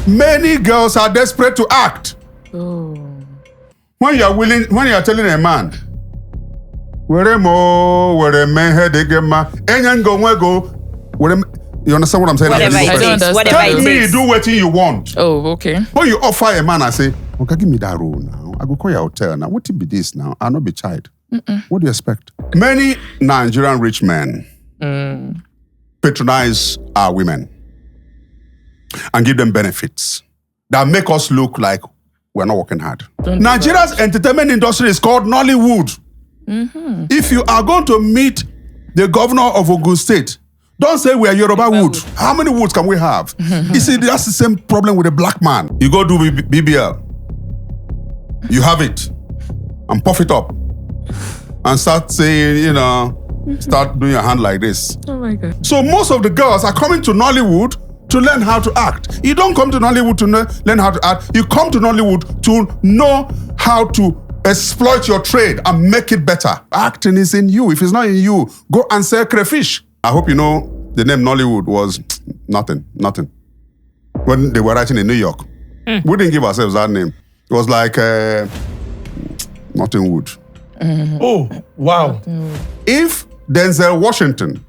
Many girls are desperate to act. Oh. When you are telling a man, you understand what I'm saying? Whatever it is. Tell me, do what you want. Oh, okay. When you offer a man, I say, okay, give me that role now. I go call your hotel now. What be this now? I'll not be child. What do you expect? Many Nigerian rich men patronize our women and give them benefits that make us look like we're not working hard. Nigeria's entertainment industry is called Nollywood. If you are going to meet the governor of Ogun State, don't say we are Yoruba Wood. How many woods can we have? You see, that's the same problem with a black man. You go do BBL. You have it. And puff it up. And start saying, start doing your hand like this. Oh my God. So most of the girls are coming to Nollywood to learn how to act. You don't come to Nollywood to learn how to act. You come to Nollywood to know how to exploit your trade and make it better. Acting is in you. If it's not in you, go and sell crayfish. I hope you know the name Nollywood was nothing. When they were writing in New York. We didn't give ourselves that name. It was like Nothing Wood. Oh, wow. If Denzel Washington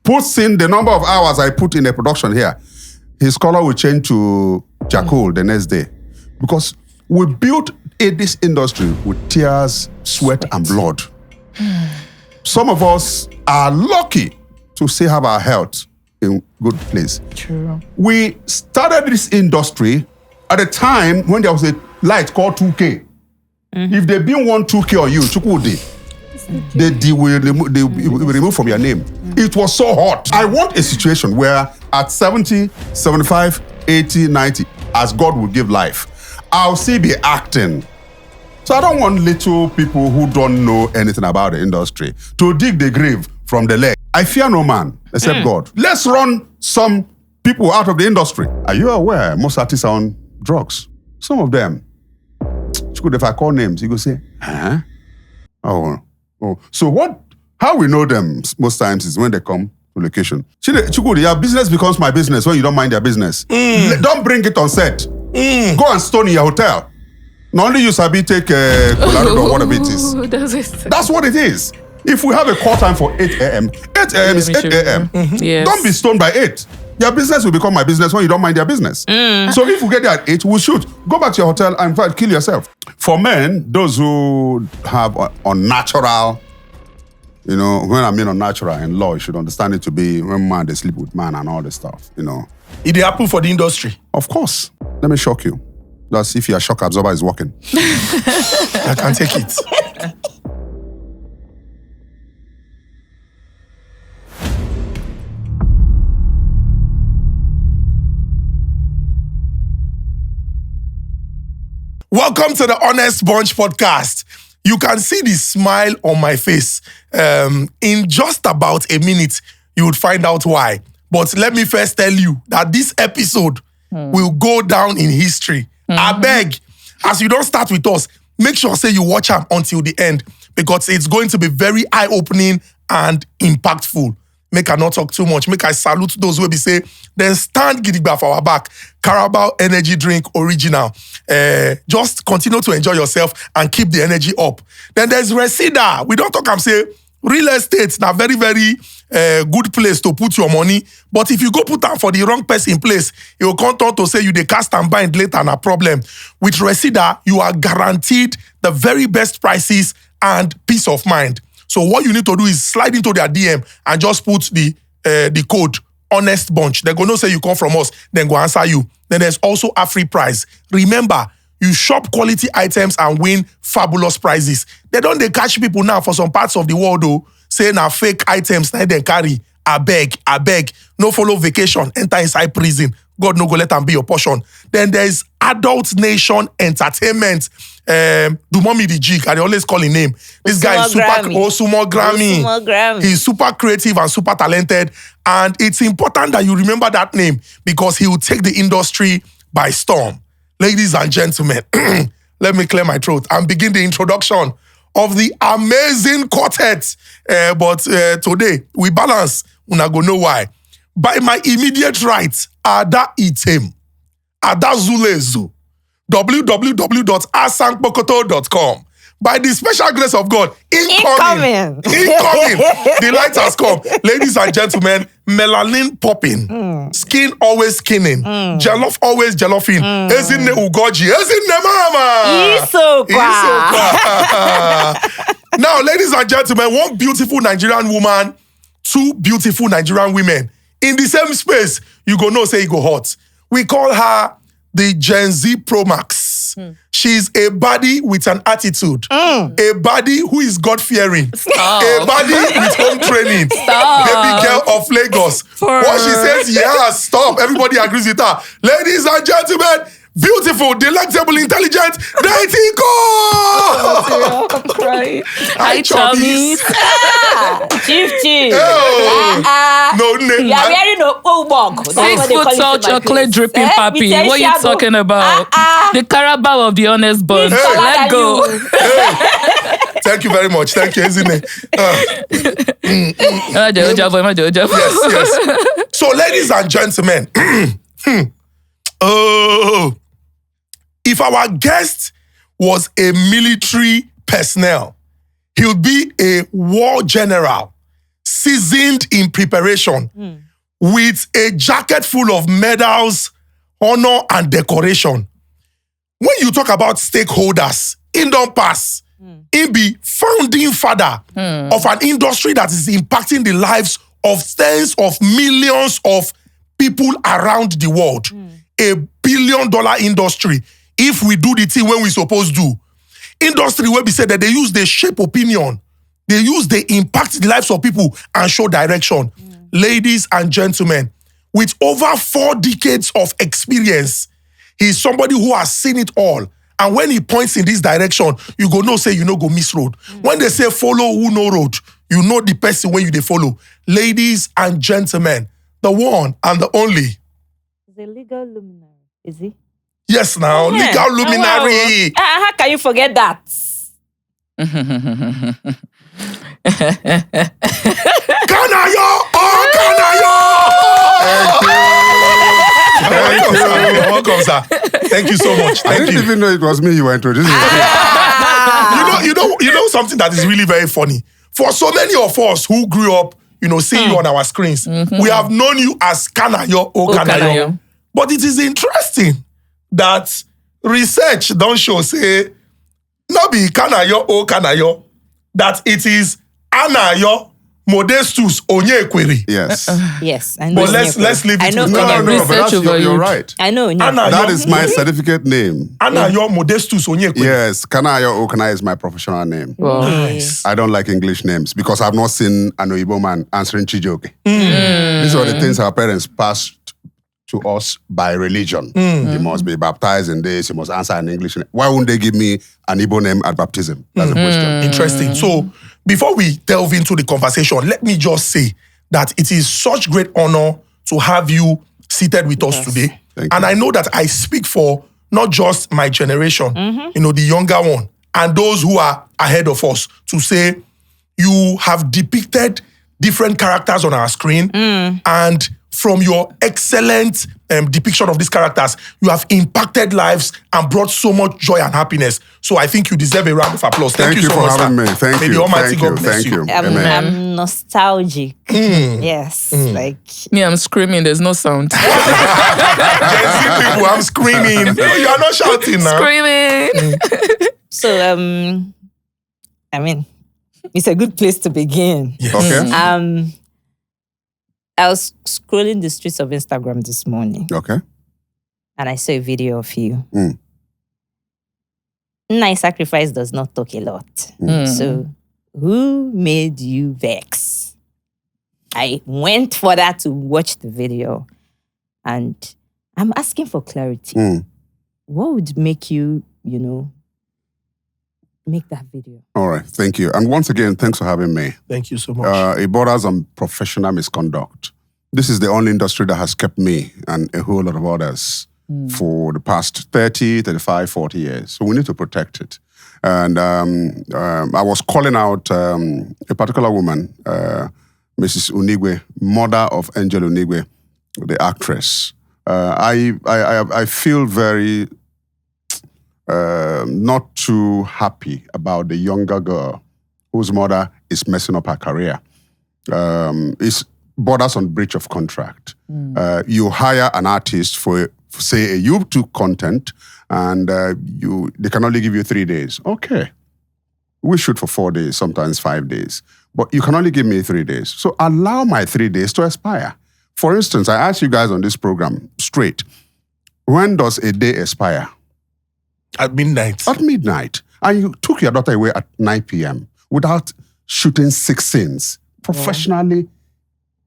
puts in the number of hours I put in a production here, his color will change to charcoal the next day. Because we built this industry with tears, sweat, and blood. Some of us are lucky to still have our health in good place. True. We started this industry at a time when there was a light called 2K. If they didn't want 2K on you, Chukwudi, they will remove from your name. It was so hot. I want a situation where at 70, 75, 80, 90, as God will give life, I'll still be acting. So I don't want little people who don't know anything about the industry to dig the grave from the leg. I fear no man except God. Let's run some people out of the industry. Are you aware most artists are on drugs? Some of them. If I call names, you go say, huh? Oh. So how we know them most times is when they come to location. Chukudi, your business becomes my business when you don't mind their business. Don't bring it on set. Go and stone in your hotel. Not only you sabi take collateral or whatever it is. That's what it is. If we have a call time for 8 a.m., 8 a.m. is 8 a.m. Yes. Don't be stoned by 8. Your business will become my business when you don't mind their business. So if we get there at 8, we'll shoot. Go back to your hotel and kill yourself. For men, those who have unnatural, when I mean unnatural in law, you should understand it to be when man, they sleep with man and all this stuff, It happen for the industry. Of course. Let me shock you. That's if your shock absorber is working. I can take it. Welcome to the Honest Bunch podcast. You can see the smile on my face. In just about a minute, you would find out why. But let me first tell you that this episode will go down in history. I beg, as you don't start with us, make sure say you watch them until the end because it's going to be very eye-opening and impactful. Make I not talk too much. Make I salute those who will be say, then stand gidigba for our back. Carabao Energy Drink Original. Just continue to enjoy yourself and keep the energy up. Then there's Reseda. We don't talk and say, real estate na very, very good place to put your money. But if you go put am for the wrong person in place, it will come to say you dey cast and bind later na problem. With Reseda, you are guaranteed the very best prices and peace of mind. So what you need to do is slide into their DM and just put the code Honest Bunch. They're going to say you come from us, then go answer you. Then there's also a free prize. Remember, you shop quality items and win fabulous prizes. They catch people now for some parts of the world though, saying na fake items na they carry. I beg, no follow vacation, enter inside prison. God no go let them be your portion. Then there's Adult Nation Entertainment. Dumomi the Jig, I always call his name. This guy is Sumo Grammy. He's super creative and super talented. And it's important that you remember that name because he will take the industry by storm. Ladies and gentlemen, let me clear my throat and begin the introduction of the amazing quartet. But today, we balance. Una go know why. By my immediate right, Ada Item. Adazulezu, www.asankpokoto.com. By the special grace of God, incoming. The light has come. Ladies and gentlemen, melanin popping, skin always skinning, jollof always jollofing. Ezinne ugoji, Ezinne mama. Now, ladies and gentlemen, one beautiful Nigerian woman, two beautiful Nigerian women in the same space. You go know say you go hot. We call her the Gen Z Pro Max. She's a body with an attitude. A body who is God-fearing. A body with home training. Baby girl of Lagos. What she says, yeah, stop. Everybody agrees with her. Ladies and gentlemen, beautiful, delectable, intelligent, Deity Cole! Hi, chummies. Chief. No name. You are wearing a bog. 6 foot tall chocolate dripping papi. What are you talking about? The Carabao of the honest bunch. Let go. Thank you very much. Thank you, Ezinne. Yes. So, ladies and gentlemen, if our guest was a military personnel, he'll be a war general, seasoned in preparation, with a jacket full of medals, honor, and decoration. When you talk about stakeholders, in don't pass, he be founding father of an industry that is impacting the lives of tens of millions of people around the world. A billion-dollar industry. If we do the thing when we supposed to. Industry where we say that they use the shape opinion. They use the impact the lives of people and show direction. Ladies and gentlemen, with over 4 decades of experience, he's somebody who has seen it all. And when he points in this direction, you go no say you no go miss road. When they say follow who no road, you know the person when you they follow. Ladies and gentlemen, the one and the only. The legal luminary, is he? Yes, now, legal luminary. How can you forget that? Kanayo! Oh, Kanayo! Welcome, sir. Thank you so much. I didn't even know it was me you were introducing. You know something that is really very funny. For so many of us who grew up, seeing you on our screens, we have known you as Kanayo, Kanayo. But it is interesting that research don't show, say, not be Kanayo, Kanayo, that it is Anayo, Modestus, Onyekwere. Yes. Yes, I know. But let's leave it. No, but you're right. I know. That is my certificate name. Anayo, Modestus, Onyekwere. Yes, Kanayo Okanayo is my professional name. Nice. I don't like English names because I've not seen an Igbo man answering Chijoke. These are the things our parents passed to us by religion. You must be baptized in this, you must answer in English. Why wouldn't they give me an Igbo name at baptism? That's the question. Interesting. So, before we delve into the conversation, let me just say that it is such great honor to have you seated with us today. Thank And you. I know that I speak for not just my generation, the younger one, and those who are ahead of us to say, you have depicted different characters on our screen, and from your excellent depiction of these characters, you have impacted lives and brought so much joy and happiness. So I think you deserve a round of applause. Thank you so for much, having sir. me. Thank May you. the Almighty Thank God you. bless Thank you. I'm Amen. nostalgic. Yes, like Me, I'm screaming. There's no sound. Gen Z people, I'm screaming. No, you are not shouting now. Screaming. so. I mean, it's a good place to begin. Yes. Okay. I was scrolling the streets of Instagram this morning, Okay. and I saw a video of you. Nice sacrifice does not talk a lot. So, who made you vex? I went for that to watch the video, and I'm asking for clarity. What would make you, make that video? All right. Thank you. And once again, thanks for having me. Thank you so much. It borders on professional misconduct. This is the only industry that has kept me and a whole lot of others for the past 30, 35, 40 years. So we need to protect it. And I was calling out a particular woman, Mrs. Unigwe, mother of Angel Unigwe, the actress. I feel very not too happy about the younger girl whose mother is messing up her career. It's borders on breach of contract. You hire an artist for say, a YouTube content, and they can only give you 3 days. Okay. We shoot for 4 days, sometimes 5 days. But you can only give me 3 days. So allow my 3 days to expire. For instance, I asked you guys on this program straight, when does a day expire? At midnight. At midnight. And you took your daughter away at 9 p.m. without shooting 6 scenes. Professionally,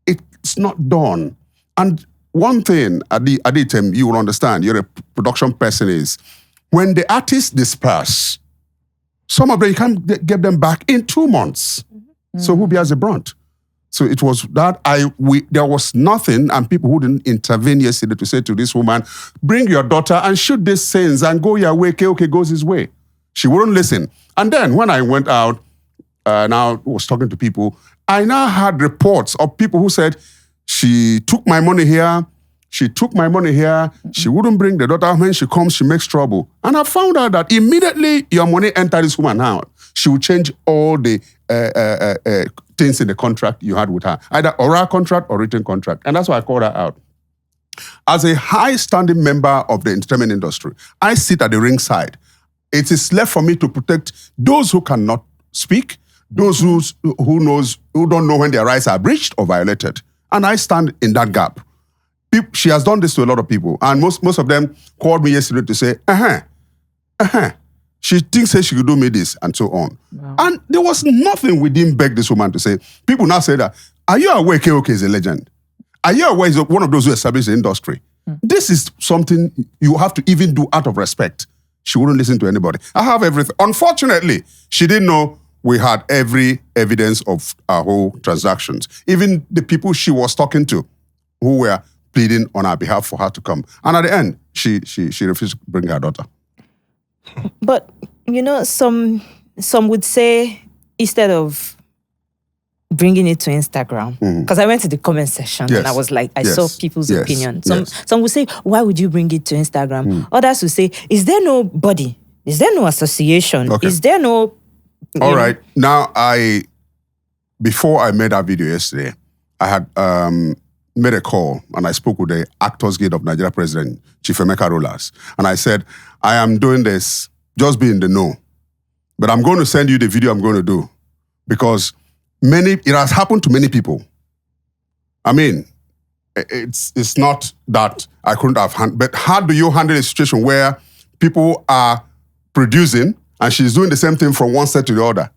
it's not done. And one thing, Aditem, you will understand, you're a production person, is when the artists disperse, some of them, you can't get them back in 2 months. So who bears the brunt? So it was that there was nothing, and people who didn't intervene yesterday to say to this woman, bring your daughter and shoot these scenes and go your way, okay, goes his way. She wouldn't listen. And then when I went out, now was talking to people, I now had reports of people who said, she took my money here, she wouldn't bring the daughter. When she comes, she makes trouble. And I found out that immediately your money entered this woman now, she will change all the things in the contract you had with her, either oral contract or written contract. And that's why I called her out. As a high-standing member of the entertainment industry, I sit at the ringside. It is left for me to protect those who cannot speak, those who don't know when their rights are breached or violated. And I stand in that gap. She has done this to a lot of people, and most of them called me yesterday to say, she thinks she could do me this, and so on. Wow. And there was nothing we didn't beg this woman to say. People now say that, are you aware KOK is a legend? Are you aware he's one of those who established the industry? This is something you have to even do out of respect. She wouldn't listen to anybody. I have everything. Unfortunately, she didn't know we had every evidence of our whole transactions. Even the people she was talking to who were pleading on our behalf for her to come. And at the end, she refused to bring her daughter. But, some would say, instead of bringing it to Instagram, because I went to the comment section and I was like, I saw people's opinion. Some would say, why would you bring it to Instagram? Others would say, is there nobody? Is there no association? Okay. Is there no... All right. Now, before I made that video yesterday, I had made a call and I spoke with the Actors Guild of Nigeria President, Chief Emeka Rollers. And I said, I am doing this, just be in the know. But I'm going to send you the video I'm going to do because it has happened to many people. I mean, it's not that I couldn't have but how do you handle a situation where people are producing and she's doing the same thing from one set to the other?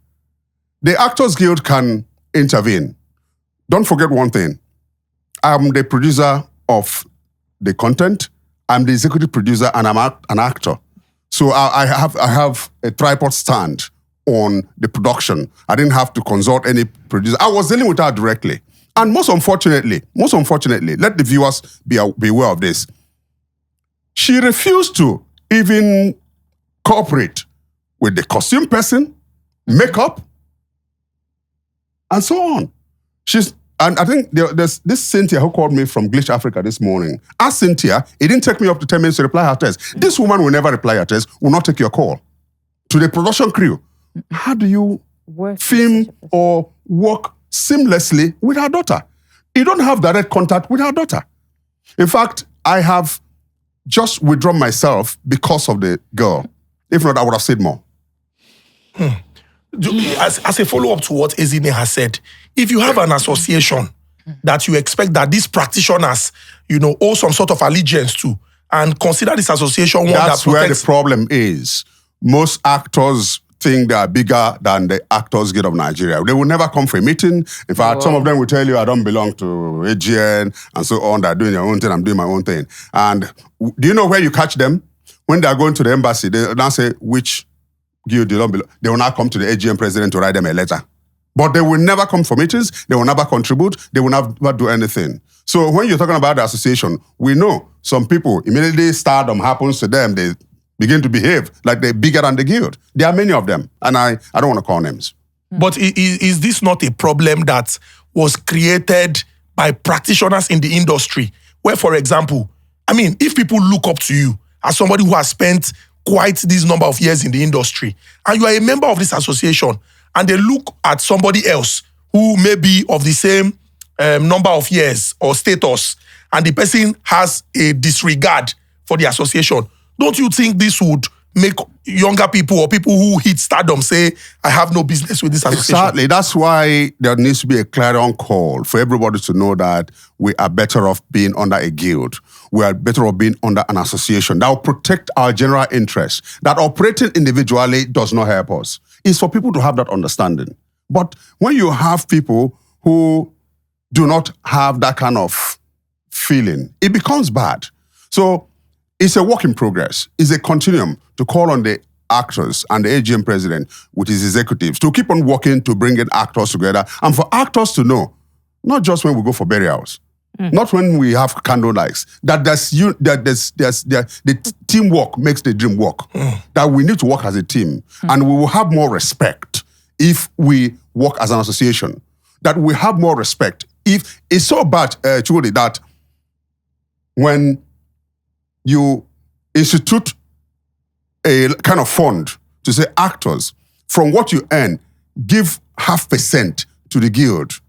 The Actors Guild can intervene. Don't forget one thing. I'm the producer of the content. I'm the executive producer and I'm an actor. So I have a tripod stand on the production. I didn't have to consult any producer. I was dealing with her directly. And most unfortunately, let the viewers be aware of this. She refused to even cooperate with the costume person, makeup, and so on. And I think there's this Cynthia who called me from Glitch Africa this morning. Ask Cynthia, it didn't take me up to 10 minutes to reply her text. This woman will never reply her text, will not take your call. To the production crew, how do you film or work seamlessly with her daughter? You don't have direct contact with her daughter. In fact, I have just withdrawn myself because of the girl. If not, I would have said more. As a follow-up to what Ezinne has said, if you have an association that you expect that these practitioners, owe some sort of allegiance to, and consider this association one that protects... That's where the problem is. Most actors think they are bigger than the Actors Guild of Nigeria. They will never come for a meeting. In fact, some of them will tell you, I don't belong to AGN, and so on. They're doing their own thing, I'm doing my own thing. And do you know where you catch them? When they're going to the embassy, they now say, which guild you don't belong? They will now come to the AGN president to write them a letter. But they will never come for meetings, they will never contribute, they will never do anything. So when you're talking about the association, we know some people, immediately stardom happens to them, they begin to behave like they're bigger than the guild. There are many of them, and I don't want to call names. But is this not a problem that was created by practitioners in the industry? Where, for example, I mean, if people look up to you as somebody who has spent quite this number of years in the industry, and you are a member of this association, and they look at somebody else who may be of the same number of years or status, and the person has a disregard for the association, don't you think this would make younger people or people who hit stardom say, I have no business with this association? Exactly. That's why there needs to be a clarion call for everybody to know that we are better off being under a guild. We are better off being under an association that will protect our general interest. That operating individually does not help us. It's for people to have that understanding. But when you have people who do not have that kind of feeling, it becomes bad. So it's a work in progress. It's a continuum to call on the actors and the AGM president with his executives to keep on working to bring in actors together, and for actors to know, not just when we go for burials, not when we have candle lights, that the teamwork makes the dream work. That we need to work as a team, and we will have more respect if we work as an association. That we have more respect. If it's so bad, truly, that when you institute a kind of fund to say, actors, from what you earn, give 0.5% to the guild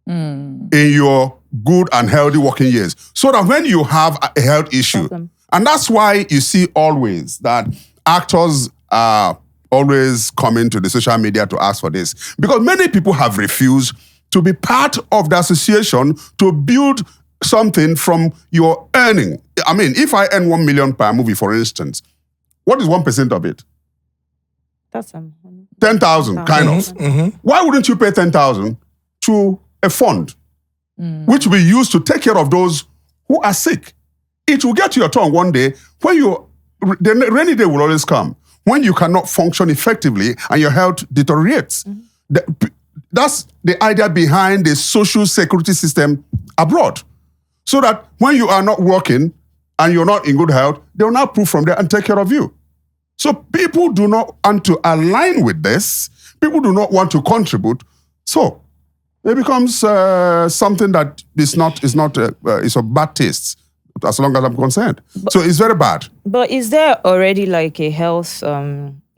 in your good and healthy working years, so that when you have a health issue, and that's why you see always that actors are always coming to the social media to ask for this, because many people have refused to be part of the association to build something from your earning. I mean, if I earn 1 million per movie, for instance, what is 1% of it? That's 10,000, kind of. Why wouldn't you pay 10,000 to a fund, which will be used to take care of those who are sick? It will get to your turn one day when the rainy day will always come, when you cannot function effectively and your health deteriorates. That's the idea behind the social security system abroad. So that when you are not working and you're not in good health, they will now prove from there and take care of you. So people do not want to align with this. People do not want to contribute. So it becomes something that is of bad taste, as long as I'm concerned. So it's very bad. But is there already like a health,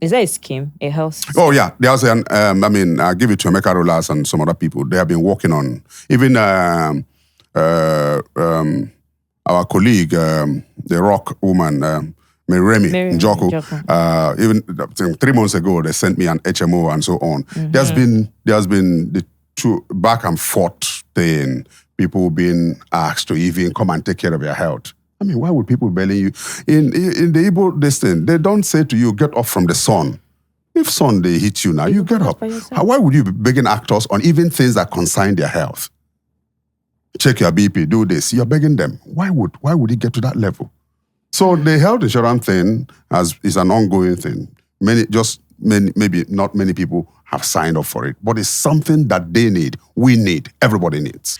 is there a scheme, a health scheme? Oh yeah, there's I'll give it to Emeka Rolas and some other people. They have been working on, even our colleague, the rock woman, Remy Njoku, even 3 months ago, they sent me an HMO and so on. There's been the two back and forth thing, people being asked to even come and take care of your health. I mean, why would people belly you? In the Igbo, this thing, they don't say to you, get off from the sun. If sun, they hit you now, you get up. Why would you be begging actors on even things that concern their health? Check your BP, do this. You're begging them. Why would it get to that level? So the health insurance thing is an ongoing thing. Maybe not many people have signed up for it, but it's something that they need, we need, everybody needs.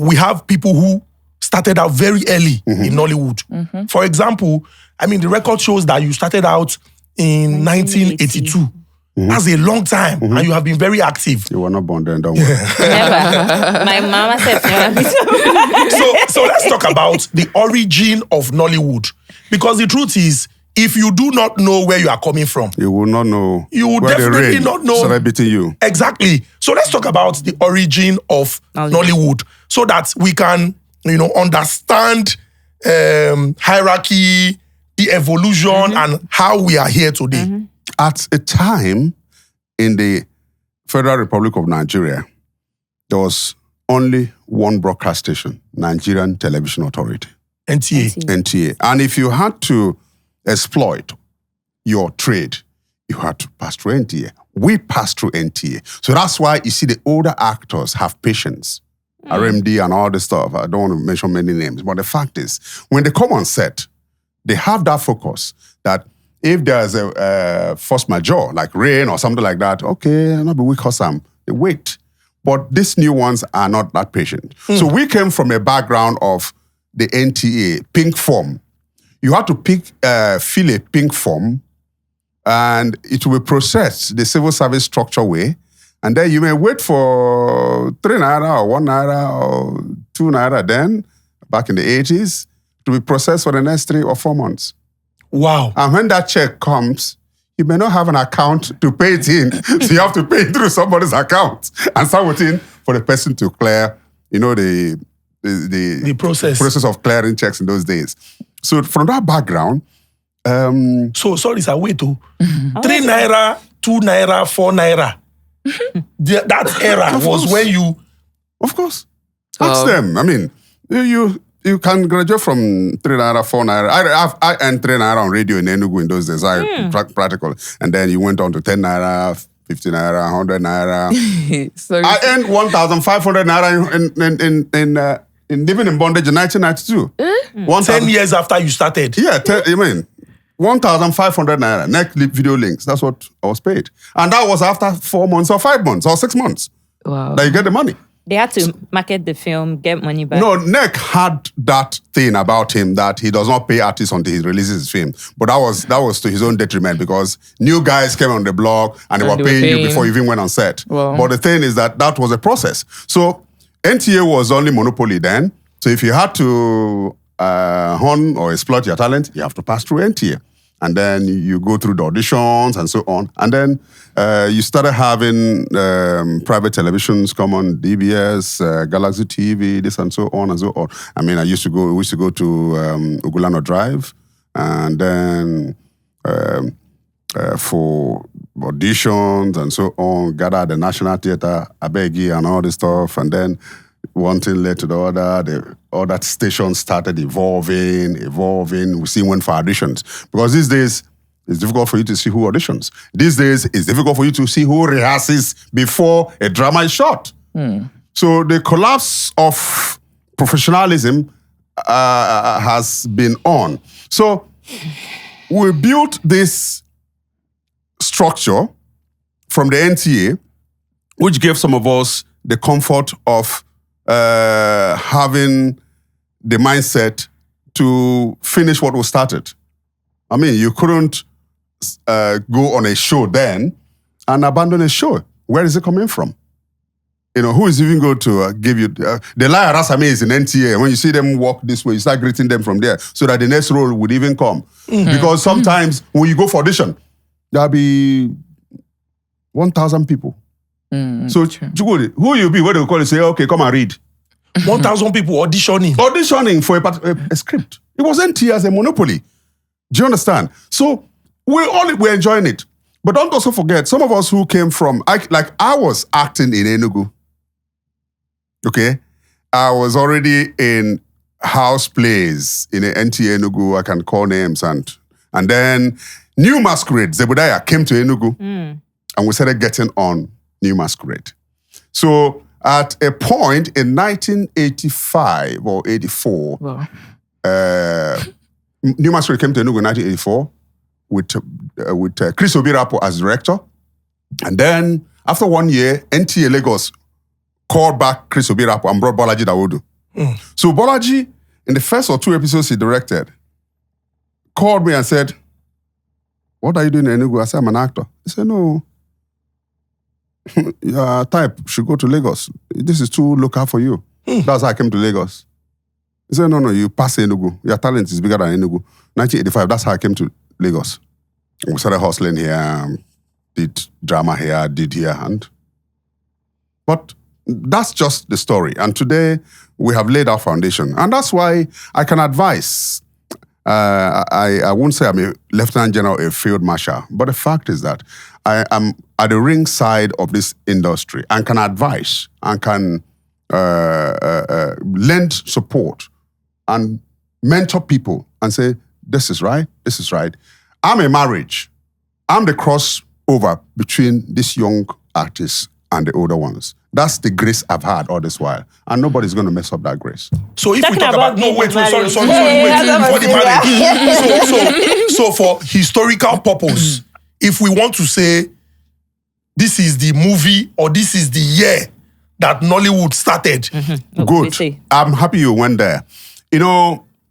We have people who started out very early in Nollywood. For example, I mean, the record shows that you started out in 1982. That's a long time, and you have been very active. You were not born then, don't worry. Never. My mama said never. So let's talk about the origin of Nollywood. Because the truth is, if you do not know where you are coming from, you will not know. You will definitely not know. Celebrating you. Exactly. So let's talk about the origin of Nollywood, so that we can, understand hierarchy, the evolution, and how we are here today. At a time in the Federal Republic of Nigeria, there was only one broadcast station, Nigerian Television Authority. NTA. And if you had to exploit your trade, you had to pass through NTA. We passed through NTA. So that's why you see the older actors have patience. RMD and all this stuff. I don't want to mention many names. But the fact is, when they come on set, they have that focus that if there's a force majeure, like rain or something like that, okay, I'll not be weak or some. They wait. But these new ones are not that patient. So we came from a background of the NTA, pink form. You had to fill a pink form, and it will be processed the civil service structure way. And then you may wait for 3 naira or 1 naira or 2 naira then, back in the 80s, to be processed for the next 3 or 4 months. Wow. And when that check comes, you may not have an account to pay it in. So you have to pay it through somebody's account and start waiting for the person to clear, the process of clearing checks in those days. So from that background, so sorry, sir, wait to 3 naira, 2 naira, 4 naira. That era was when you... Of course. Ask them. I mean, you can graduate from 3 naira, 4 naira. I earned 3 naira on radio in Enugu in those days. Practical. And then you went on to 10 naira, 50 naira, 100 naira. Sorry. I earned 1,500 naira in living in bondage in 1992. 10 years after you started. Yeah, 1,500 naira. Next video links. That's what I was paid. And that was after 4 months or 5 months or 6 months. Wow. That you get the money. They had to market the film, get money back. No, Nick had that thing about him that he does not pay artists until he releases his film. But that was to his own detriment because new guys came on the blog and they were paying you before you even went on set. Wow. But the thing is that was a process. So NTA was only monopoly then. So if you had to hone or exploit your talent, you have to pass through NTA. And then you go through the auditions and so on. And then you started having private televisions come on, DBS, Galaxy TV, this and so on and so on. I mean, we used to go to Ugulano Drive. And then for auditions and so on, gather at the National Theatre, Abegi and all this stuff. And then one thing led to the other. All that station started evolving. We see one for auditions. Because these days, it's difficult for you to see who auditions. These days, it's difficult for you to see who rehearses before a drama is shot. So the collapse of professionalism has been on. So we built this structure from the NTA, which gave some of us the comfort of having the mindset to finish what was started. I mean, you couldn't go on a show then and abandon a show. Where is it coming from? Who is even going to give you... the lie Rasame is in NTA. When you see them walk this way, you start greeting them from there so that the next role would even come. Mm-hmm. Because sometimes when you go for audition, there'll be 1,000 people. So, who you be? What do you call it? Say, okay, come and read. 1,000 people auditioning. Auditioning for a script. It was NT as a monopoly. Do you understand? So, we're enjoying it. But don't also forget, some of us who came from, I was acting in Enugu. Okay? I was already in house plays in the NT Enugu. I can call names. And then New Masquerade, Zebediah, came to Enugu. And we started getting on New Masquerade. So at a point in 1985 or 84, New Masquerade came to Enugu in 1984 with Chris Obirapo as director. And then after 1 year, NTA Lagos called back Chris Obirapo and brought Bolaji Dawodu. So Bolaji, in the first or 2 episodes he directed, called me and said, "What are you doing in Enugu?" I said, "I'm an actor." He said, "No. Your type should go to Lagos. This is too local for you." That's how I came to Lagos. He said, no, you pass Enugu. Your talent is bigger than Enugu. 1985, that's how I came to Lagos. We started hustling here, did drama here, did here. But that's just the story. And today, we have laid our foundation. And that's why I can advise. I won't say I'm a lieutenant general, a field marshal. But the fact is that I am at the ring side of this industry and can advise and can lend support and mentor people and say, this is right, this is right. I'm a marriage. I'm the crossover between these young artists and the older ones. That's the grace I've had all this while. And nobody's going to mess up that grace. So if we talk about... No, wait, sorry. Before the marriage. So for historical purpose, if we want to say this is the movie or this is the year that Nollywood started. Good. I'm happy you went there.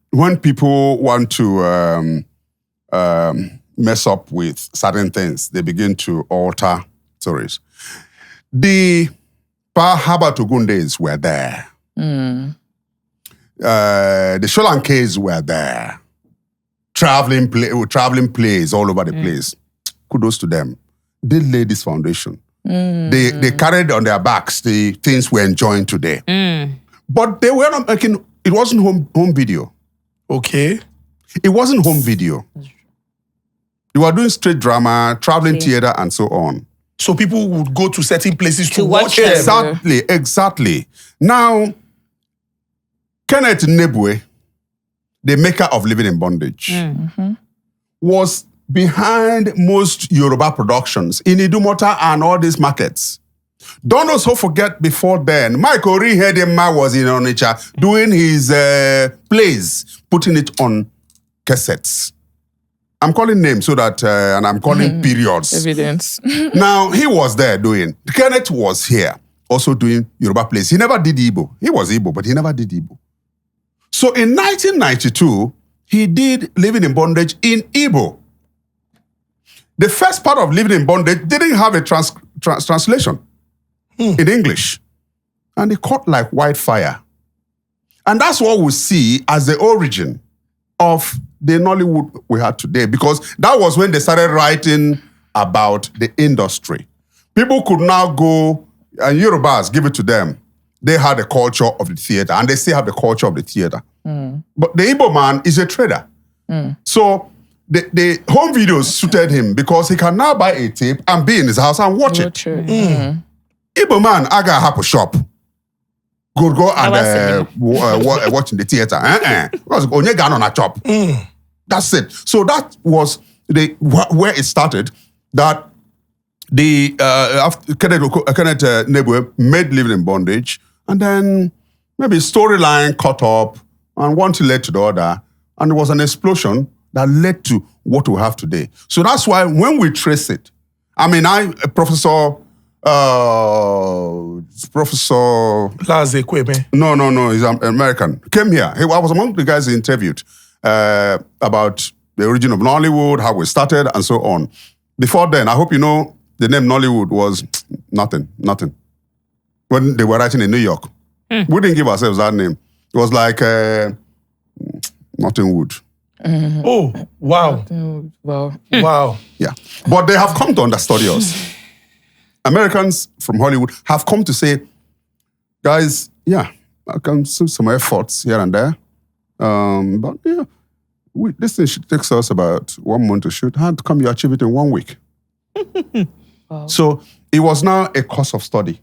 When people want to mess up with certain things, they begin to alter stories. The Haba Togun days were there. the Sholankes were there. Traveling plays all over the place. Kudos to them. They laid this foundation. They carried on their backs the things we're enjoying today. But they were not making, it wasn't home video. Okay. It wasn't home video. They were doing straight drama, traveling theater, and so on. So people would go to certain places to watch them. them. Exactly. Now, Kenneth Nebwe, the maker of Living in Bondage, was behind most Yoruba productions in Idumota and all these markets. Don't also forget before then, Mike Orihedema was in Onitsha doing his plays, putting it on cassettes. I'm calling names so that, and I'm calling periods. Evidence. Now, he was there doing, Kenneth was here also doing Yoruba plays. He never did Igbo. He was Igbo, but he never did Igbo. So in 1992, he did Living in Bondage in Igbo. The first part of Living in Bondage didn't have a translation in English. And it caught like wildfire. And that's what we see as the origin of the Nollywood we had today, because that was when they started writing about the industry. People could now go, and Yorubas, give it to them. They had the culture of the theater, and they still have the culture of the theater. But the Igbo man is a trader. So the home videos suited him because he can now buy a tape and be in his house and watch it. Igbo man, I got half a shop. Go and watching the theater. Because onye gan on a chop. That's it. So that was where it started. That the Kenneth Nebwe made Living in Bondage, and then maybe storyline caught up, and one thing led to the other, and there was an explosion that led to what we have today. So that's why when we trace it, I mean, Professor Laze Kweme. No, he's American. Came here. I was among the guys he interviewed about the origin of Nollywood, how we started, and so on. Before then, I hope you know the name Nollywood was nothing. When they were writing in New York, we didn't give ourselves that name. It was like Nothing Wood. Oh, wow. Wow. Yeah. But they have come to understudy us. Americans from Hollywood have come to say, guys, yeah, I can see some efforts here and there. But yeah, this thing takes us about 1 month to shoot. How come you achieve it in 1 week? Wow. So it was now a course of study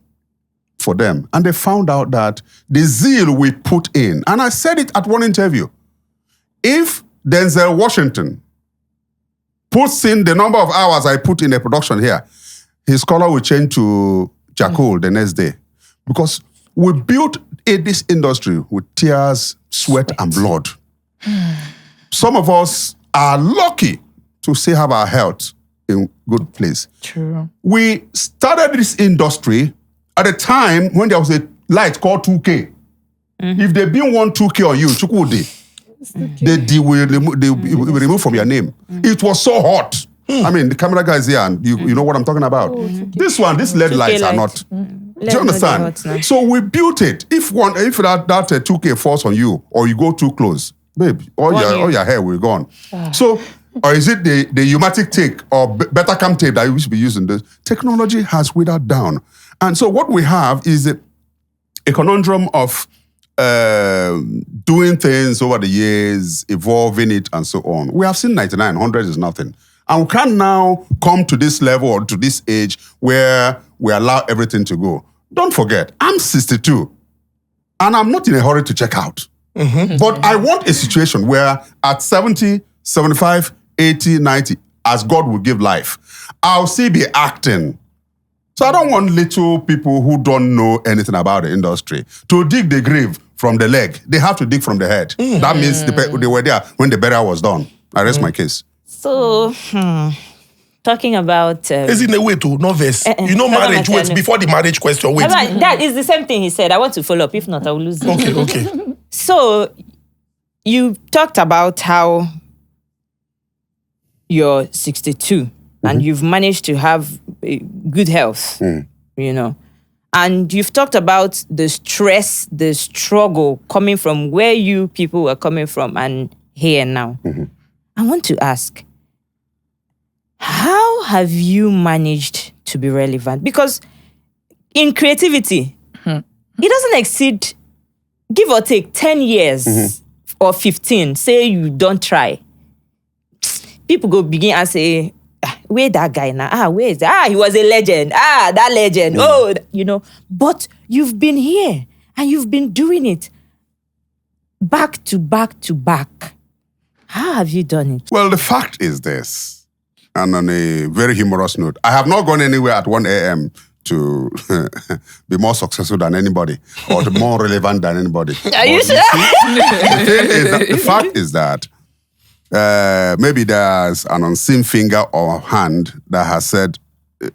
for them. And they found out that the zeal we put in, and I said it at one interview, if Denzel Washington puts in the number of hours I put in a production here, his color will change to charcoal the next day. Because we built this industry with tears, sweat, and blood. Some of us are lucky to still have our health in good place. True. We started this industry at a time when there was a light called 2K. If they been one 2K on you, Chukwudi, they will remove from your name. It was so hot. I mean, the camera guy is here, and you know what I'm talking about. These LED lights are not. Do you understand? So we built it. If that 2K falls on you, or you go too close, babe, all your hair will be gone. So, or is it the pneumatic tape or Betacam tape that you used to be using? The technology has withered down, and so what we have is a conundrum of doing things over the years, evolving it, and so on. We have seen 99, 100 is nothing. And we can now come to this level or to this age where we allow everything to go. Don't forget, I'm 62, and I'm not in a hurry to check out. But I want a situation where at 70, 75, 80, 90, as God will give life, I'll still be acting. So I don't want little people who don't know anything about the industry to dig the grave from the leg. They have to dig from the head. That means they were there when the burial was done. I rest my case. So, talking about... Is in a way to novice. You know marriage, wait, before the marriage question, wait. That is the same thing he said. I want to follow up. If not, I will lose it. Okay. So, you talked about how you're 62 and you've managed to have good health, you know. And you've talked about the stress, the struggle coming from where you people were coming from and here now. I want to ask, how have you managed to be relevant? Because in creativity, it doesn't exceed, give or take, 10 years or 15. Say you don't try. People go begin and say, where that guy now? Where is that? He was a legend. That legend. But you've been here and you've been doing it back to back to back. How have you done it? Well, the fact is this, and on a very humorous note, I have not gone anywhere at 1 a.m. to be more successful than anybody or more relevant than anybody. Are you sure? The fact is that maybe there's an unseen finger or hand that has said,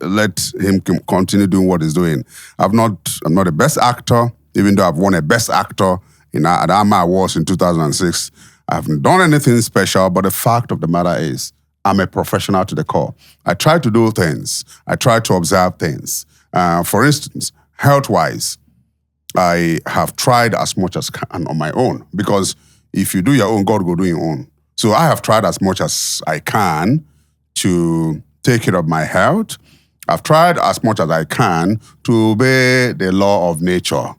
let him continue doing what he's doing. I'm not the best actor, even though I've won a best actor at AMA Awards in 2006. I haven't done anything special, but the fact of the matter is, I'm a professional to the core. I try to do things. I try to observe things. For instance, health-wise, I have tried as much as can on my own, because if you do your own, God will do your own. So I have tried as much as I can to take care of my health. I've tried as much as I can to obey the law of nature.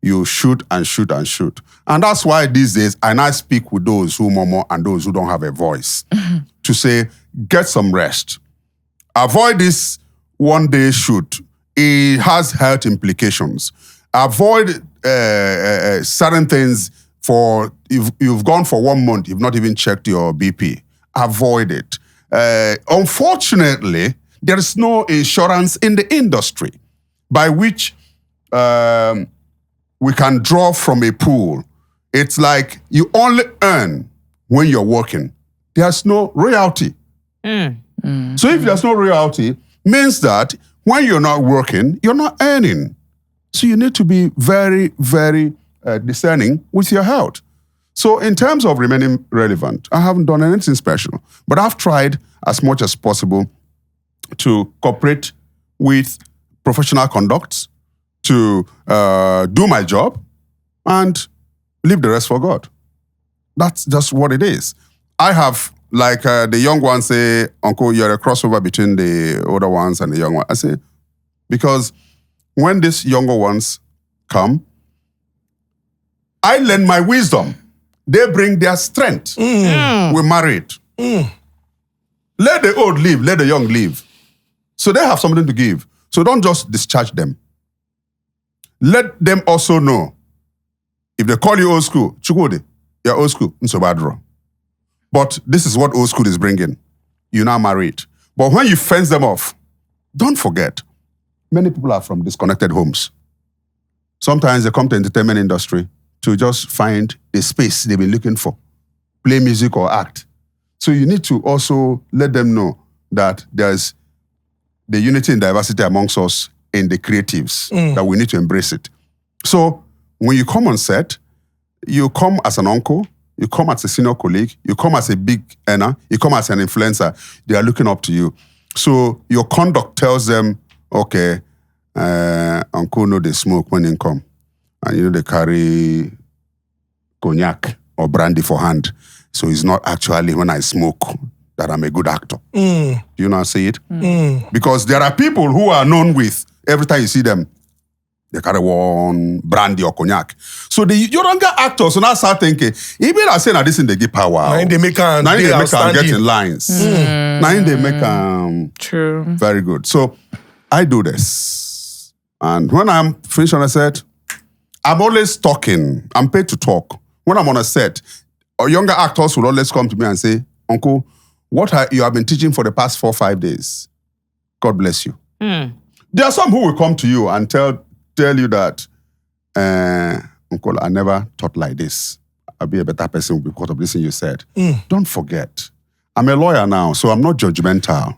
You shoot and shoot and shoot. And that's why these days I now speak with those who murmur and those who don't have a voice to say, get some rest. Avoid this one-day shoot. It has health implications. Avoid certain things. You've gone for 1 month, you've not even checked your BP. Avoid it. Unfortunately, there is no insurance in the industry by which we can draw from a pool. It's like you only earn when you're working. There's no royalty. So if there's no royalty, means that when you're not working, you're not earning. So you need to be very, very discerning with your health. So in terms of remaining relevant, I haven't done anything special, but I've tried as much as possible to cooperate with professional conducts, to do my job, and leave the rest for God. That's just what it is. I have, like the young ones say, Uncle, you're a crossover between the older ones and the young ones. I say, because when these younger ones come, I lend my wisdom. They bring their strength. We're married. Let the old live, let the young live. So they have something to give. So don't just discharge them. Let them also know, if they call you old school, Chukwudi, you're old school, Nsobadro. But this is what old school is bringing. You're now married. But when you fence them off, don't forget, many people are from disconnected homes. Sometimes they come to the entertainment industry to just find the space they've been looking for, play music or act. So you need to also let them know that there's the unity and diversity amongst us in the creatives, that we need to embrace it. So when you come on set, you come as an uncle, you come as a senior colleague, you come as a big earner, you come as an influencer, they are looking up to you. So your conduct tells them, okay, uncle know they smoke when they come. And you know they carry cognac or brandy for hand. So it's not actually when I smoke that I'm a good actor. Do you know how I say it? Because there are people who are known with, every time you see them, they carry one brandy or cognac. So the younger actors now start thinking, even I say, now this thing they give power. Now they make them get in lines. Now they make True. Very good. So I do this. And when I'm finished on a set, I'm always talking. I'm paid to talk. When I'm on a set, younger actors will always come to me and say, Uncle, what you have been teaching for the past 4 or 5 days, God bless you. There are some who will come to you and tell you that, Uncle, I never thought like this. I'll be a better person because of this thing you said. Don't forget, I'm a lawyer now, so I'm not judgmental.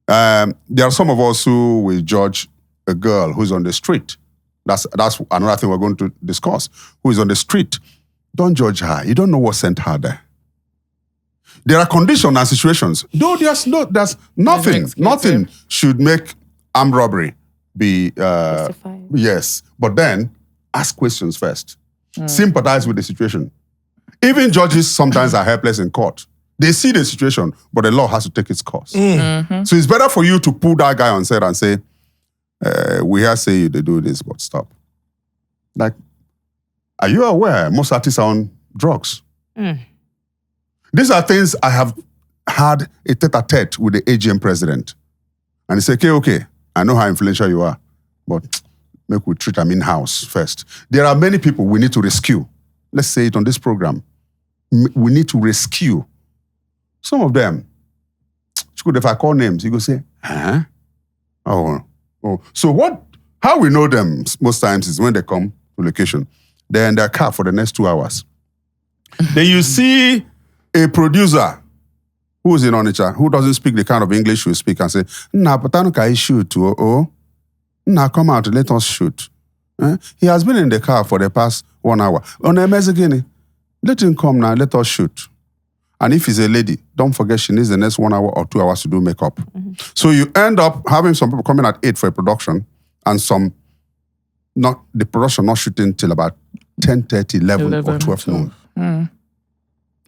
There are some of us who will judge a girl who's on the street. That's another thing we're going to discuss. Who is on the street. Don't judge her. You don't know what sent her there. There are conditions and situations. Though there's nothing should make armed robbery be yes, but then ask questions first. Sympathize with the situation. Even judges sometimes are helpless in court. They see the situation, but the law has to take its course. So it's better for you to pull that guy on set and say, we have say they do this, but stop. Like, are you aware most artists are on drugs? These are things I have had a tete-a-tete with the AGM president. And he said, okay, I know how influential you are, but make we treat them in-house first. There are many people we need to rescue. Let's say it on this program. We need to rescue. Some of them, if I call names, you go say, huh? Oh. So how we know them most times is when they come to location. They're in their car for the next 2 hours. Then you see a producer who's in Onitsha, who doesn't speak the kind of English we speak, and say, patano kai shoot, come out, let us shoot. He has been in the car for the past 1 hour. On a message, let him come now, let us shoot. And if he's a lady, don't forget she needs the next 1 hour or 2 hours to do makeup. So you end up having some people coming at 8 for a production, and the production not shooting till about 10:30, 11 or 12 noon.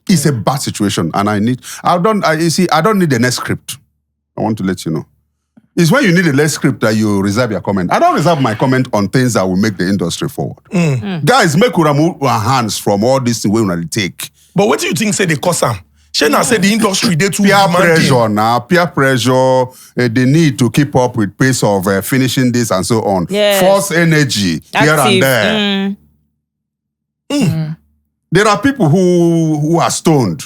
It's a bad situation, and I don't need the next script. I want to let you know. It's when you need a next script that you reserve your comment. I don't reserve my comment on things that will make the industry forward. Guys, make we remove our hands from all this way we take. But what do you think say they cause them? Shena said the industry, they too peer pressure now, peer pressure, the need to keep up with pace of finishing this and so on. Yes. Force energy here and there. There are people who are stoned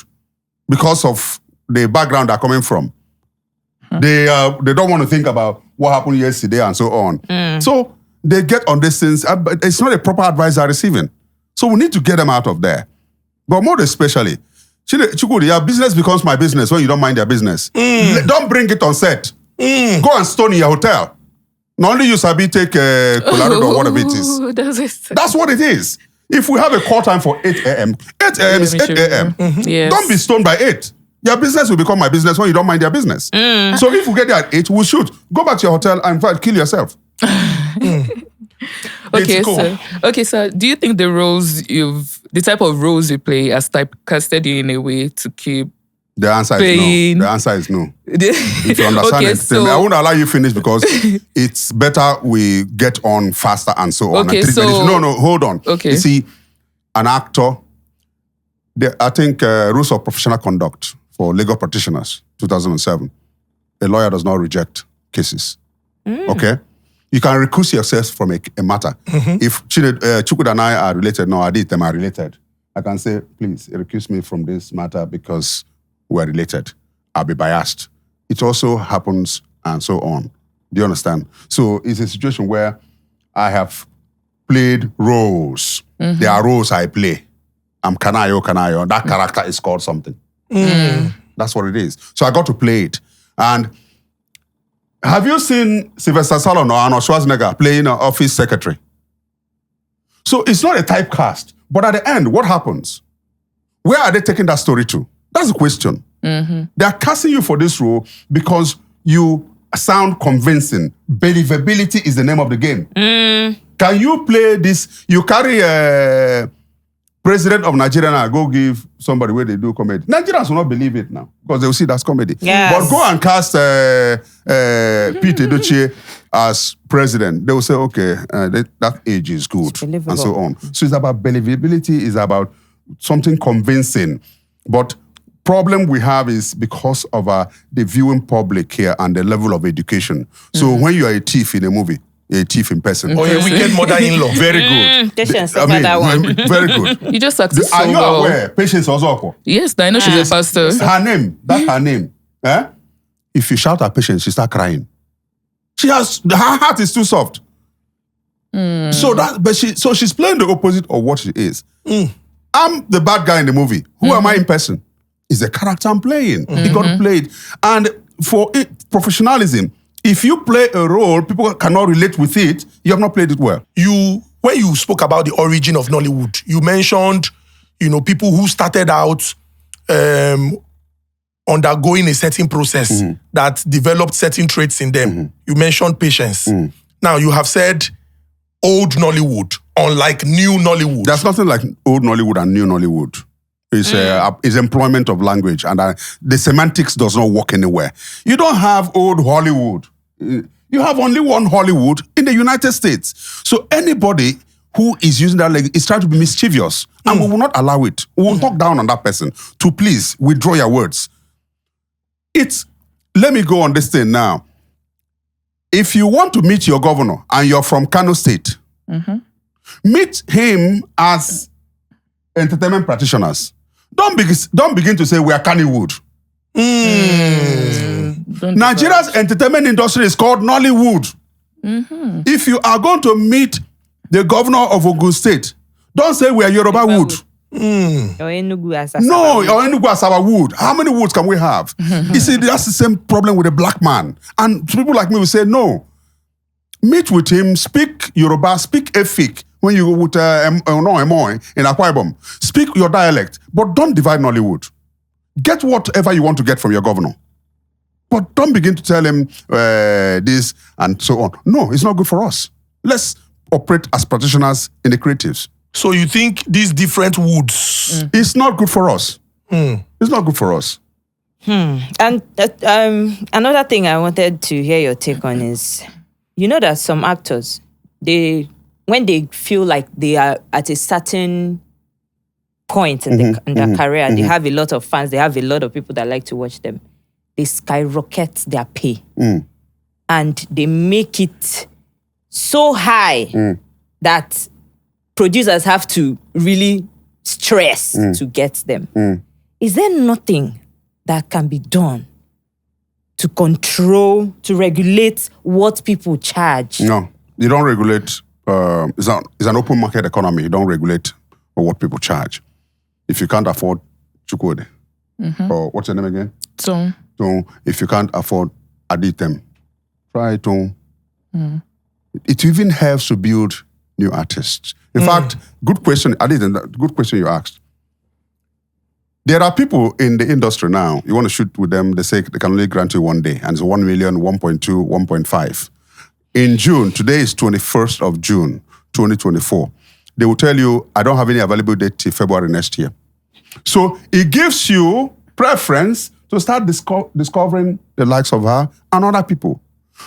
because of the background they're coming from. They don't want to think about what happened yesterday and so on. So they get on these things, but it's not a proper advice they're receiving. So we need to get them out of there. But more especially, your business becomes my business when you don't mind their business. Don't bring it on set. Go and stone in your hotel. Not only you sabi take Colorado or whatever it is. That's what it is. If we have a call time for 8 a.m., 8 a.m. is 8 a.m. Yes. Don't be stoned by 8. Your business will become my business when you don't mind their business. So if we get there at 8, we'll shoot. Go back to your hotel and kill yourself. Okay, so do you think the type of roles you play as typecasted you in a way to keep The answer paying? is no. The answer is no. If you understand it, I won't allow you finish because it's better we get on faster and so on. Okay, No, hold on. Okay. You see, an actor, I think rules of professional conduct for legal practitioners, 2007, a lawyer does not reject cases. Okay? You can recuse yourself from a matter. If Chukwud and I are related, no, Adit are related. I can say, please, recuse me from this matter because we're related. I'll be biased. It also happens and so on. Do you understand? So it's a situation where I have played roles. There are roles I play. I'm Kanayo. That character is called something. That's what it is. So I got to play it. And have you seen Sylvester Stallone or Arnold Schwarzenegger playing an office secretary? So it's not a typecast. But at the end, what happens? Where are they taking that story to? That's the question. They are casting you for this role because you sound convincing. Believability is the name of the game. Can you play this? You carry president of Nigeria and go give somebody where they do comedy. Nigerians will not believe it now because they will see that's comedy. Yes. But go and cast Pete Edochie as president. They will say, okay, that age is good and so on. So it's about believability, it's about something convincing. But problem we have is because of the viewing public here and the level of education. So when you are a thief in a movie, a thief in person. Or a wicked mother-in-law. Very good. Patience over that one. Very good. You just succeed so Are you well. aware? Patience Ozoko. Yes, I know she's a pastor. Her name. That's her name. If you shout at Patience, she start crying. Her heart is too soft. So she's playing the opposite of what she is. I'm the bad guy in the movie. Who am I in person? It's the character I'm playing. You got to play it. And for professionalism, if you play a role, people cannot relate with it, you have not played it well. When you spoke about the origin of Nollywood, you mentioned, people who started out undergoing a certain process that developed certain traits in them. You mentioned patience. Now, you have said old Nollywood, unlike new Nollywood. There's nothing like old Nollywood and new Nollywood. It's employment of language, and the semantics does not work anywhere. You don't have old Hollywood. You have only one Hollywood in the United States. So anybody who is using that language is trying to be mischievous, and we will not allow it. We will talk down on that person to please withdraw your words. Let me go on this thing now. If you want to meet your governor and you're from Kano State, meet him as entertainment practitioners. Don't begin to say we are Kannywood. Nigeria's entertainment industry is called Nollywood. If you are going to meet the governor of Ogun State, don't say we are Yoruba Wood. Or Enugu Asaba. No, or Enugu Asaba Wood. How many woods can we have? You see, that's the same problem with a black man. And people like me will say, no. Meet with him, speak Yoruba, speak Efik. When you go with Emoy in Akwa Ibom, speak your dialect, but don't divide Nollywood. Get whatever you want to get from your governor. But don't begin to tell him this and so on. No, it's not good for us. Let's operate as practitioners in the creatives. So you think these different woods? It's not good for us. It's not good for us. And another thing I wanted to hear your take on is, you know that some actors, when they feel like they are at a certain point in their career, they have a lot of fans, they have a lot of people that like to watch them, they skyrocket their pay. And they make it so high that producers have to really stress to get them. Is there nothing that can be done to control, to regulate what people charge? No, you don't regulate. It's an open market economy. You don't regulate what people charge. If you can't afford Chukwode, or what's your name again? So if you can't afford Aditem, try to. It even helps to build new artists. In fact, good question, Aditem, good question you asked. There are people in the industry now, you want to shoot with them, they say they can only grant you 1 day, and it's 1 million, 1.2, 1.5. In June, today is 21st of June, 2024. They will tell you, I don't have any available date till February next year. So it gives you preference to start discovering the likes of her and other people.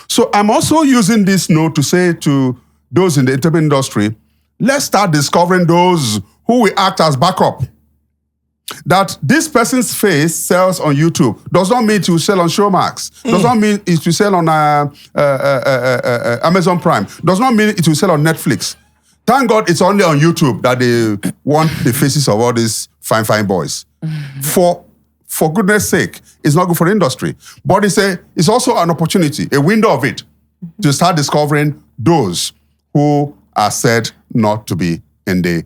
So I'm also using this note to say to those in the entertainment industry, let's start discovering those who will act as backup. That this person's face sells on YouTube does not mean it will sell on Showmax. Does not mean it will sell on Amazon Prime. Does not mean it will sell on Netflix. Thank God it's only on YouTube that they want the faces of all these fine boys. For goodness sake, it's not good for the industry. But it's also an opportunity, a window of it, to start discovering those who are said not to be in the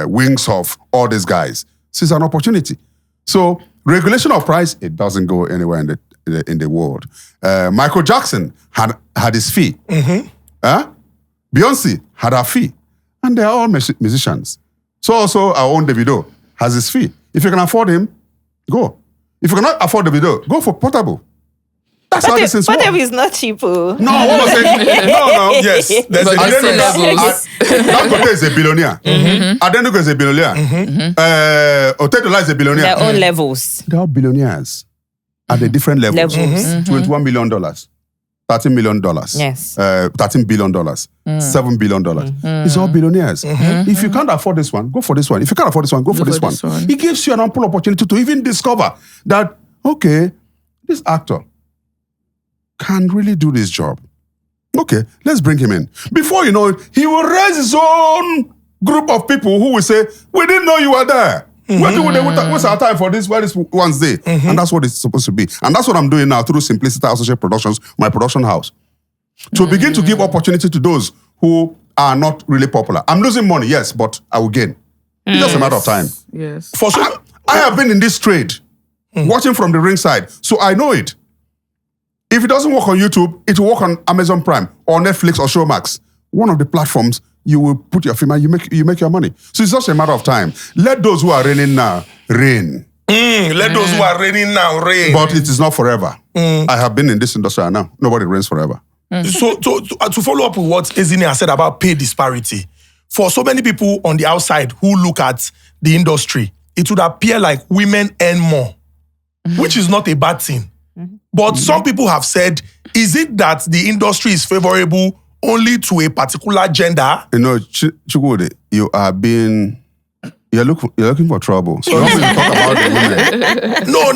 wings of all these guys. So it's an opportunity. So regulation of price, it doesn't go anywhere in the world. Michael Jackson had his fee. Beyonce had her fee. And they're all musicians. So also our own Davido has his fee. If you can afford him, go. If you cannot afford Davido, go for Portable. That's how this is. Portable is not cheap. No, what was it? No. Yes. There's Dangote is a billionaire. Adenuga is a billionaire. Otedola is a billionaire. Their own levels. They're all billionaires at the different levels. $21 million. $13 million. Yes. $13 billion. $7 billion. It's all billionaires. If you can't afford this one, go for this one. If you can't afford this one, go for this one. It gives you an ample opportunity to even discover that, okay, this actor can really do this job. Okay, let's bring him in. Before you know it, he will raise his own group of people who will say, we didn't know you were there. What's our time for this? Where is Wednesday? And that's what it's supposed to be. And that's what I'm doing now through Simplicity Associate Productions, my production house. To begin to give opportunity to those who are not really popular. I'm losing money, yes, but I will gain. It's just a matter of time. Yes. I have been in this trade, watching from the ringside, so I know it. If it doesn't work on YouTube, it will work on Amazon Prime or Netflix or Showmax. One of the platforms, you will put your film and you make your money. So it's just a matter of time. Let those who are reigning now reign. Let those who are reigning now reign. But it is not forever. I have been in this industry now. Nobody reigns forever. So to follow up with what Ezinne has said about pay disparity, for so many people on the outside who look at the industry, it would appear like women earn more, which is not a bad thing. But some people have said, is it that the industry is favorable only to a particular gender? You know, Chukwudi, you're looking for trouble. So don't talk about the women. No,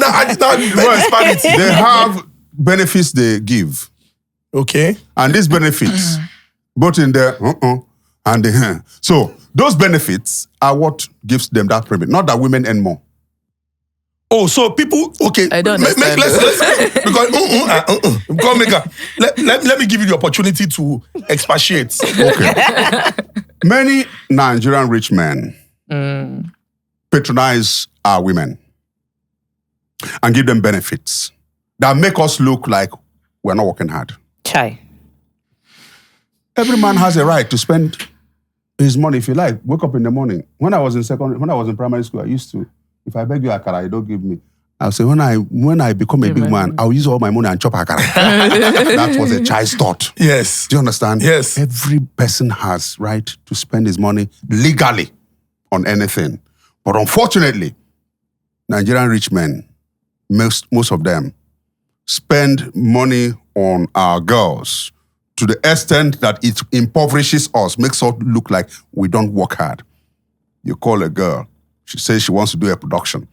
disparity. They have benefits they give. Okay. And these benefits, both in the and the so those benefits are what gives them that privilege. Not that women earn more. Oh, so people, okay. I don't understand. Let me give you the opportunity to expatiate. Okay. Many Nigerian rich men patronize our women and give them benefits that make us look like we're not working hard. Chai. Every man has a right to spend his money if you like. Wake up in the morning. When I was in primary school, I used to, if I beg you akara, you don't give me. I'll say, when I become a big man, I'll use all my money and chop akara. That was a child's thought. Yes. Do you understand? Yes. Every person has right to spend his money legally on anything. But unfortunately, Nigerian rich men, most of them, spend money on our girls to the extent that it impoverishes us, makes us look like we don't work hard. You call a girl, she says she wants to do a production.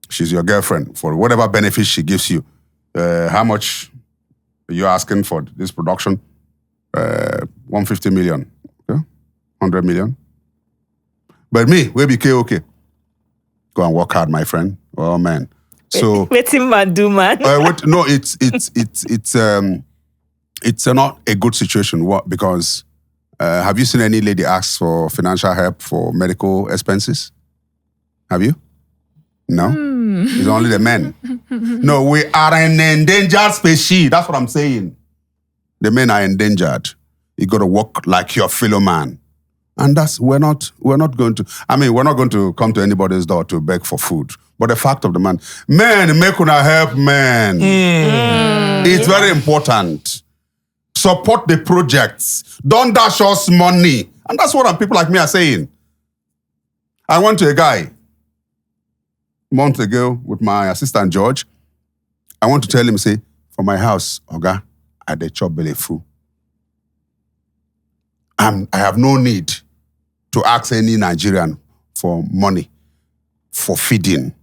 She's your girlfriend for whatever benefits she gives you. How much are you asking for this production? 150 million, okay? 100 million. But me, we be okay. Go and work hard, my friend. Oh man. So waiting man do man. No, it's not a good situation. What? Because have you seen any lady ask for financial help for medical expenses? Have you? No? It's only the men. No, we are an endangered species. That's what I'm saying. The men are endangered. You got to work like your fellow man. And we're not going to come to anybody's door to beg for food. But the fact of the man, men, make una help men. It's very important. Support the projects. Don't dash us money. And that's what people like me are saying. I went to a guy a month ago with my assistant George. I want to tell him, say, for my house, Oga, I dey chop belly full. I have no need to ask any Nigerian for money for feeding.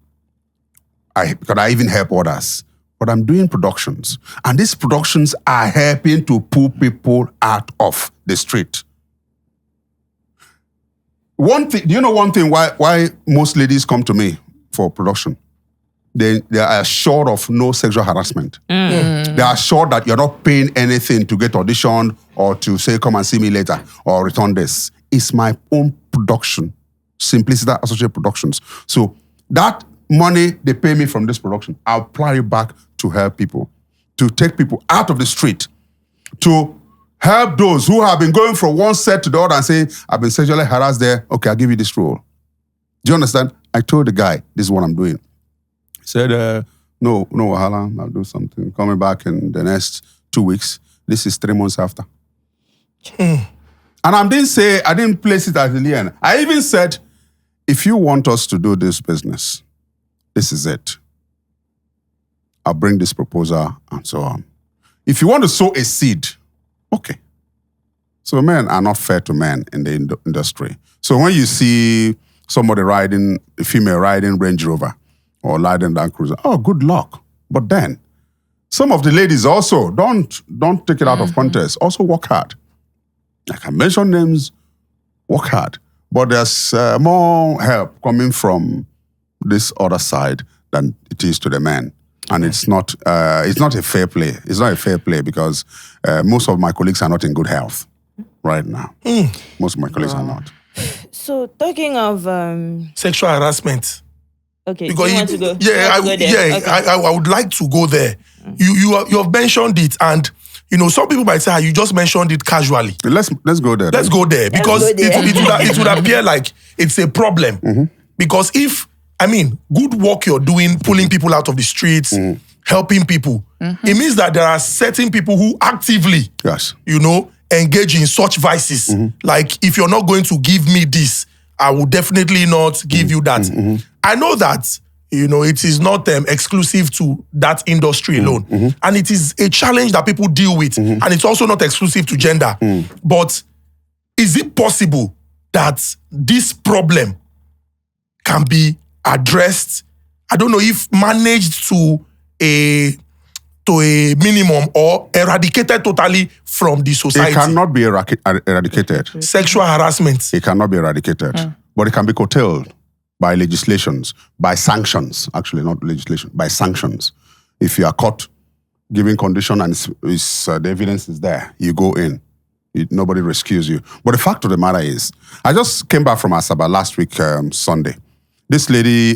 Because I even help others. But I'm doing productions. And these productions are helping to pull people out of the street. One thing, do you know one thing why most ladies come to me for production? They are assured of no sexual harassment. They are assured that you're not paying anything to get auditioned or to say, come and see me later or return this. It's my own production. Simplicity Associate Productions. So that money they pay me from this production, I'll apply it back to help people, to take people out of the street, to help those who have been going from one set to the other and say, I've been sexually harassed there. Okay, I'll give you this role. Do you understand? I told the guy, this is what I'm doing. He said, no, wahala, I'll do something. Coming back in the next 2 weeks. This is 3 months after. And I didn't place it at the end. I even said, if you want us to do this business, this is it. I'll bring this proposal and so on. If you want to sow a seed, okay. So men are not fair to men in the industry. So when you see somebody a female riding Range Rover or riding Land Cruiser, oh, good luck. But then, some of the ladies also, don't take it out of context, also work hard. I can mention names, work hard. But there's more help coming from this other side than it is to the men. And it's not a fair play. It's not a fair play because most of my colleagues are not in good health right now. Most of my colleagues are not. So talking of sexual harassment. Okay, because you want to go? Yeah, I would like to go there. You have mentioned it, and some people might say, you just mentioned it casually. Let's go there. Let's go there because it would appear like it's a problem. Because good work you're doing, pulling people out of the streets, helping people. It means that there are certain people who actively, Yes. engage in such vices. Like, if you're not going to give me this, I will definitely not give you that. I know that, it is not exclusive to that industry alone. And it is a challenge that people deal with. And it's also not exclusive to gender. But is it possible that this problem can be addressed, I don't know if managed to a minimum or eradicated totally from the society? It cannot be eradicated. Sexual harassment. It cannot be eradicated. But it can be curtailed by legislations, by sanctions. Actually, not legislation, by sanctions. If you are caught giving condition and the evidence is there, you go in. Nobody rescues you. But the fact of the matter is, I just came back from Asaba last week, Sunday. This lady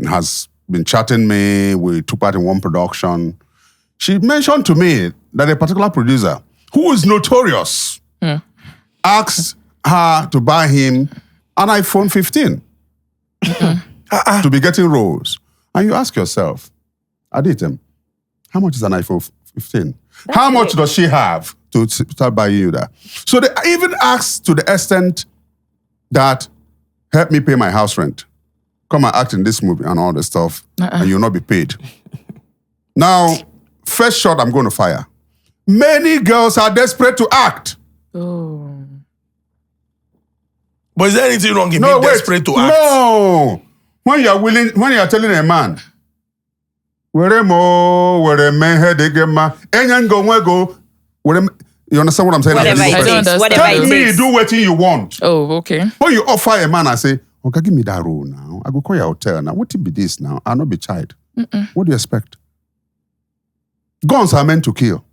has been chatting me. We took part in one production. She mentioned to me that a particular producer, who is notorious, asked her to buy him an iPhone 15 to be getting roles. And you ask yourself, Aditem, how much is an iPhone 15? How much does she have to start buying you that? So they even asked to the extent that, help me pay my house rent. Come and act in this movie and all this stuff, and you'll not be paid. Now, first shot I'm going to fire. Many girls are desperate to act. Oh. But is there anything wrong in being desperate to act? No. When you are telling a man, you understand what I'm saying? Whatever it is. Whatever Tell it me, is. do what you want. Oh, okay. When you offer a man and say, okay, give me that role now. I go call your hotel now. What will be this now? I'll not be child. What do you expect? Guns are meant to kill.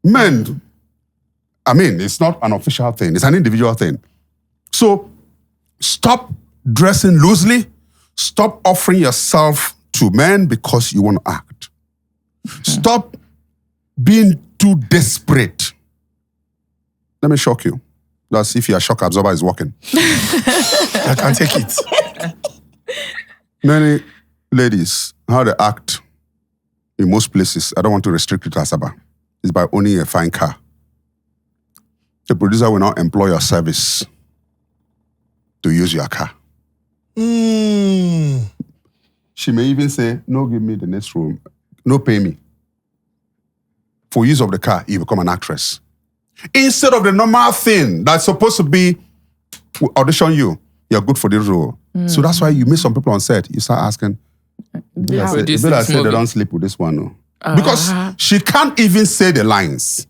Men, it's not an official thing. It's an individual thing. So stop dressing loosely. Stop offering yourself to men because you want to act. Stop being too desperate. Let me shock you. That's if your shock absorber is working. I can't take it. Many ladies, how they act in most places, I don't want to restrict it to Asaba, is by owning a fine car. The producer will not employ your service to use your car. She may even say, no, give me the next room. No, pay me. For use of the car, you become an actress. Instead of the normal thing that's supposed to be, we audition you, you're good for this role. So that's why you meet some people on set, you start asking, they say they don't sleep with this one. No. Because she can't even say the lines.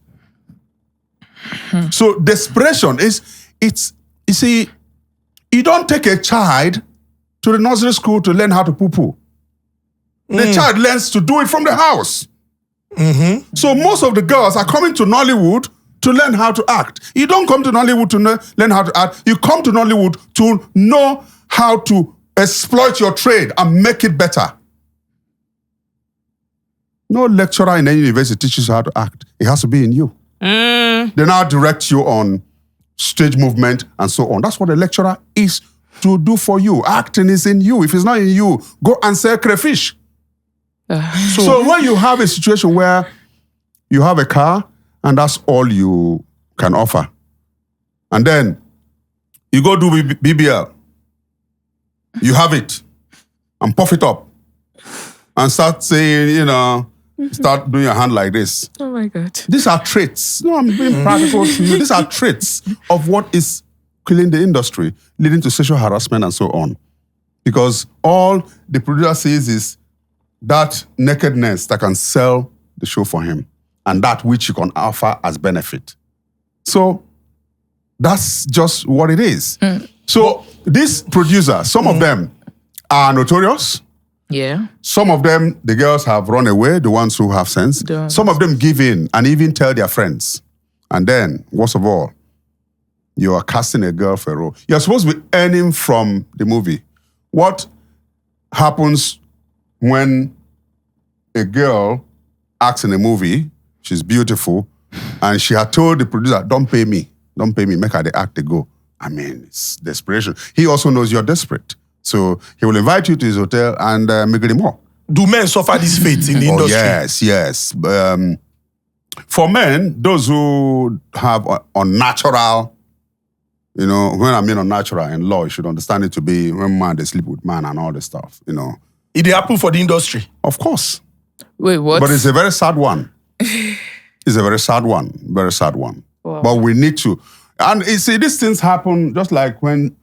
So desperation you see, you don't take a child to the nursery school to learn how to poo-poo. The child learns to do it from the house. So most of the girls are coming to Nollywood to learn how to act. You don't come to Nollywood to learn how to act. You come to Nollywood to know how to exploit your trade and make it better. No lecturer in any university teaches you how to act. It has to be in you. They now direct you on stage movement and so on. That's what a lecturer is to do for you. Acting is in you. If it's not in you, go and sell crayfish. So when you have a situation where you have a car and that's all you can offer, and then you go do BBL, you have it, and puff it up, and start saying, start doing your hand like this. Oh my God. These are traits. No, I'm being practical to you. These are traits of what is killing the industry, leading to sexual harassment and so on. Because all the producer sees is that nakedness that can sell the show for him and that which you can offer as benefit. So that's just what it is. So these producers, some of them are notorious. Yeah. Some of them, the girls have run away, the ones who have sense. Some of them give in and even tell their friends. And then, worst of all, you are casting a girl for a role. You're supposed to be earning from the movie. What happens when a girl acts in a movie, she's beautiful, and she had told the producer, don't pay me, make her the act, they go. It's desperation. He also knows you're desperate. So he will invite you to his hotel and make it more. Do men suffer this fate in the industry? Yes. For men, those who have unnatural, when I mean unnatural in law, you should understand it to be when man they sleep with man and all this stuff. It happen for the industry. Of course. Wait, what? But it's a very sad one. It's a very sad one. Very sad one. Wow. But we need to. And you see, these things happen just like when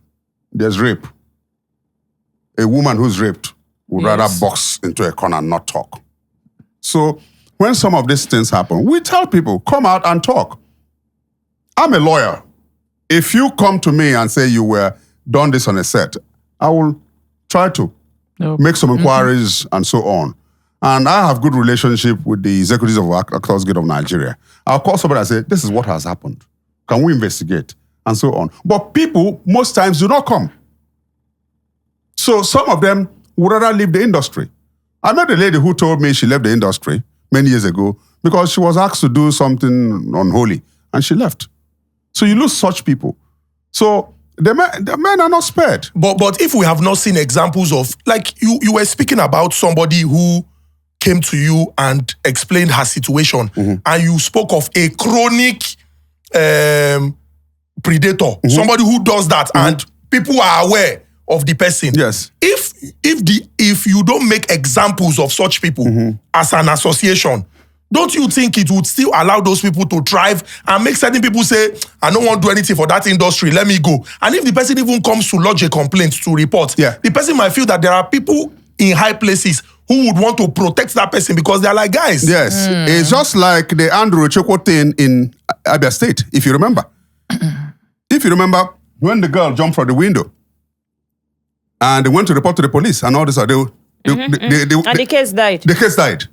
there's rape. A woman who's raped would rather box into a corner and not talk. So when some of these things happen, we tell people, come out and talk. I'm a lawyer. If you come to me and say you were done this on a set, I will try to make some inquiries and so on. And I have good relationship with the executives of Actors Guild of Nigeria. I'll call somebody and say, this is what has happened. Can we investigate? And so on. But people, most times, do not come. So some of them would rather leave the industry. I met a lady who told me she left the industry many years ago because she was asked to do something unholy, and she left. So you lose such people. So the men are not spared. But if we have not seen examples of, like you were speaking about somebody who came to you and explained her situation, and you spoke of a chronic predator, somebody who does that, and people are aware of the person. Yes. If you don't make examples of such people as an association, don't you think it would still allow those people to thrive and make certain people say, I don't want to do anything for that industry, let me go? And if the person even comes to lodge a complaint to report, the person might feel that there are people in high places who would want to protect that person because they're like guys. Yes. It's just like the Andrew Choko thing in Abia State, if you remember. If you remember, when the girl jumped from the window and they went to report to the police and all this, and the case died. The case died.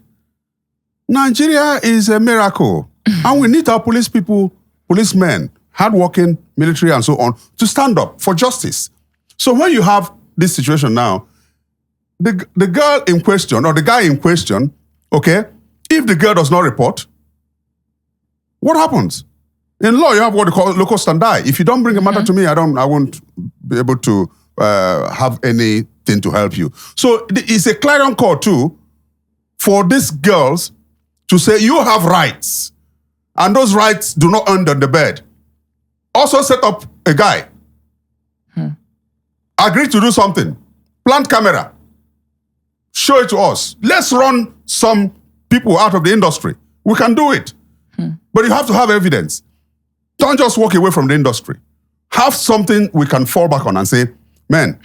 Nigeria is a miracle. And we need our policemen, hardworking, military and so on, to stand up for justice. So when you have this situation now, the girl in question or the guy in question, okay, if the girl does not report, what happens? In law, you have what they call local standi. If you don't bring a matter to me, I won't be able to have anything to help you. So it's a clarion call too for these girls to say you have rights, and those rights do not end on the bed. Also set up a guy. Agree to do something. Plant camera. Show it to us. Let's run some people out of the industry. We can do it. But you have to have evidence. Don't just walk away from the industry. Have something we can fall back on and say, man,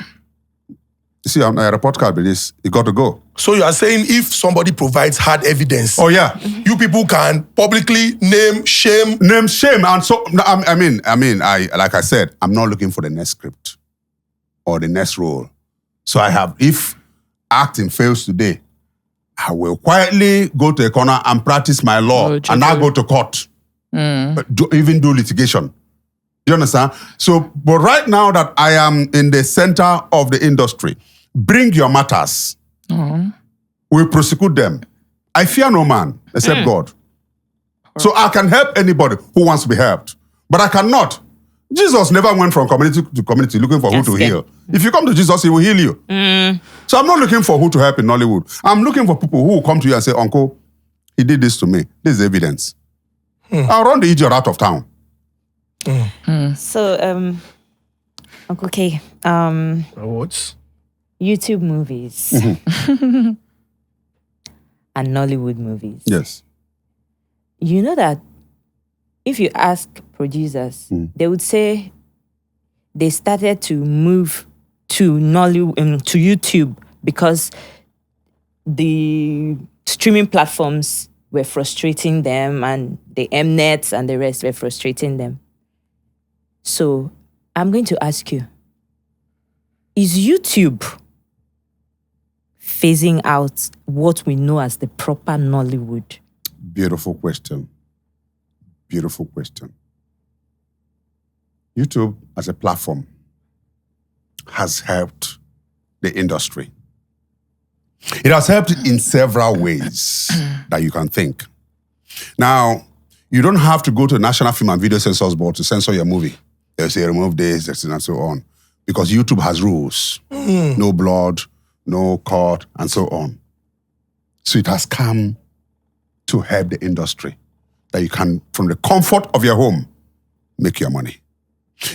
you see, on a report card with this, you got to go. So you are saying if somebody provides hard evidence, you people can publicly name shame. And so, like I said, I'm not looking for the next script or the next role. So if acting fails today, I will quietly go to a corner and practice my law and not go to court. Even do litigation. Do you understand? So, but right now that I am in the center of the industry, bring your matters. We prosecute them. I fear no man except God. So I can help anybody who wants to be helped. But I cannot. Jesus never went from community to community looking for who to heal. If you come to Jesus, he will heal you. So I'm not looking for who to help in Nollywood. I'm looking for people who will come to you and say, Uncle, he did this to me. This is evidence. I'll run the idiot out of town. So, Uncle K, what? YouTube movies and Nollywood movies. Yes. You know that if you ask producers, they would say they started to move to Nollywood, to YouTube because the streaming platforms were frustrating them and the Mnets and the rest were frustrating them. So I'm going to ask you, is YouTube phasing out what we know as the proper Nollywood? Beautiful question. Beautiful question. YouTube as a platform has helped the industry. It has helped in several ways that you can think. Now, you don't have to go to the National Film and Video Censors Board to censor your movie. They'll say remove this, and so on. because YouTube has rules. No blood, no court, and so on. So it has come to help the industry that you can, from the comfort of your home, make your money.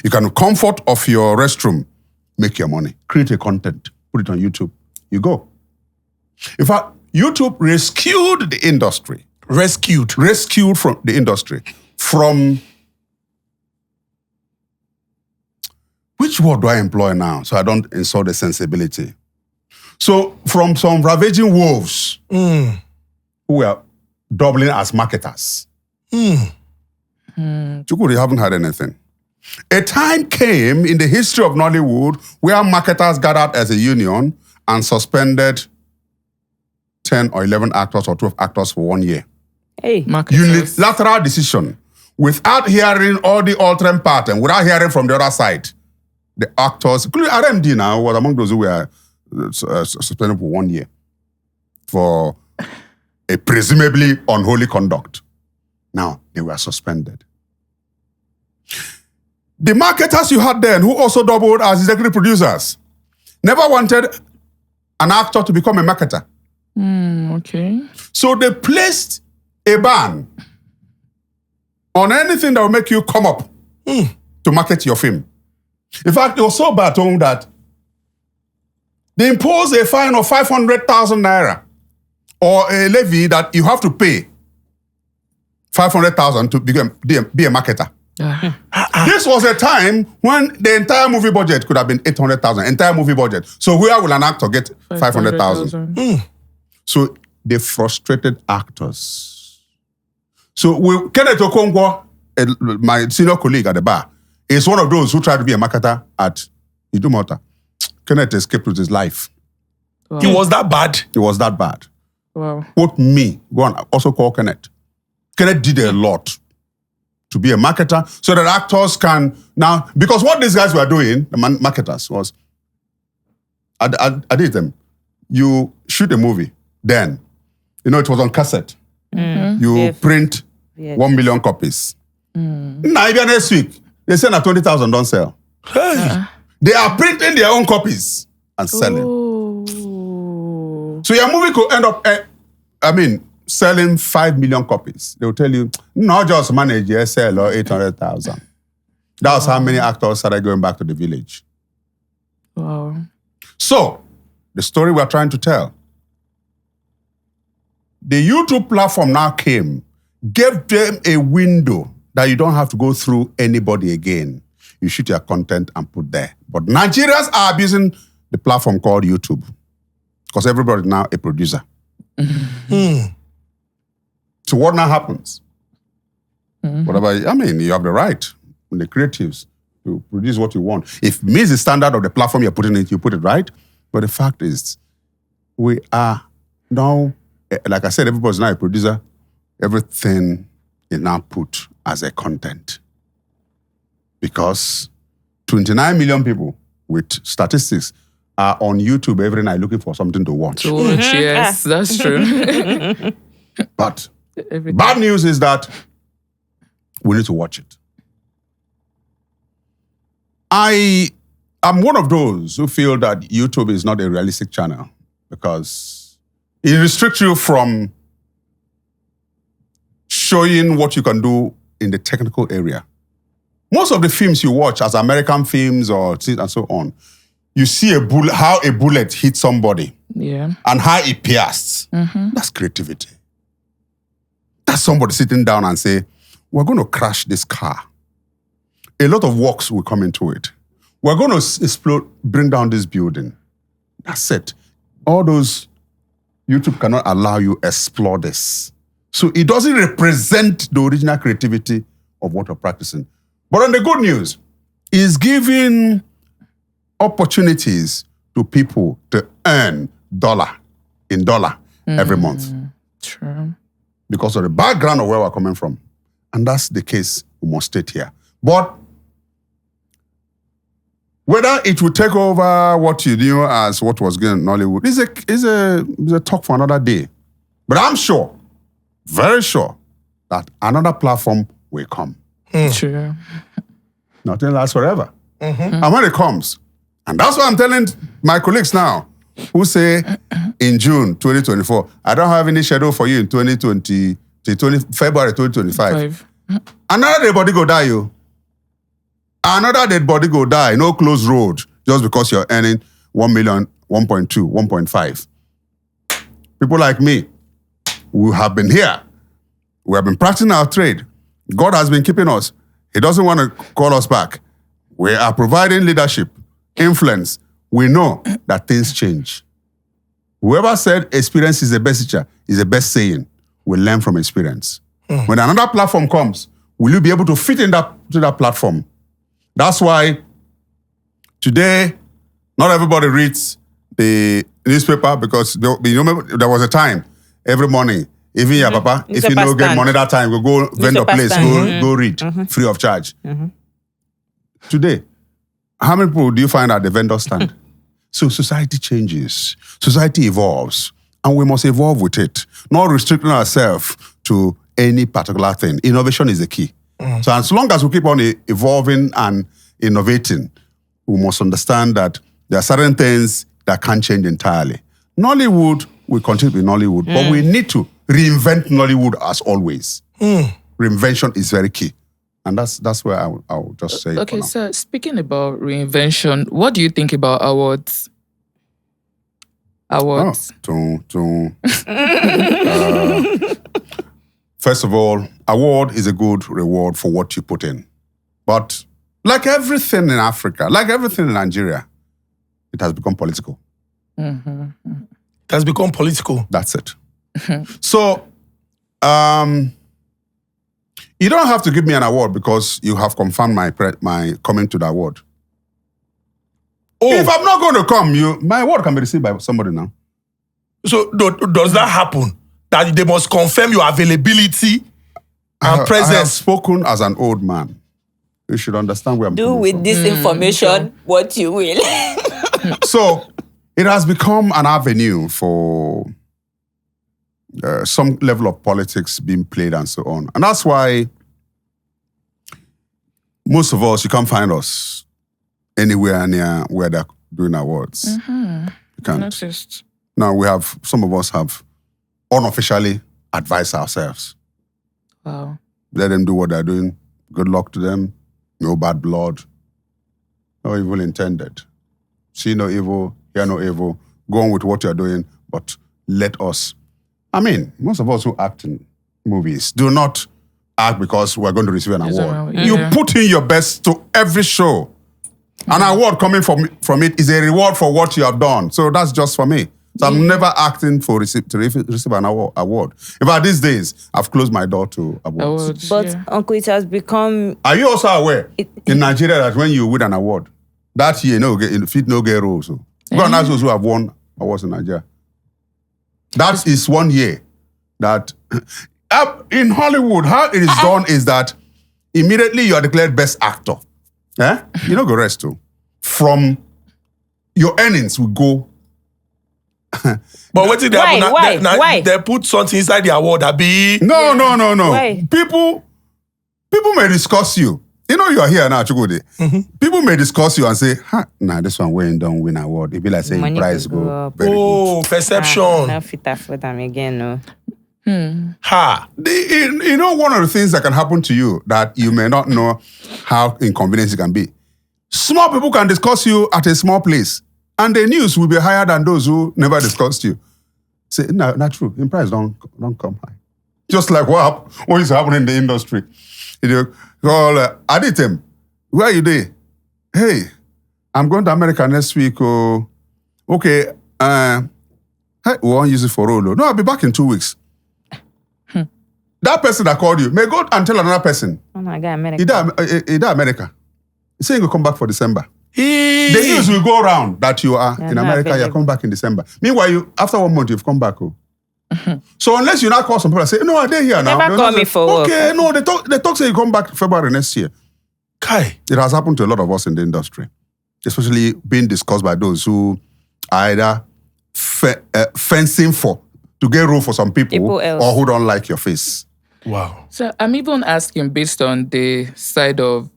You can, comfort of your restroom, make your money. Create a content, put it on YouTube. You go. In fact, YouTube rescued the industry. Rescued from the industry. From, which word do I employ now so I don't insult the sensibility? So from some ravaging wolves who were doubling as marketers. Chukwu, you haven't had anything. A time came in the history of Nollywood where marketers gathered as a union and suspended 10 or 11 actors or 12 actors for 1 year. Hey. Unilateral decision. Without hearing all the altering pattern, without hearing from the other side. The actors, including RMD now, was among those who were suspended for 1 year for a presumably unholy conduct. Now, they were suspended. The marketers you had then, who also doubled as executive producers, never wanted an actor to become a marketer. Okay. So they placed a ban on anything that will make you come up to market your film. In fact, it was so bad to them that they imposed a fine of 500,000 naira or a levy that you have to pay 500,000 to be a marketer. This was a time when the entire movie budget could have been 800,000, entire movie budget. So where will an actor get 500,000? So they frustrated actors. So Kenneth Okonkwo, my senior colleague at the bar, is one of those who tried to be a marketer at Idumota. Kenneth escaped with his life. Wow. He was that bad? It was that bad. Wow. Quote me, go on, also call Kenneth. Kenneth did a lot to be a marketer so that actors can now, because what these guys were doing, the marketers, was, I did them. You shoot a movie, then, it was on cassette. You print 1 million copies. Now, even next week, they say that 20,000 don't sell. They are printing their own copies and selling. Ooh. So your movie could end up, selling 5 million copies. They will tell you, not just manage your sell or 800,000. That was how many actors started going back to the village. Wow. So, the story we're trying to tell. The YouTube platform now came, gave them a window that you don't have to go through anybody again. You shoot your content and put there. But Nigerians are abusing the platform called YouTube because everybody now a producer. So what now happens? Whatever, you have the right, the creatives, to produce what you want. If it meets the standard of the platform you're putting it, you put it right. But the fact is, we are now, like I said, everybody's now a producer. Everything is now put as a content. Because 29 million people with statistics are on YouTube every night looking for something to watch. Yes, that's true. But bad news is that we need to watch it. I am one of those who feel that YouTube is not a realistic channel because it restricts you from showing what you can do in the technical area. Most of the films you watch as American films or and so on, you see how a bullet hits somebody and how it pierced. That's creativity. That's somebody sitting down and say, we're going to crash this car. A lot of works will come into it. We're going to explode, bring down this building. That's it. All those, YouTube cannot allow you explore this. So it doesn't represent the original creativity of what you're practicing. But on the good news, is giving opportunities to people to earn dollar every month. True. Because of the background of where we're coming from. And that's the case we must state here. But whether it will take over what you knew as what was going on in Nollywood is a talk for another day. But I'm sure, very sure, that another platform will come. True. Nothing lasts forever. And when it comes, And that's why I'm telling my colleagues now, who say in June 2024, I don't have any schedule for you in February 2025. Another dead body go die, you. Another dead body go die. No close road just because you're earning 1 million, 1.2, 1.5. People like me, who have been here, we have been practicing our trade. God has been keeping us. He doesn't want to call us back. We are providing leadership, influence. We know that things change. Whoever said experience is the best teacher is the best saying. We learn from experience. When another platform comes, will you be able to fit in to that platform? That's why today, not everybody reads the newspaper because there was a time every morning, even your papa, if you don't get money that time, go vendor place, go read free of charge. Today, how many people do you find at the vendor stand? So society changes, society evolves, and we must evolve with it, not restricting ourselves to any particular thing. Innovation is the key. So as long as we keep on evolving and innovating, we must understand that there are certain things that can't change entirely. Nollywood will continue to be Nollywood, but we need to reinvent Nollywood as always. Reinvention is very key. And that's where I'll just say. Okay, so speaking about reinvention, what do you think about awards? First of all, award is a good reward for what you put in. But like everything in Africa, like everything in Nigeria, it has become political. It has become political. That's it. So, you don't have to give me an award because you have confirmed my coming to the award. Oh. If I'm not going to come, my award can be received by somebody now. So does that happen? That they must confirm your availability and presence? I have spoken as an old man. You should understand where I'm coming from. Do with this information what you will. So, it has become an avenue for some level of politics being played and so on. And that's why most of us, you can't find us anywhere near where they're doing awards. You can't. Noticed. Now, some of us have unofficially advised ourselves. Wow. Let them do what they're doing. Good luck to them. No bad blood. No evil intended. See no evil, hear no evil. Go on with what you're doing, but let us. I mean, most of us who act in movies do not act because we're going to receive an award. Yeah. You put in your best to every show. An award coming from it is a reward for what you have done. So that's just for me. So I'm never acting to receive an award. In fact, these days, I've closed my door to awards. But Uncle, it has become... Are you also aware in Nigeria that when you win an award, that year, fit no get roles. So. Go and ask those who have won awards in Nigeria. That is 1 year that... in Hollywood, how it is done is that immediately you are declared best actor. You don't go rest too. From your earnings will go... But what did they happen? Why? They put something inside the award that be... No. Why? People may discuss you. You know you are here now, Chukwudi. People may discuss you and say, this one when don't win award. It be like saying price go very good. Perception. Now fit for them again, no. You know, one of the things that can happen to you that you may not know how inconvenient it can be. Small people can discuss you at a small place. And the news will be higher than those who never discussed you. Say, no, not true. In price, don't come high. Just like what is happening in the industry. You call Aditem, where are you there? Hey, I'm going to America next week. Okay, we won't use it for role. No, I'll be back in 2 weeks. That person that called you may go and tell another person. Oh my God, America. He America. He's saying he'll come back for December. The news will go around that you are in America, you're coming back in December. Meanwhile, after 1 month, you've come back. So unless you now call some people and say, no, they're here now. Never call me for work. Okay, no, they talk say you come back February next year. Kai. It has happened to a lot of us in the industry, especially being discussed by those who are either fencing to get role for some people or who don't like your face. Wow. So I'm even asking based on the side of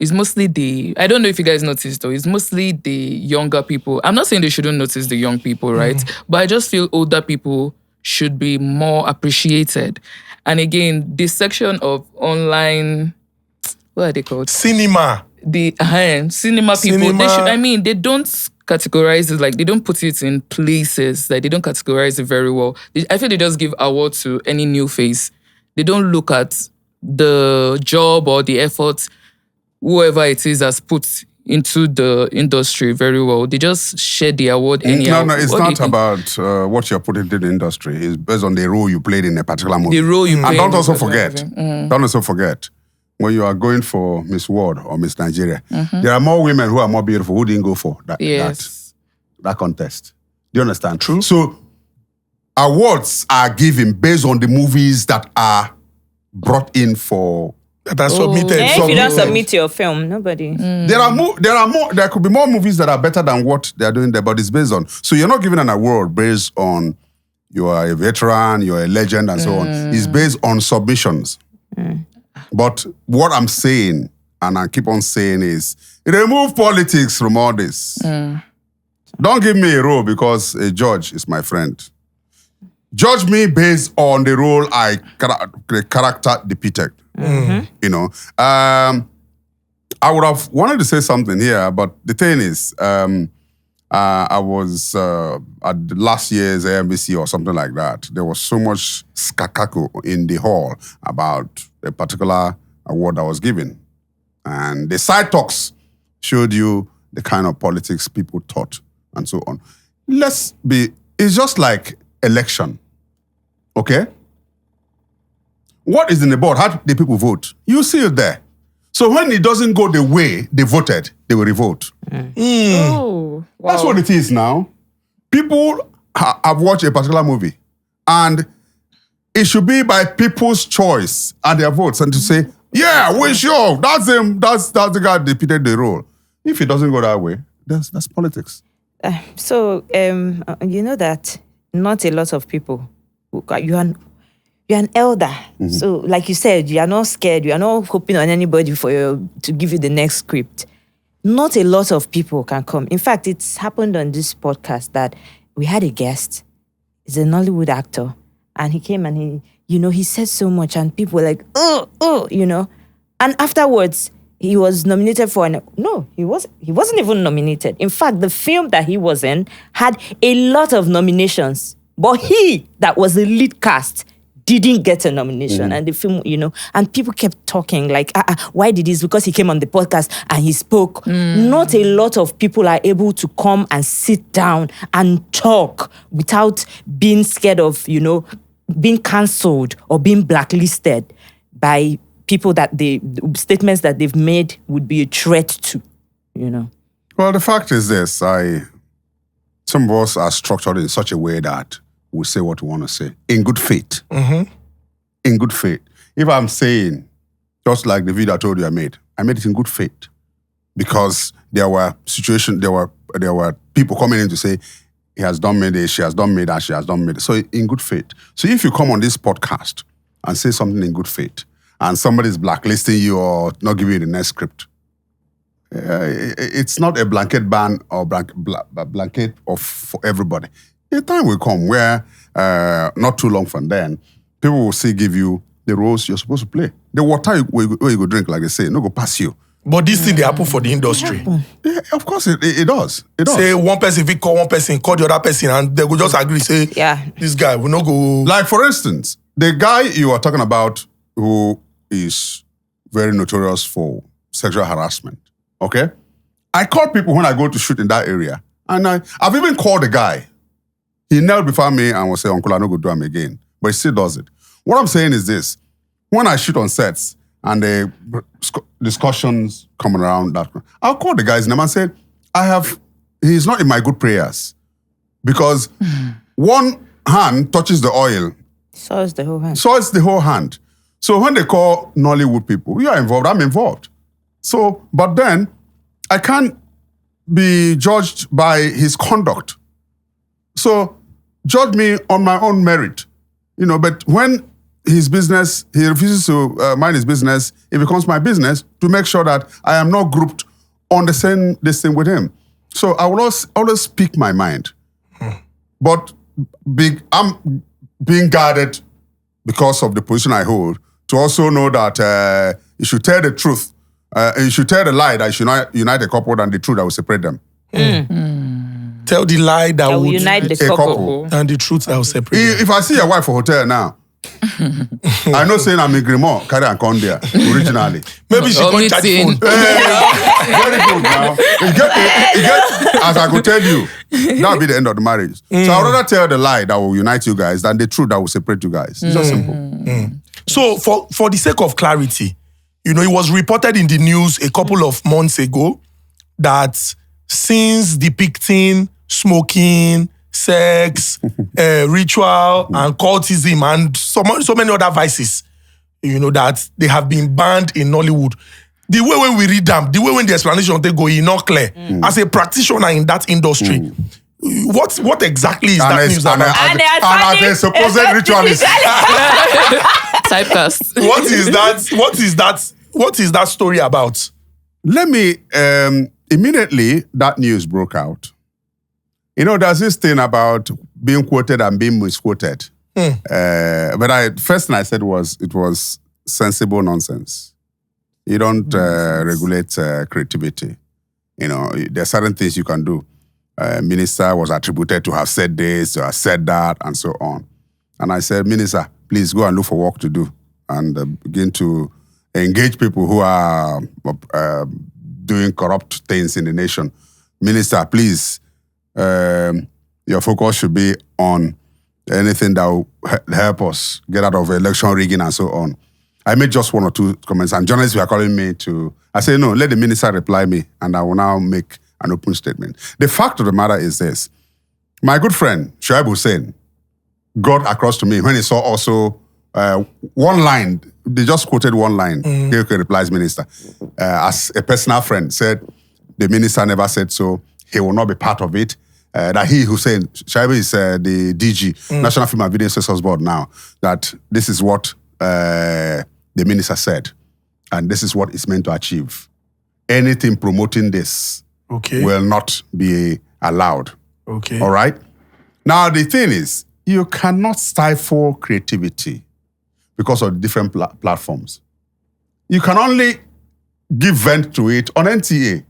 it's mostly I don't know if you guys noticed though, it's mostly the younger people. I'm not saying they shouldn't notice the young people, right? But I just feel older people should be more appreciated. And again, this section of online, what are they called? Cinema. The cinema people, they don't categorize it, like they don't put it in places, like they don't categorize it very well. I feel they just give award to any new face. They don't look at the job or the effort whoever it is has put into the industry very well. They just share the award anyhow. No, it's not about what you're putting into the industry. It's based on the role you played in a particular movie. The role you played. And don't also forget, when you are going for Miss World or Miss Nigeria, there are more women who are more beautiful who didn't go for that contest. Do you understand? True. So awards are given based on the movies that are brought in for that are submitted. Yeah, if you don't submit your film, nobody. There could be more movies that are better than what they are doing there, but it's based on. So you're not given an award based on you are a veteran, you're a legend, and so on. It's based on submissions. But what I'm saying, and I keep on saying, is remove politics from all this. Don't give me a role because a judge is my friend. Judge me based on the role the character depicted. You know, I would have wanted to say something here, but the thing is, I was at last year's AMBC or something like that. There was so much skakako in the hall about a particular award that was given. And the side talks showed you the kind of politics people thought and so on. It's just like election, okay? What is in the board? How do the people vote? You see it there. So when it doesn't go the way they voted, they will revote. Oh, wow. That's what it is now. People have watched a particular movie, and it should be by people's choice and their votes, and to say, yeah, we sure that's him. That's the guy that depicted the role. If it doesn't go that way, that's politics. So you know that not a lot of people. You're an elder. So like you said, you are not scared. You are not hoping on anybody to give you the next script. Not a lot of people can come. In fact, it's happened on this podcast that we had a guest. He's a Nollywood actor. And he came and he said so much and people were like, And afterwards, he was nominated for no, he wasn't even nominated. In fact, the film that he was in had a lot of nominations. But he, that was the lead cast, didn't get a nomination. And the film, and people kept talking like, why did this? Because he came on the podcast and he spoke. Not a lot of people are able to come and sit down and talk without being scared of, being cancelled or being blacklisted by people that the statements that they've made would be a threat to, Well, the fact is this, some of us are structured in such a way that we say what we want to say in good faith. In good faith. If I'm saying, just like the video I told you I made it in good faith because there were situations, there were people coming in to say, he has done me this, she has done me that, she has done me this. So in good faith. So if you come on this podcast and say something in good faith and somebody's blacklisting you or not giving you the next script, it's not a blanket ban or blanket for everybody. A time will come where, not too long from then, people will still give you the roles you're supposed to play. The water where you go drink, like they say, no go pass you. But this thing, they happen for the industry. Yeah, of course, it does. It does. Say one person, if we call one person, call the other person, and they will just agree, say, this guy will not go. Like, for instance, the guy you are talking about who is very notorious for sexual harassment, okay? I call people when I go to shoot in that area, and I've even called the guy. He knelt before me and will say, Uncle, I no go do him again. But he still does it. What I'm saying is this. When I shoot on sets and the discussions come around that, I'll call the guy's name and say, he's not in my good prayers. Because one hand touches the oil. So is the whole hand. So it's the whole hand. So when they call Nollywood people, you are involved, I'm involved. So, but then I can't be judged by his conduct. So judge me on my own merit. But when his business, he refuses to mind his business, it becomes my business to make sure that I am not grouped on the same thing with him. So I will always speak my mind. But I'm being guarded because of the position I hold to also know that you should tell the truth. You should tell the lie that you should unite a couple than the truth that will separate them. Tell the lie that will unite the couple. and the truth that will separate them. If I see your wife for hotel now, I know saying I'm a Grimo, carry and come there originally. Maybe she can't charge phone. Very good now. You get, as I could tell you, that will be the end of the marriage. So I'd rather tell the lie that will unite you guys than the truth that will separate you guys. It's just simple. So for the sake of clarity, it was reported in the news a couple of months ago that scenes depicting smoking, sex, ritual, and cultism, and so many other vices, that they have been banned in Nollywood. The way when we read them, the way when the explanation they go, it's not clear. As a practitioner in that industry, what exactly is that news about? And as a supposed ritualist. Typecast. What is that story about? Let me, immediately that news broke out. There's this thing about being quoted and being misquoted. But first thing I said was, it was sensible nonsense. You don't regulate creativity. There are certain things you can do. Minister was attributed to have said this, to have said that, and so on. And I said, Minister, please go and look for work to do and begin to engage people who are doing corrupt things in the nation. Minister, please, your focus should be on anything that will help us get out of election rigging and so on. I made just one or two comments, and journalists were calling me I say, no, let the minister reply me, and I will now make an open statement. The fact of the matter is this. My good friend, Shoaib Hussein, got across to me when he saw also one line. They just quoted one line. KK replies, Minister. As a personal friend said, the minister never said so. He will not be part of it. That Hussein, Shoaib is the DG, National Film and Video Censors Board now, that this is what the minister said, and this is what it's meant to achieve. Anything promoting this will not be allowed. Okay. All right? Now, the thing is, you cannot stifle creativity because of different platforms. You can only give vent to it on NTA,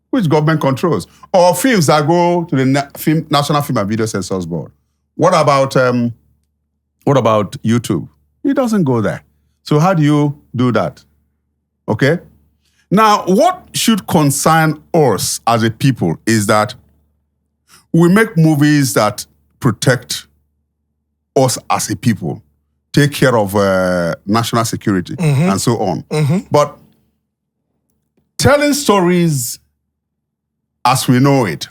which government controls, or films that go to the National Film and Video Censors Board. What about YouTube? It doesn't go there. So how do you do that? Okay? Now, what should concern us as a people is that we make movies that protect us as a people, take care of national security, and so on. But telling stories as we know it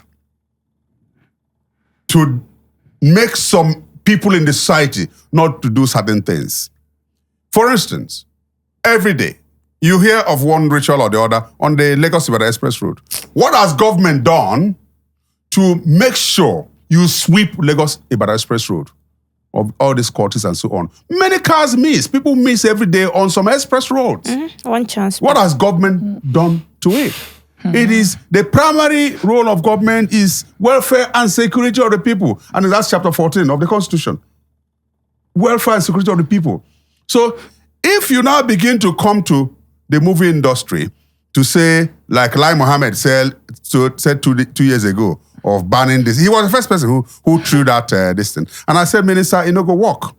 to make some people in the society not to do certain things. For instance, every day, you hear of one ritual or the other on the Lagos-Ibadan Express Road. What has government done to make sure you sweep Lagos-Ibadan Express Road of all these quarters and so on? Many cars miss. People miss every day on some express roads. One chance. What has government done to it? It is the primary role of government is welfare and security of the people. And that's chapter 14 of the Constitution. Welfare and security of the people. So if you now begin to come to the movie industry to say, like Lai Mohammed said 2 years ago, of banning this. He was the first person who threw that this thing. And I said, Minister, you no go walk.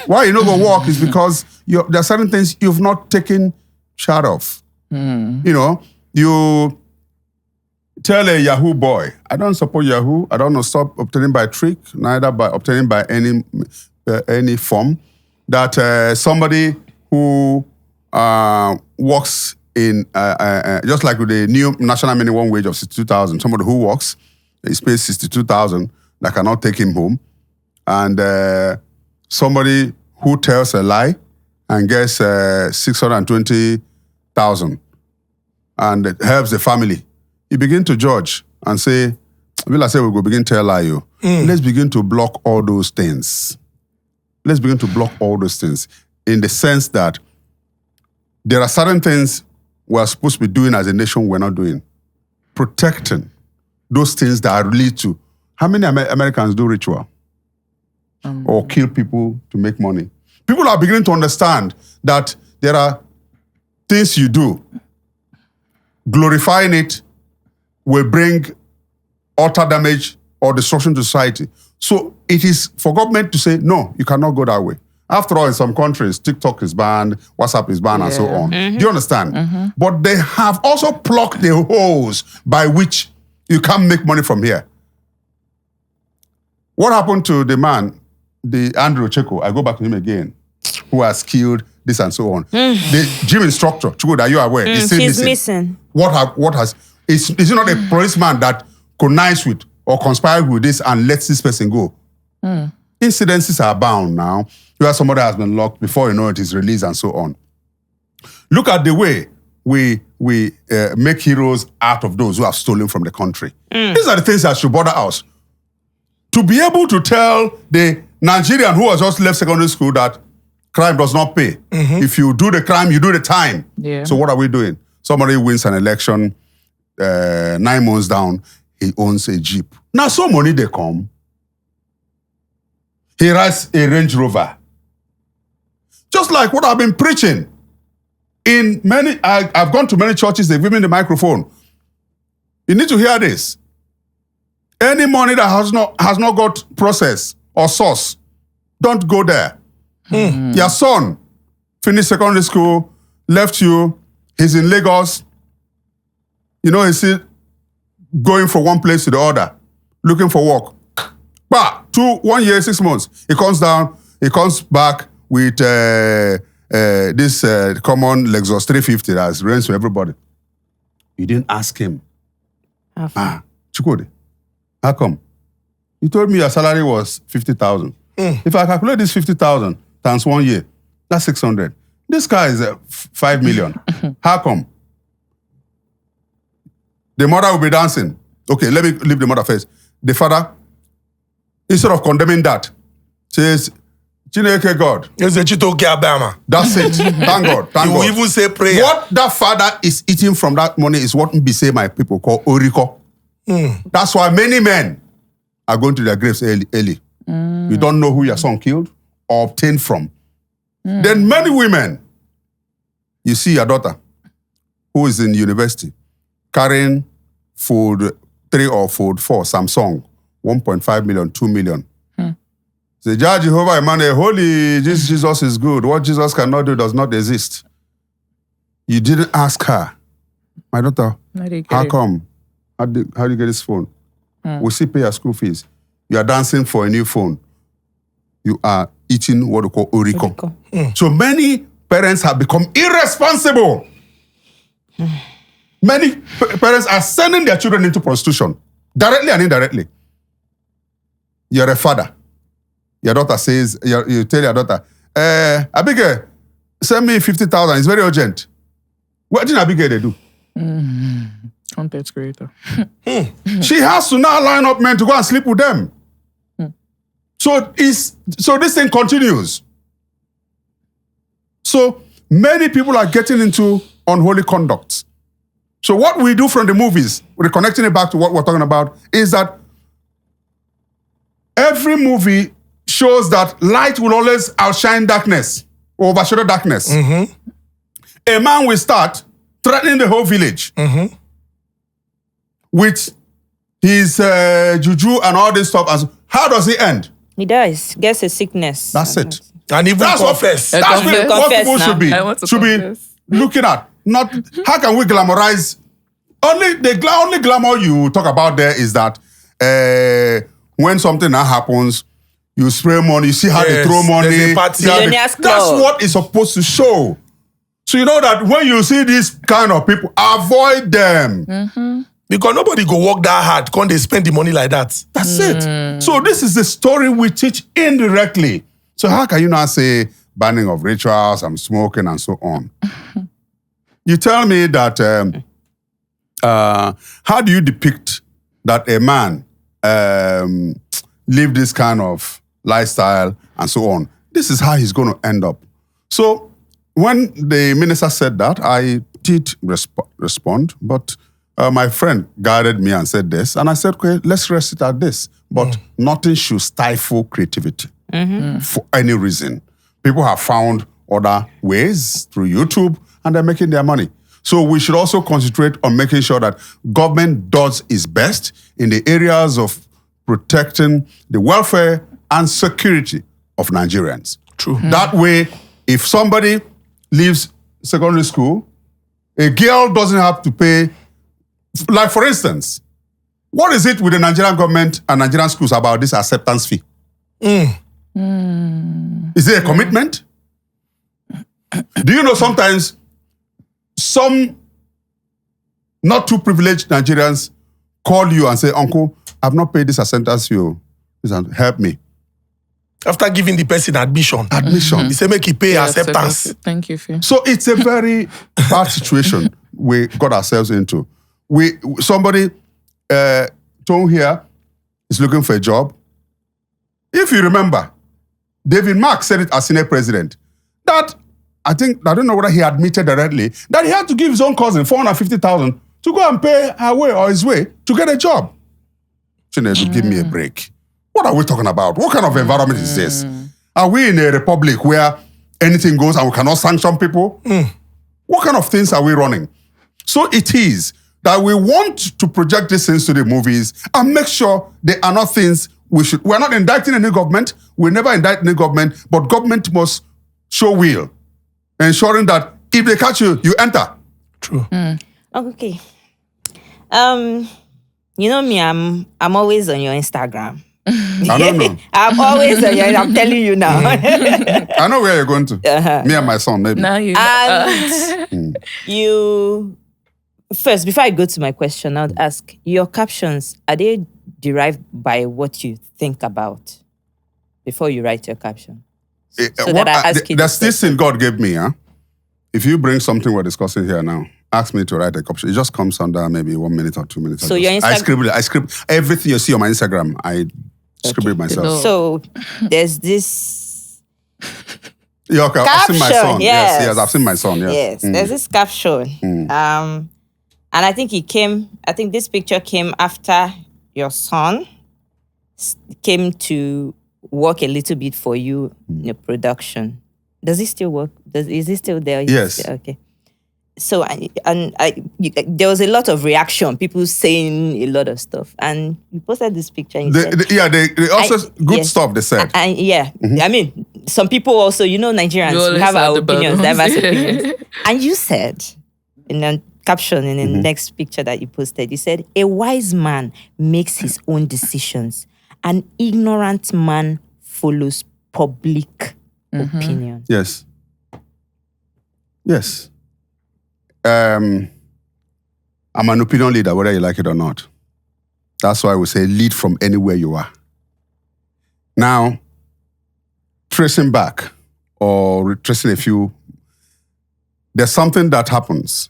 Why you no go walk is because there are certain things you've not taken charge of. You tell a Yahoo boy, I don't support Yahoo. I don't know, stop obtaining by trick, neither by obtaining by any form. That somebody who works in, just like with the new national minimum wage of 62,000, somebody who works, he pays 62,000, that cannot take him home. And somebody who tells a lie and gets 620,000 and it helps the family. You begin to judge and say, we go begin to tell lie you. Let's begin to block all those things. let's begin to block all those things in the sense that there are certain things we're supposed to be doing as a nation we're not doing. Protecting those things that are related to how many Americans do ritual or kill people to make money. People are beginning to understand that there are things you do. Glorifying it will bring utter damage or destruction to society. So it is for government to say, no, you cannot go that way. After all, in some countries, TikTok is banned, WhatsApp is banned, and so on. Do you understand? But they have also plucked the holes by which you can't make money from here. What happened to the man, the Andrew Cheko? I go back to him again, who has killed this and so on. The gym instructor, Chukwudi, are you aware? He's missing. What has, is he not a policeman that connives with or conspires with this and lets this person go? Incidences are bound now. You have somebody has been locked before you know it is released and so on. Look at the way we make heroes out of those who have stolen from the country. These are the things that should bother us. To be able to tell the Nigerian who has just left secondary school that crime does not pay. If you do the crime, you do the time. Yeah. So what are we doing? Somebody wins an election, 9 months down, he owns a Jeep. Now, so money they come. He rides a Range Rover. Just like what I've been preaching. I've gone to many churches, they've given me the microphone. You need to hear this. Any money that has not got process or source, don't go there. Your son finished secondary school, left you, he's in Lagos. You know, he's still going from one place to the other, looking for work. But 1 year, 6 months, he comes down, he comes back with this common Lexus 350 that's rents to everybody. You didn't ask him. Chukwudi, how come? You told me your salary was 50,000. If I calculate this 50,000 times 1 year, that's 600. This guy is 5 million. How come? The mother will be dancing. Okay, let me leave the mother first. The father, instead of condemning that, says, Chineke God. That's it. Thank God. Thank You God. even say prayer. What that father is eating from that money is what Mbise, my people, call Oriko. That's why many men are going to their graves early. You don't know who your son killed or obtained from. Then many women, you see your daughter who is in university carrying food 3 or food 4, Samsung, 1.5 million, 2 million. Say, Judge Jehovah, Emmanuel, holy, Jesus is good. What Jesus cannot do does not exist. You didn't ask her, my daughter, how come? How do you get this phone? We still pay your school fees. You are dancing for a new phone. You are eating what we call Oriko. So many parents have become irresponsible. Many parents are sending their children into prostitution, directly and indirectly. You're a father. Your daughter says, you tell your daughter, Abigail, send me 50,000. It's very urgent. What did Abigail they do? Content creator. She has to now line up men to go and sleep with them. So this thing continues. So many people are getting into unholy conduct. So what we do from the movies, we're connecting it back to what we're talking about, is that every movie shows that light will always outshine darkness or overshadow darkness. A man will start threatening the whole village with his juju and all this stuff. And how does he end? He dies. Gets a sickness. That's it. And even confess. That's what people should be looking at. Not how can we glamorize? Only glamour you talk about there is that when something now happens, you spray money. You see how they throw money. Party. That's what it's supposed to show. So you know that when you see these kind of people, avoid them. Because nobody go work that hard. Can't they spend the money like that? That's it. So this is the story we teach indirectly. So how can you not say banning of rituals and smoking and so on? You tell me that, how do you depict that a man live this kind of lifestyle and so on? this is how he's going to end up. So when the minister said that, I did respond, but my friend guided me and said this, and I said, okay, let's rest it at this. But nothing should stifle creativity for any reason. People have found other ways through YouTube, and they're making their money. So we should also concentrate on making sure that government does its best in the areas of protecting the welfare and security of Nigerians. True. That way, if somebody leaves secondary school, a girl doesn't have to pay. Like, for instance, what is it with the Nigerian government and Nigerian schools about this acceptance fee? Is it a commitment? Do you know sometimes some not too privileged Nigerians call you and say, Uncle, I've not paid this acceptance fee. Help me. After giving the person admission. He say, make he pay acceptance. Thank you, Phil. So it's a very bad situation we got ourselves into. Somebody told here is looking for a job. If you remember, David Mark said it as Senate president, that I don't know whether he admitted directly, that he had to give his own cousin 450,000 to go and pay her way or his way to get a job. Nedu, give me a break. What are we talking about? What kind of environment is this? Are we in a republic where anything goes and we cannot sanction people? What kind of things are we running? So it is that we want to project these things to the movies and make sure they are not things we're not indicting any government. We never indict any government, but government must show will, ensuring that if they catch you, you enter. True. Okay. You know me, I'm always on your Instagram. I don't know. I'm always on your, I'm telling you now. I know where you're going to. Me and my son, maybe. Now you. And you, first, before I go to my question, I'll ask, your captions, are they derived by what you think about before you write your caption? That I ask you there's this thing God gave me, huh? If you bring something we're discussing here now, ask me to write a caption. It just comes under maybe 1 minute or 2 minutes. So your I scribble everything you see on my Instagram. I scribble it myself. So there's this Yeah, okay, I've seen my son. Yes. Yes, I've seen my son. Yes, there's this caption. And I think this picture came after your son came to work a little bit for you in the production. Does he still work? Is he still there? Yes. Okay. So there was a lot of reaction, people saying a lot of stuff, and you posted this picture. And they also good stuff. They said, I mean, some people also, Nigerians, we have our opinions, diverse opinions, and you said in a caption in the next picture that you posted, you said, "A wise man makes his own decisions. An ignorant man follows public opinion." Yes. Yes. I'm an opinion leader, whether you like it or not. That's why we say lead from anywhere you are. Now, tracing back or retracing a few, there's something that happens.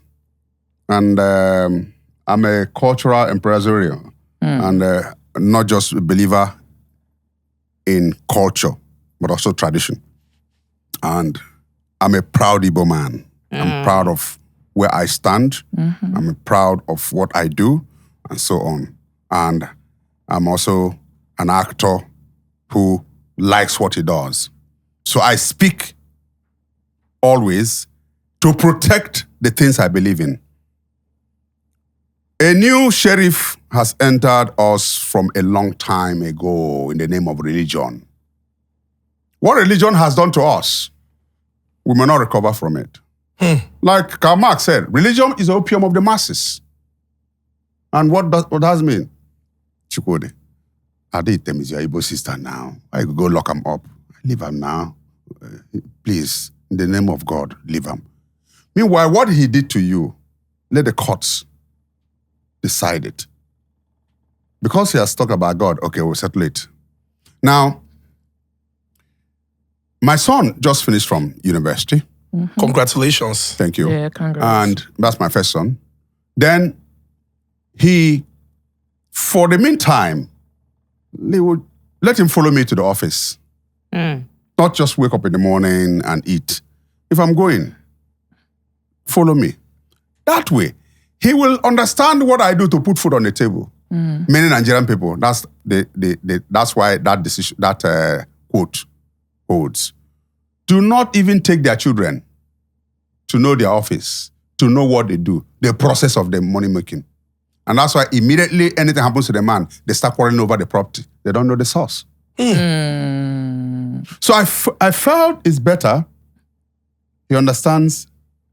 And I'm a cultural impresario and not just a believer in culture, but also tradition. And I'm a proud Igbo man. I'm proud of where I stand. I'm proud of what I do, and so on. And I'm also an actor who likes what he does. So I speak always to protect the things I believe in. A new sheriff has entered us from a long time ago in the name of religion. What religion has done to us, we may not recover from it. Like Karl Marx said, religion is the opium of the masses. And what does it mean? Chukwudi, Adeytem is your Igbo sister now. I go lock him up. Leave him now. Please, in the name of God, leave him. Meanwhile, what he did to you, let the courts decide it. Because he has talked about God, okay, we'll settle it. Now, my son just finished from university. Congratulations. Thank you. Yeah, congrats. And that's my first son. Then he, for the meantime, they would let him follow me to the office. Not just wake up in the morning and eat. If I'm going, follow me. That way, he will understand what I do to put food on the table. Many Nigerian people, that's why that decision, that quote holds. Do not even take their children to know their office, to know what they do, the process of the money making. And that's why immediately anything happens to the man, they start quarreling over the property. They don't know the source. So I felt it's better. He understands,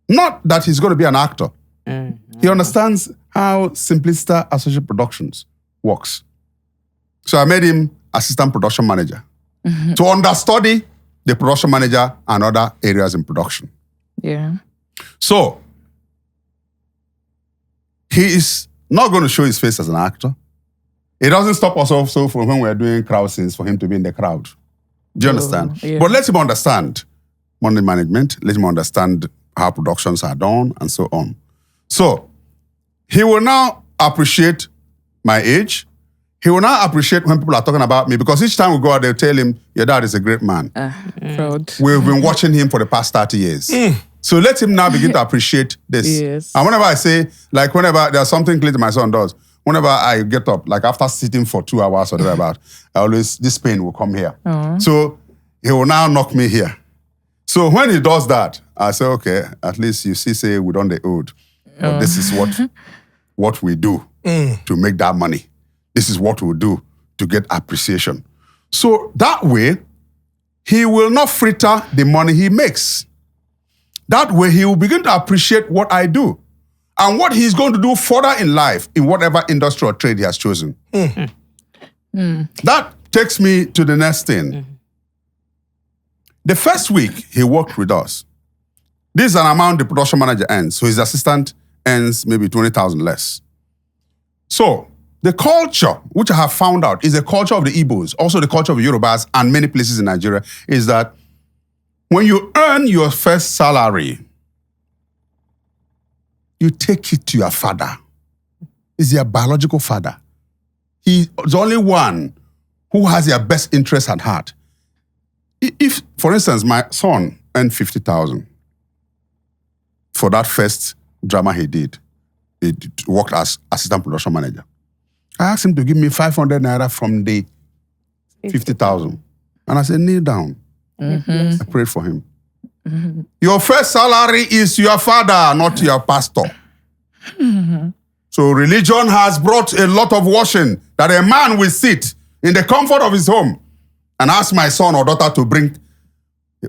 not that he's going to be an actor. He understands how Simpliciter Associate Productions works. So I made him assistant production manager to understudy the production manager and other areas in production. Yeah. So he is not going to show his face as an actor. It doesn't stop us also from when we're doing crowd scenes for him to be in the crowd. Do you understand? Yeah. But let him understand money management, let him understand how productions are done and so on. So he will now appreciate my age. He will now appreciate when people are talking about me, because each time we go out, they'll tell him, your dad is a great man. Proud. We've been watching him for the past 30 years. So let him now begin to appreciate this. Yes. And whenever I say, like whenever there's something Clinton, my son does, whenever I get up, like after sitting for 2 hours or thereabout, this pain will come here. So he will now knock me here. So when he does that, I say, okay, at least you see, say, we done the old. But this is what we do to make that money. This is what we do to get appreciation. So that way, he will not fritter the money he makes. That way, he will begin to appreciate what I do and what he's going to do further in life in whatever industry or trade he has chosen. That takes me to the next thing. The first week he worked with us, this is an amount the production manager earns, so his assistant earns maybe 20,000 less. So the culture, which I have found out, is the culture of the Igbos, also the culture of the Yorubas and many places in Nigeria, is that when you earn your first salary, you take it to your father. He's your biological father. He's the only one who has your best interest at heart. If, for instance, my son earned 50,000 for that first drama he did, he worked as assistant production manager. I asked him to give me 500 naira from the 50,000. And I said, kneel down. I prayed for him. Your first salary is your father, not your pastor. So religion has brought a lot of washing that a man will sit in the comfort of his home and ask my son or daughter to bring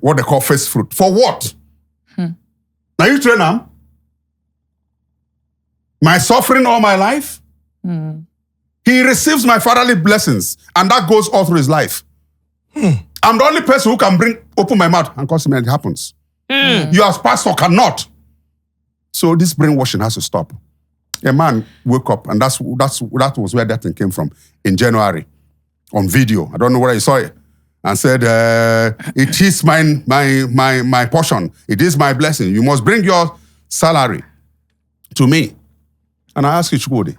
what they call first fruit. For what? Now you train him? My suffering all my life? He receives my fatherly blessings, and that goes all through his life. I'm the only person who can open my mouth and cause something that happens. You as pastor cannot. So this brainwashing has to stop. A man woke up, and that was where that thing came from in January on video. I don't know whether you saw it. And said, it is my portion. It is my blessing. You must bring your salary to me. And I asked you, Chukwudi,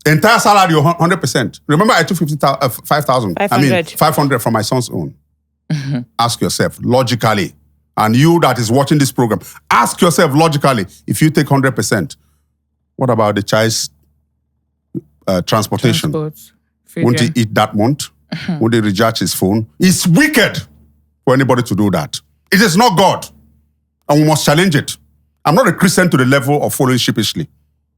entire salary, 100%. Remember, I took 5,000. 500 from my son's own. Ask yourself, logically, and you that is watching this program, ask yourself logically, if you take 100%, what about the child's transportation? Won't he eat that month? Won't he recharge his phone? It's wicked for anybody to do that. It is not God. And we must challenge it. I'm not a Christian to the level of following sheepishly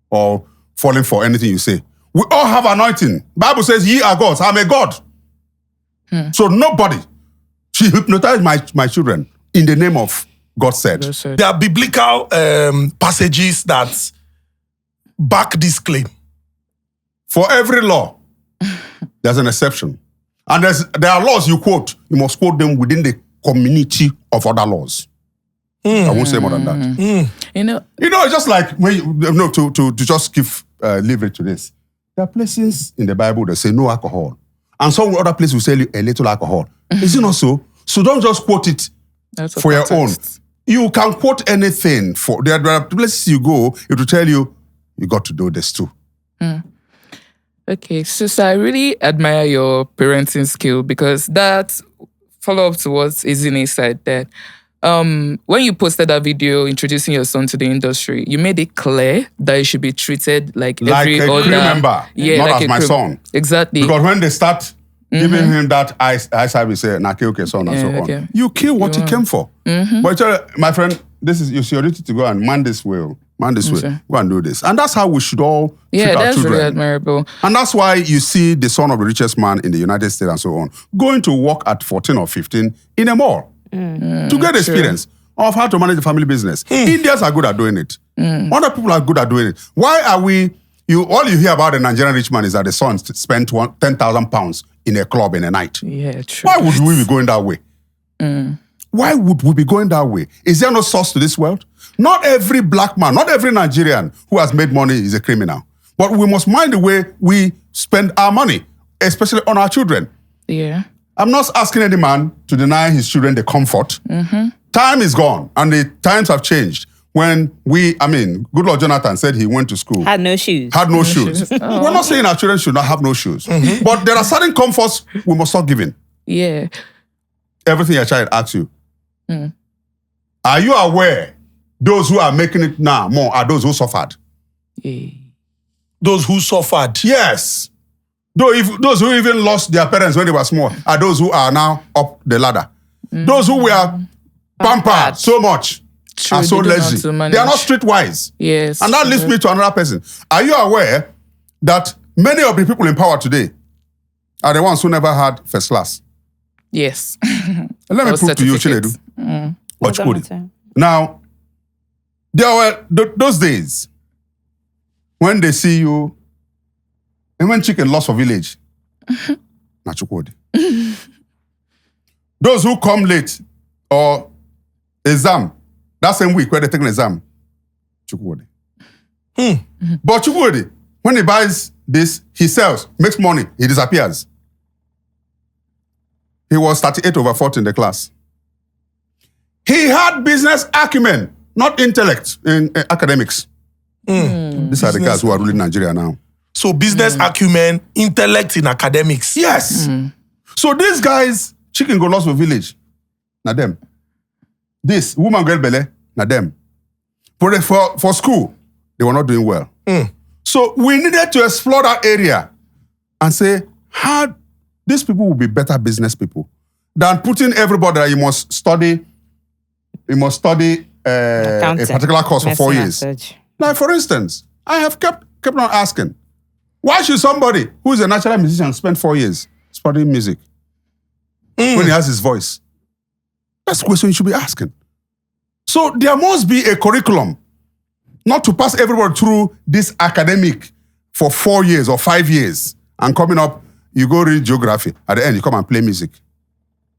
or falling for anything you say. We all have anointing. Bible says, ye are gods. I'm a God. So nobody should hypnotize my children in the name of God said. There are biblical passages that back this claim. For every law, there's an exception. And there are laws you quote. You must quote them within the community of other laws. I won't say more than that. You know, it's just like when to just give leverage to this. There are places in the Bible that say no alcohol, and some other places will say a little alcohol. Is it not so? So don't just quote it for your own. You can quote anything. There are places you go, it will tell you got to do this too. Okay, so I really admire your parenting skill, because that follow up to what Ezinne said there. When you posted that video introducing your son to the industry, you made it clear that he should be treated like every a other crew member, not like as my son. Exactly. Because when they start giving him that I say, okay, son, and so on. You kill what he came for. But my friend, this is your duty to go and man this way. Man this way. Go and do this. And that's how we should all treat our that's children. really admirable. And that's why you see the son of the richest man in the United States and so on going to work at 14 or 15 in a mall to get experience of how to manage the family business. Indians are good at doing it. Other people are good at doing it. Why are we... all you hear about the Nigerian rich man is that the son spent 10,000 pounds in a club in a night. Yeah, true. Why would we be going that way? Why would we be going that way? Is there no source to this world? Not every black man, not every Nigerian who has made money is a criminal. But we must mind the way we spend our money, especially on our children. Yeah. I'm not asking any man to deny his children the comfort. Time is gone, and the times have changed. When good Lord Jonathan said he went to school. Had no shoes. Had no shoes. We're not saying our children should not have no shoes. But there are certain comforts we must start giving. Yeah. Everything your child asks you. Are you aware those who are making it now more are those who suffered? Yeah. Those who suffered. Yes. Those who even lost their parents when they were small are those who are now up the ladder. Those who were pampered so much are so lazy. They are not streetwise. Yes. And that leads me to another person. Are you aware that many of the people in power today are the ones who never had first class? Yes. Let me prove to you, Chinedu. Or Chukwudi. Now, there were those days when they see you, and when chicken lost for village, na Chukwudi. Those who come late or exam, that same week where they take an exam, Chukwudi. But Chukwudi, when he buys this, he sells, makes money, he disappears. He was 38 over 40 in the class. He had business acumen, not intellect in academics. These are the guys who are ruling Nigeria now. So business acumen, intellect in academics. Yes. So these guys, chicken go lost for village, na them. This woman girl belly, na them. But for school, they were not doing well. So we needed to explore that area and say, how these people will be better business people than putting everybody that you must study a particular course for 4 years. Like, for instance, I have kept on asking, why should somebody who is a natural musician spend 4 years studying music when he has his voice? That's the question you should be asking. So there must be a curriculum, not to pass everybody through this academic for 4 years or 5 years, and coming up, you go read geography. At the end, you come and play music.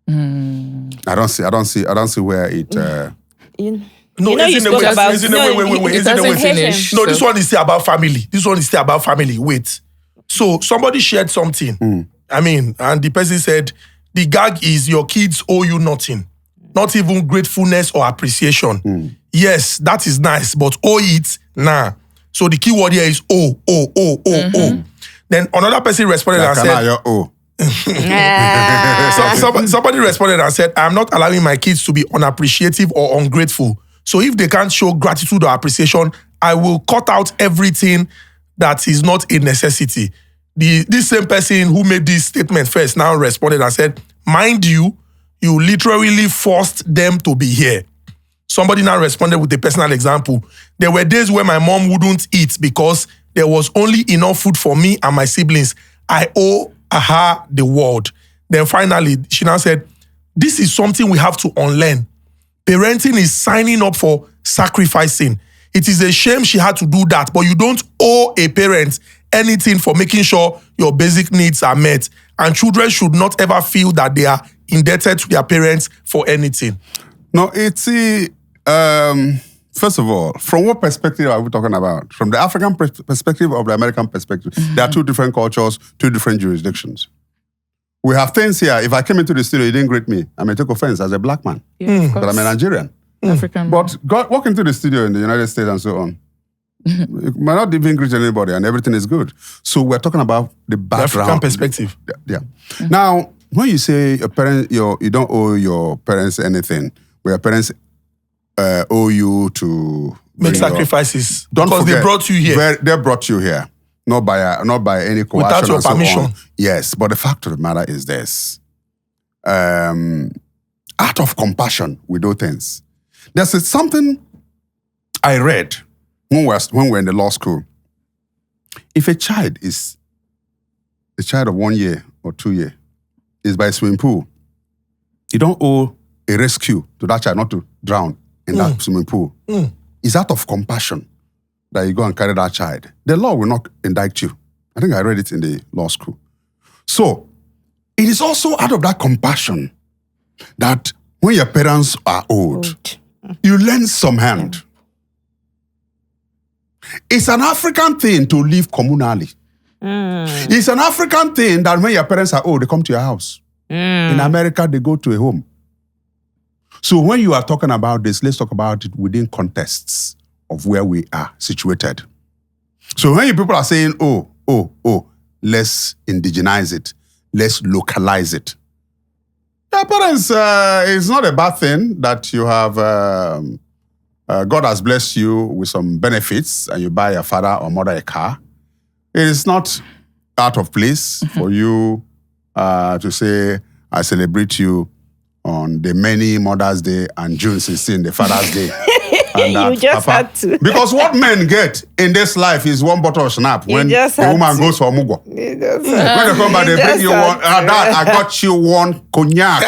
I don't see where it. No, you spoke about. It doesn't finish. No, this one is still about family. Wait. So somebody shared something. And the person said, the gag is your kids owe you nothing. Not even gratefulness or appreciation. Yes, that is nice, but owe it, nah. So the key word here is owe. Then another person responded and said, somebody responded and said, I'm not allowing my kids to be unappreciative or ungrateful. So if they can't show gratitude or appreciation, I will cut out everything that is not a necessity. This same person who made this statement first now responded and said, mind you, you literally forced them to be here. Somebody now responded with a personal example. There were days where my mom wouldn't eat because there was only enough food for me and my siblings. I owe her the world. Then finally, she now said, this is something we have to unlearn. Parenting is signing up for sacrificing. It is a shame she had to do that, but you don't owe a parent anything for making sure your basic needs are met. And children should not ever feel that they are indebted to their parents for anything. No, it's first of all, from what perspective are we talking about? From the African perspective or the American perspective? There are two different cultures, two different jurisdictions. We have things here. If I came into the studio, you didn't greet me, I may take offense as a black man. But I'm a Nigerian. African. But walk into the studio in the United States and so on. You might not even greet anybody and everything is good. So we're talking about the background. The African perspective. Yeah. Now, when you say your parents, you don't owe your parents anything, but your parents owe you to Make sacrifices. Don't because forget, they brought you here. They brought you here, not by any coercion. Without your and so permission. on. Yes, but the fact of the matter is this: out of compassion, we do things. There's something I read when we're in the law school. If a child is a child of 1 year or 2 years, is by a swimming pool, you don't owe a rescue to that child not to drown in that swimming pool. It's out of compassion that you go and carry that child. The law will not indict you. I think I read it in the law school. So, it is also out of that compassion that when your parents are old, you lend some hand. It's an African thing to live communally. It's an African thing that when your parents are old, they come to your house. In America, they go to a home. So when you are talking about this, let's talk about it within contexts of where we are situated. So when you people are saying, let's indigenize it, let's localize it. Your parents, it's not a bad thing that you have, God has blessed you with some benefits and you buy your father or mother a car. It is not out of place for you to say, I celebrate you on the many Mother's Day and June 16, the Father's Day. And that, You just had to. Because what men get in this life is one bottle of snap when just the had woman to. goes for mugo. When You they come back, they bring just you had one. to. Dad, I got you one cognac.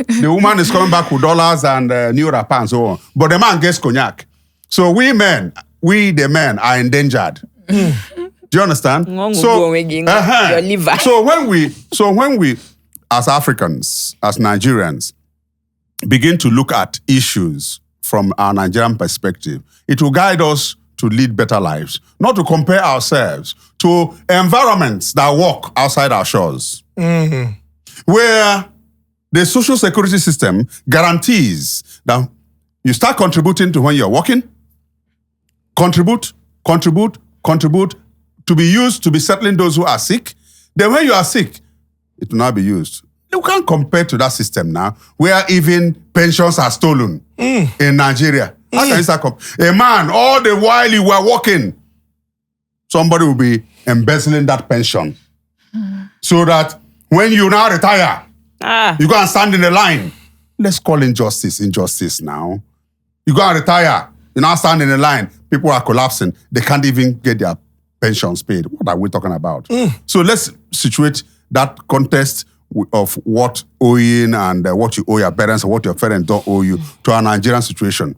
The woman is coming back with dollars and new wrapper and so on. But the man gets cognac. So we the men, are endangered. Do you understand? Your liver. So when we, as Africans, as Nigerians, begin to look at issues from our Nigerian perspective, it will guide us to lead better lives, not to compare ourselves to environments that work outside our shores, where the social security system guarantees that you start contributing to when you're working, contribute, to be used to be settling those who are sick. Then when you are sick, it will not be used. You can't compare to that system now, where even pensions are stolen in Nigeria. How can you start a man, all the while you were working, somebody will be embezzling that pension. So that when you now retire, you go and stand in the line. Let's call injustice now. You go and retire, you now stand in the line, people are collapsing, they can't even get their pensions paid. What are we talking about? So let's situate that context of what owing and what you owe your parents and what your parents don't owe you to our Nigerian situation,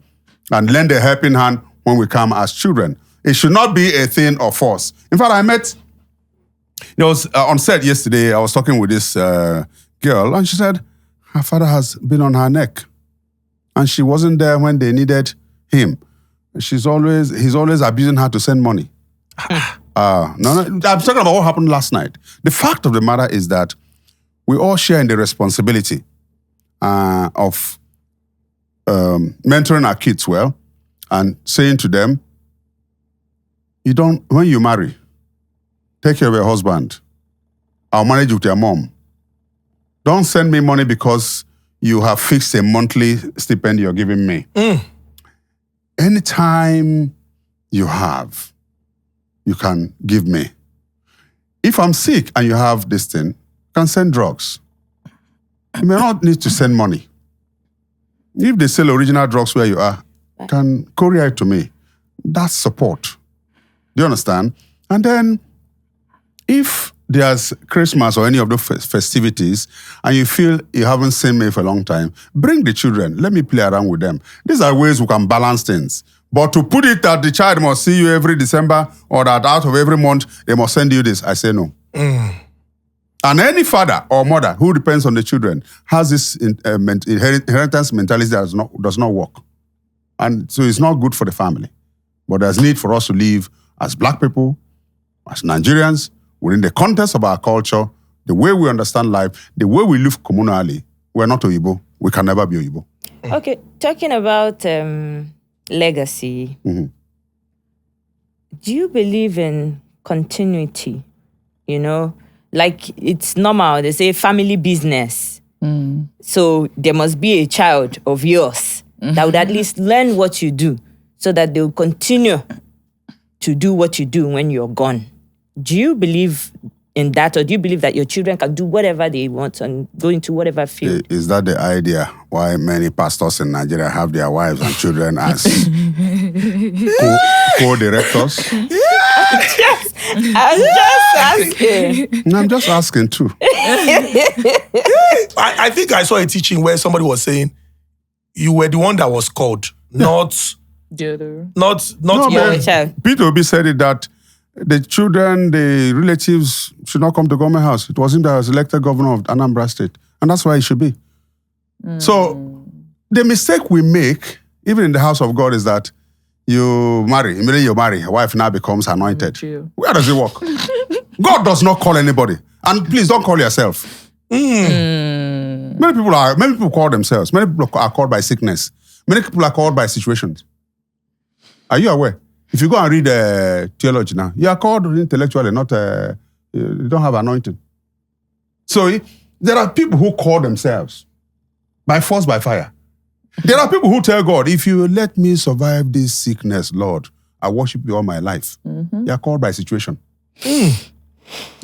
and lend a helping hand when we come as children. It should not be a thing of force. In fact, I met, on set yesterday, I was talking with this girl, and she said her father has been on her neck, and she wasn't there when they needed him. He's always abusing her to send money. No, I'm talking about what happened last night. The fact of the matter is that we all share in the responsibility of mentoring our kids well and saying to them, when you marry, take care of your husband. I'll manage with your mom. Don't send me money because you have fixed a monthly stipend you're giving me. Anytime you have, you can give me. If I'm sick and you have this thing, you can send drugs. You may not need to send money. If they sell original drugs where you are, you can courier it to me. That's support. Do you understand? And then, if there's Christmas or any of the festivities and you feel you haven't seen me for a long time, bring the children. Let me play around with them. These are ways we can balance things. But to put it that the child must see you every December or that out of every month, they must send you this, I say no. And any father or mother who depends on the children has this inheritance mentality that does not work. And so it's not good for the family. But there's need for us to live as Black people, as Nigerians, within the context of our culture, the way we understand life, the way we live communally. We're not Igbo. We can never be Igbo. Okay, talking about legacy, do you believe in continuity? like it's normal. They say family business. So there must be a child of yours that would at least learn what you do so that they'll continue to do what you do when you're gone. Do you believe in that, or do you believe that your children can do whatever they want and go into whatever field? Is that the idea why many pastors in Nigeria have their wives and children as co-directors? I'm just asking. No, I'm just asking too. I think I saw a teaching where somebody was saying, you were the one that was called, not The No, Your but child. Peter Obi said it that the children, the relatives should not come to government house. It was him that was elected governor of Anambra State. And that's why he should be. So the mistake we make, even in the house of God, is that you marry, immediately you marry, a wife now becomes anointed. True. Where does it work? God does not call anybody. And please don't call yourself. Many people call themselves. Many people are called by sickness. Many people are called by situations. Are you aware? If you go and read theology now, you are called intellectually, not you don't have anointing. So there are people who call themselves by force, by fire. There are people who tell God, if you let me survive this sickness, Lord, I worship you all my life. You are called by situation.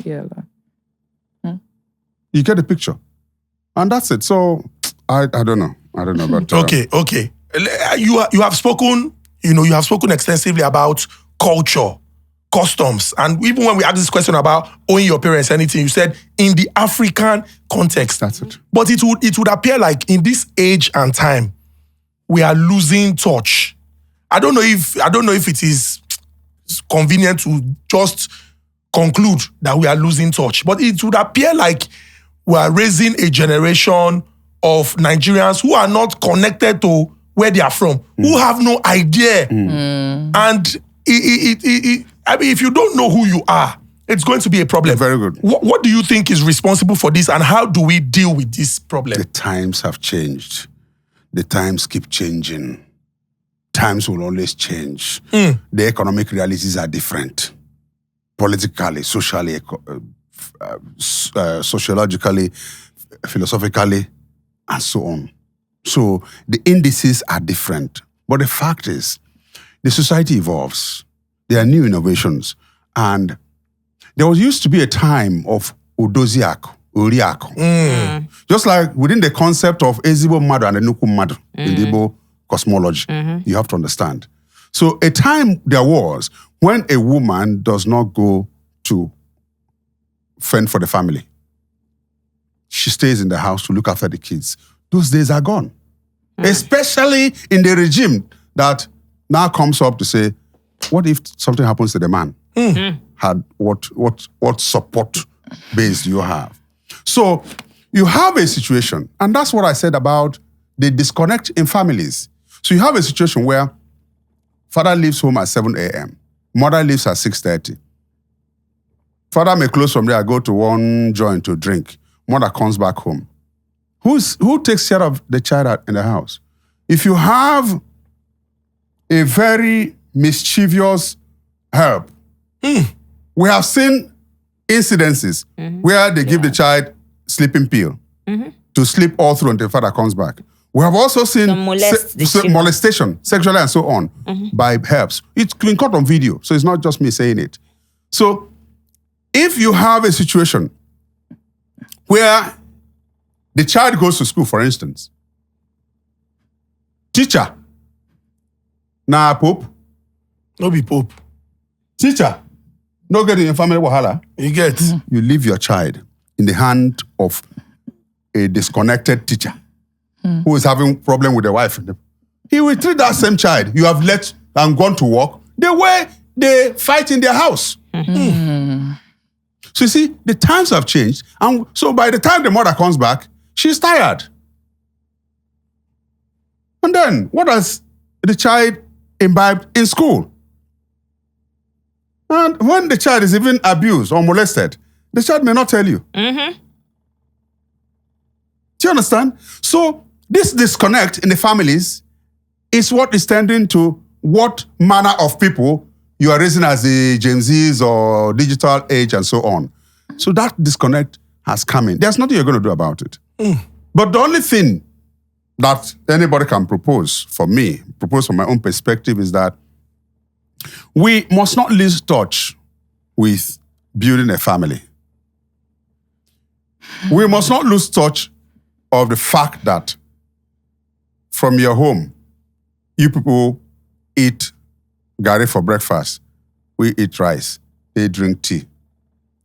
Yeah. You get the picture. And that's it. So I don't know. I don't know about Okay. You have spoken, you have spoken extensively about culture, customs, and even when we asked this question about owing your parents anything, you said in the African context. That's it. But it would appear like in this age and time, we are losing touch. I don't know if it is convenient to just conclude that we are losing touch, but it would appear like we are raising a generation of Nigerians who are not connected to where they are from, who have no idea. And I mean, if you don't know who you are, it's going to be a problem. Very good. What do you think is responsible for this, and how do we deal with this problem? The times have changed. The times keep changing. Times will always change. The economic realities are different. Politically, socially, sociologically, philosophically, and so on. So the indices are different. But the fact is, the society evolves. There are new innovations. And there used to be a time of Udoziak, Uriak. Just like within the concept of Ezigbo Madu and Enuku Madu in the Igbo cosmology, you have to understand. So a time there was when a woman does not go to fend for the family. She stays in the house to look after the kids. Those days are gone. Especially in the regime that now comes up to say, what if something happens to the man? What support base do you have? So you have a situation, and that's what I said about the disconnect in families. So you have a situation where father leaves home at 7 a.m., mother leaves at 6:30. Father may close from there, go to one joint to drink. Mother comes back home. Who takes care of the child in the house? If you have a very mischievous help, we have seen incidences where they give the child sleeping pill to sleep all through until father comes back. We have also seen molestation, sexually and so on, by helps. It's been caught on video, so it's not just me saying it. So if you have a situation where the child goes to school, for instance, teacher, na pope, No be pope. teacher, no get in your family wahala. You get. You leave your child in the hand of a disconnected teacher who is having problem with the wife. He will treat that same child you have let and gone to work the way they fight in their house. So you see, the times have changed. And so by the time the mother comes back, she's tired. And then what has the child imbibed in school? And when the child is even abused or molested, the child may not tell you. Do you understand? So this disconnect in the families is what is tending to what manner of people you are raising as the Gen Zs or digital age and so on. So that disconnect has come in. There's nothing you're going to do about it. But the only thing that anybody can propose from my own perspective, is that we must not lose touch with building a family. We must not lose touch of the fact that from your home, you people eat gari for breakfast. We eat rice. They drink tea.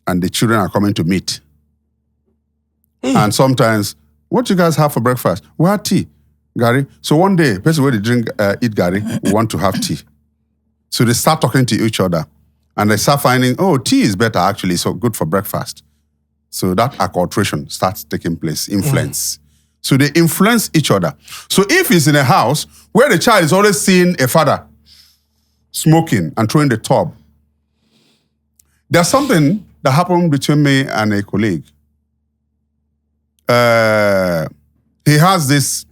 And the children are coming to meet. And sometimes, what you guys have for breakfast? We have tea, gari. So one day, person where they eat gari, we want to have tea. So they start talking to each other. And they start finding, oh, tea is better actually, so good for breakfast. So that acculturation starts taking place, influence. So they influence each other. So if it's in a house where the child is always seeing a father smoking and throwing the tub, there's something that happened between me and a colleague. He has this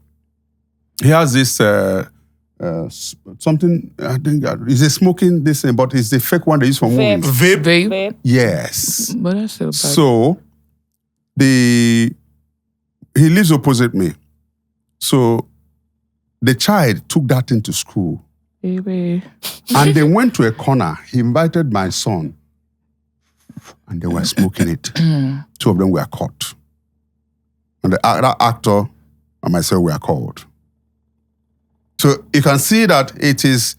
something, I think, is a smoking this thing, but it's the fake one they use for movies. Vape. Yes. But that's so bad. So he lives opposite me. So the child took that into school. Baby. And they went to a corner. He invited my son. And they were smoking it. Two of them were caught. And that actor and myself were called. So you can see that it is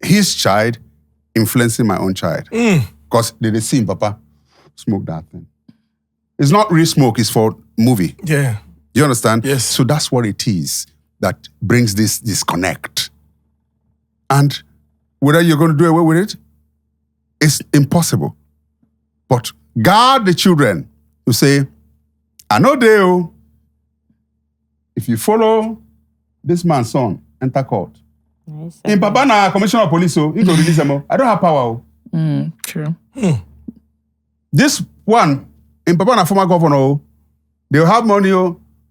his child influencing my own child. Because they see him, Papa, smoke that thing. It's not real smoke, it's for movie. Yeah. You understand? Yes. So that's what it is that brings this disconnect. And whether you're going to do away with it, it's impossible. But guard the children who say, I know they, if you follow this man's son, enter court. Nice. In Papa na commissioner of police, you go release them. I don't have power. True. This one, in Papa na former governor, they'll have money.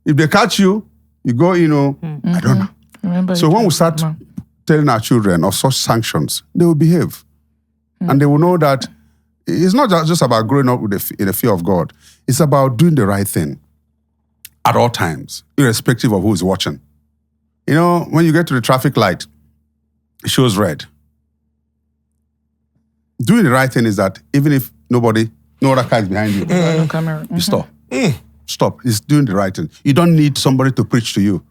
If they catch you, you go, I don't know. Remember So when we start telling our children of such sanctions, they will behave. And they will know that it's not just about growing up in the fear of God. It's about doing the right thing at all times, irrespective of who is watching. When you get to the traffic light, it shows red. Doing the right thing is that even if no other car is behind you, no camera. you stop. Stop. It's doing the right thing. You don't need somebody to preach to you.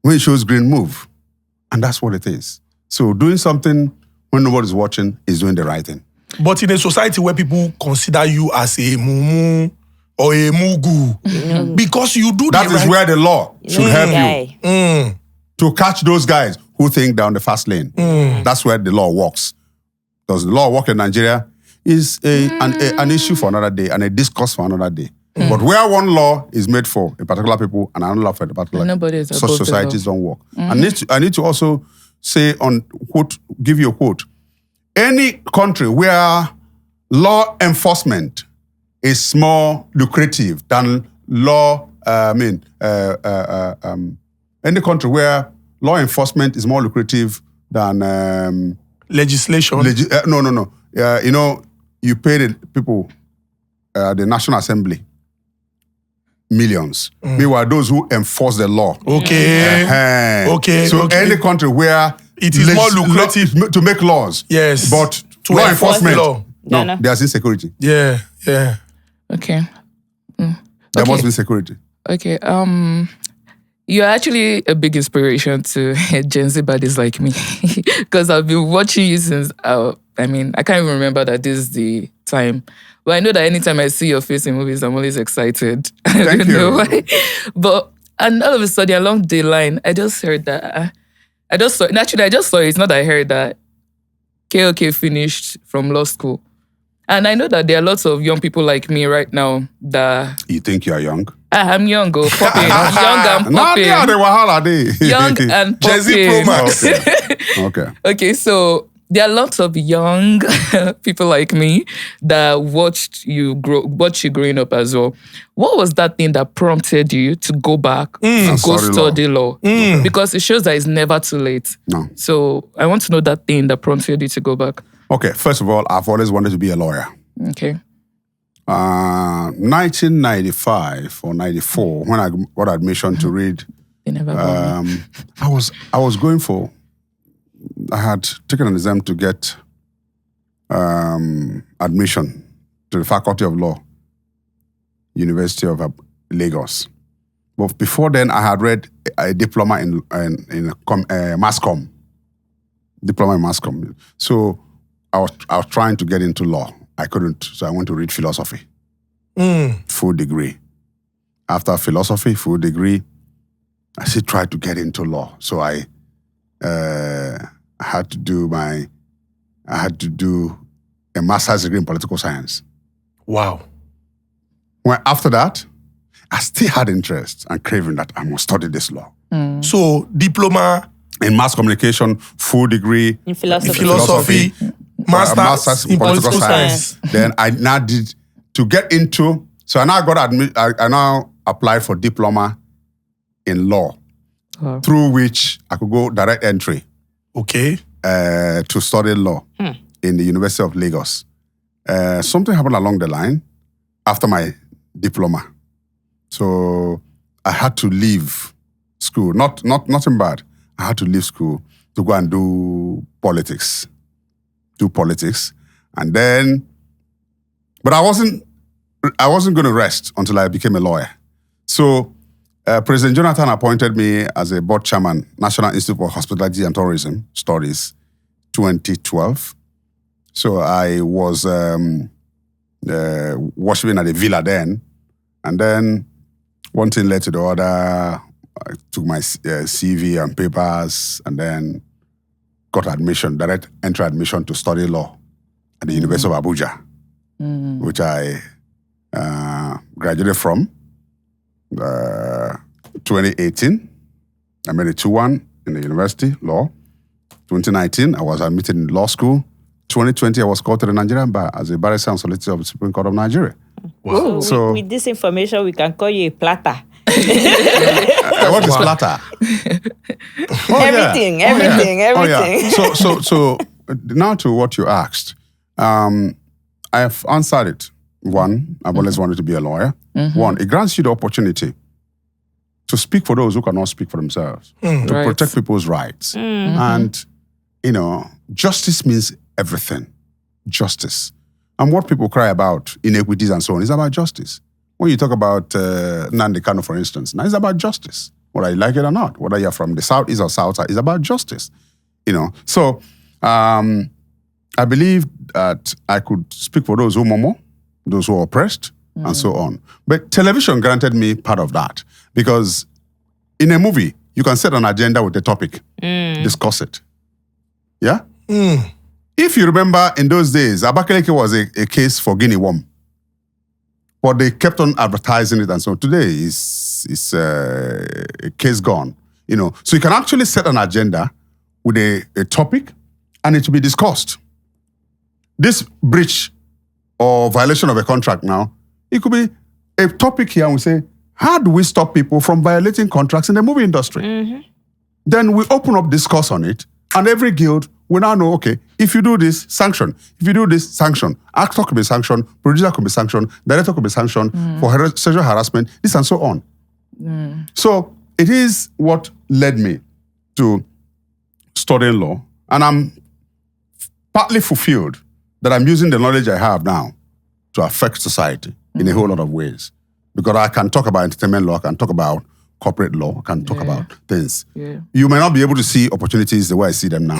When it shows green, move. And that's what it is. So doing something when nobody's watching is doing the right thing. But in a society where people consider you as a mumu or a mugu, because you do that is where the law should help you to catch those guys who think down the fast lane. That's where the law works. Does the law work in Nigeria is an issue for another day and a discourse for another day. But where one law is made for a particular people and another law for a particular, such societies don't work. I need to also say give you a quote. Any country where law enforcement is more lucrative than any country where law enforcement is more lucrative than legislation. No. You pay the people, the National Assembly, millions. Meanwhile, those who enforce the law. Okay. So any country where it is more lucrative to make laws. Yes. But to law enforce enforcement, the law. no, there's insecurity. Yeah. Okay. There must be security. Okay. You're actually a big inspiration to Gen Z buddies like me. Because I've been watching you since, I can't even remember that this is the time. But I know that anytime I see your face in movies, I'm always excited. Thank you. Know why. And all of a sudden, along the line, I just heard that. I just saw it. It's not that I heard that KOK finished from law school. And I know that there are lots of young people like me right now that... You think you are young? I'm young, popping. Young and popping. Young and popping. Gen Z Pro Max. Okay. Okay, so there are lots of young people like me that watched you growing up as well. What was that thing that prompted you to go back to go study law? Because it shows that it's never too late. No. So I want to know that thing that prompted you to go back. Okay, first of all, I've always wanted to be a lawyer. Okay. 1995 or 94, when I got admission to read, They never got me. I was going for, I had taken an exam to get admission to the Faculty of Law, University of Lagos. But before then, I had read a diploma in mass comm. Diploma in mass comm. So I was trying to get into law. I couldn't, so I went to read philosophy. Full degree. After philosophy, full degree, I still tried to get into law. So I had to do a master's degree in political science. Wow. Well, after that, I still had interest and craving that I must study this law. So diploma In mass communication, full degree. In philosophy. philosophy, master's in political science. Then I now did to get into. So I now got I now applied for diploma in law, through which I could go direct entry Okay. to study law in the University of Lagos. Something happened along the line after my diploma, so I had to leave school. Nothing bad. I had to leave school to go and do politics. And then, but I wasn't going to rest until I became a lawyer. So President Jonathan appointed me as a board chairman, National Institute for Hospitality and Tourism Studies, 2012. So I was worshiping at a villa then, and then one thing led to the other. I took my CV and papers, and then got admission, direct entry admission to study law at the University of Abuja, which I graduated from 2018. I made a 2-1 in the university, law. 2019, I was admitted in law school. 2020, I was called to the Nigerian bar as a barrister and solicitor of the Supreme Court of Nigeria. Wow. So- with this information, we can call you a platter. What is platter? Everything. So now to what you asked. I have answered it. One, I've always wanted to be a lawyer. One, it grants you the opportunity to speak for those who cannot speak for themselves, to Right. protect people's rights. And, justice means everything. Justice. And what people cry about, inequities and so on, is about justice. When you talk about Nnamdi Kanu, for instance, now it's about justice. Whether you like it or not, whether you're from the south, east, or south, it's about justice. So I believe that I could speak for those who murmur, those who are oppressed, and so on. But television granted me part of that, because in a movie, you can set an agenda with a topic, discuss it. Yeah? If you remember, in those days, Abakaliki was a case for guinea worm. But they kept on advertising it, and so today is a case gone. So you can actually set an agenda with a topic, and it will be discussed. This breach or violation of a contract now, it could be a topic here, and we say, how do we stop people from violating contracts in the movie industry? Then we open up discourse on it, and every guild will now know, okay, if you do this, sanction. If you do this, sanction. Actor could be sanctioned, producer could be sanctioned, director could be sanctioned for sexual harassment, this and so on. So it is what led me to studying law, and I'm partly fulfilled that I'm using the knowledge I have now to affect society in a whole lot of ways. Because I can talk about entertainment law, I can talk about corporate law, I can talk about things. Yeah. You may not be able to see opportunities the way I see them now.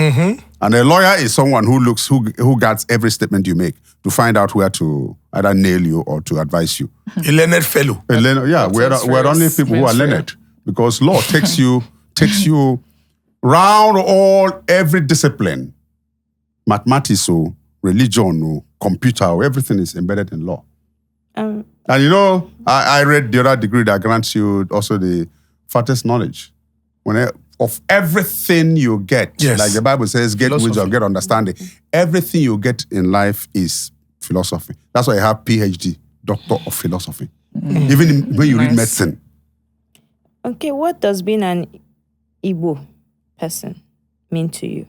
And a lawyer is someone who guards every statement you make to find out where to either nail you or to advise you. A learned fellow. We're only people who are learned, because law takes you round every discipline. Mathematics, religion, computer, everything is embedded in law. And I read the other degree that grants you also the fattest knowledge. Of everything you get, like the Bible says, get wisdom, get understanding. Everything you get in life is philosophy. That's why I have PhD, Doctor of Philosophy. Even when you read medicine. Okay, what does being an Igbo person mean to you?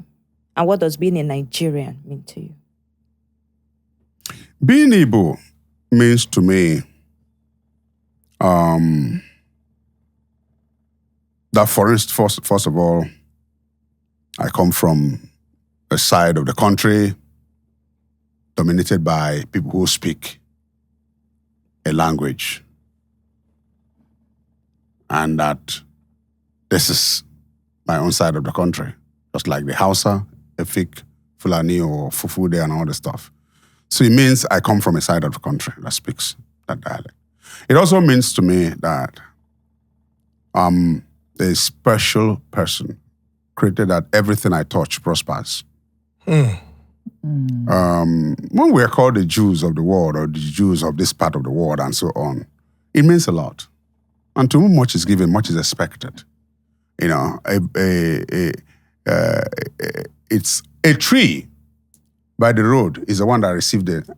And what does being a Nigerian mean to you? Being Igbo means to me that first of all, I come from a side of the country dominated by people who speak a language, and that this is my own side of the country, just like the Hausa, Efik, Fulani, or Fufude, and all the stuff. So it means I come from a side of the country that speaks that dialect. It also means to me that I'm a special person created that everything I touch prospers. When we are called the Jews of the world or the Jews of this part of the world and so on, it means a lot. And to whom much is given, much is expected. You know, it's a tree by the road is the one that received the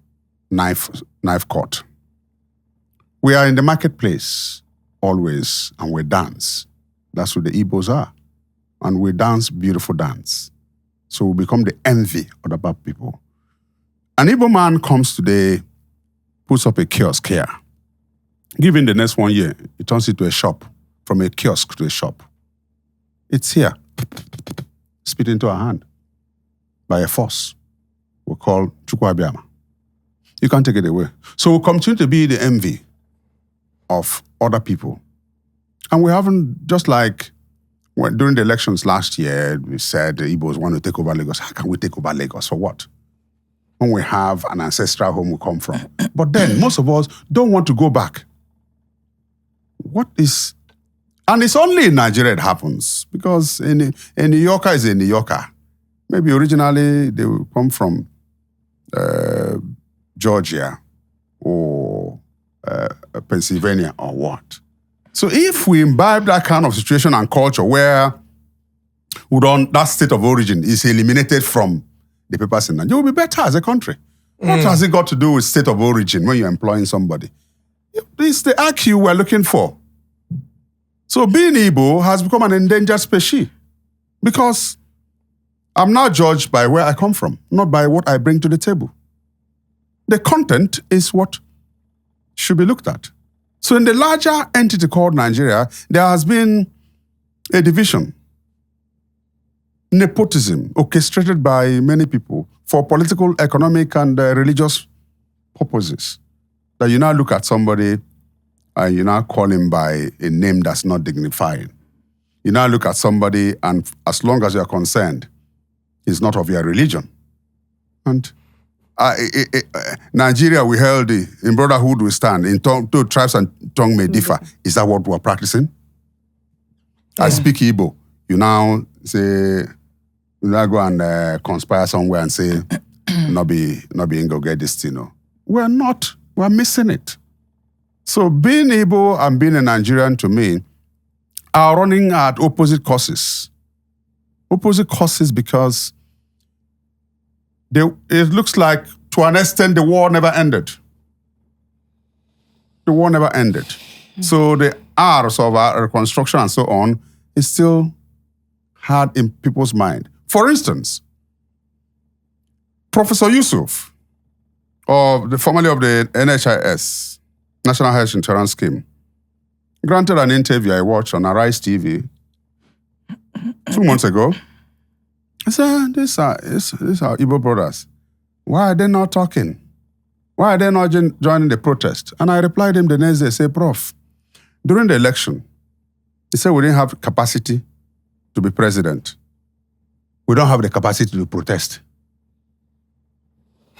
knife cut. We are in the marketplace always, and we dance. That's what the Igbos are. And we dance beautiful dance. So we become the envy of the bad people. An Igbo man comes today, puts up a kiosk here. Given the next 1 year, it turns into a shop, from a kiosk to a shop. It's here, spit into our hand by a force we call Chukwabiama. You can't take it away. So we'll continue to be the envy of other people. And we haven't, just like during the elections last year, we said the Igbos want to take over Lagos. How can we take over Lagos? For what? When we have an ancestral home we come from. But then most of us don't want to go back. What is... And it's only in Nigeria it happens, because a New Yorker is a New Yorker. Maybe originally they will come from Georgia or Pennsylvania or what. So if we imbibe that kind of situation and culture where that state of origin is eliminated from the papers in Nigeria, we'll be better as a country. What has it got to do with state of origin when you're employing somebody? It's the IQ we're looking for. So being Igbo has become an endangered species, because I'm now judged by where I come from, not by what I bring to the table. The content is what should be looked at. So in the larger entity called Nigeria, there has been a division, nepotism, orchestrated by many people for political, economic, and religious purposes. That you now look at somebody and you now call him by a name that's not dignifying. You now look at somebody, and as long as you're concerned, he's not of your religion. And Nigeria, we held in brotherhood we stand, in two tribes and tongue may differ. Is that what we're practicing? I speak Igbo. You now say, you now go and conspire somewhere and say, not be Igbo, get this thing. No. We're not. We're missing it. So being Igbo and being a Nigerian, to me, are running at opposite courses. Opposite courses because it looks like, to an extent, the war never ended. The war never ended. So the arts of our reconstruction and so on is still hard in people's mind. For instance, Professor Yusuf, formerly of the NHIS, National Health Insurance Scheme, granted an interview I watched on Arise TV 2 months ago. I said, these are Igbo brothers. Why are they not talking? Why are they not joining the protest? And I replied him the next day, say, Prof, during the election, he said we didn't have capacity to be president. We don't have the capacity to protest.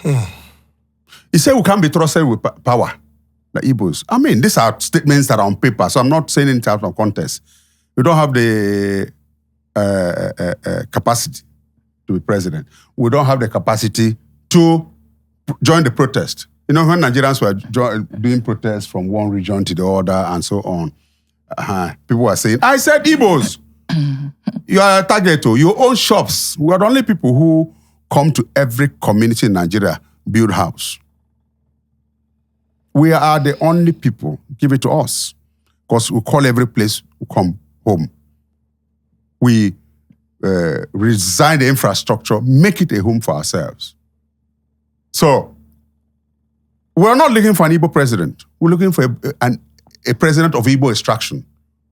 He said we can't be trusted with power, the Igbos. I mean, these are statements that are on paper, so I'm not saying it out of context. We don't have the capacity to be president. We don't have the capacity to join the protest. You know, when Nigerians were doing protests from one region to the other and so on, people were saying, I said Igbos, you are a target, you own shops. We are the only people who come to every community in Nigeria, build house. We are the only people, give it to us, because we call every place we come home. We redesign the infrastructure, make it a home for ourselves. So, We're not looking for an Igbo president. We're looking for a president of Igbo extraction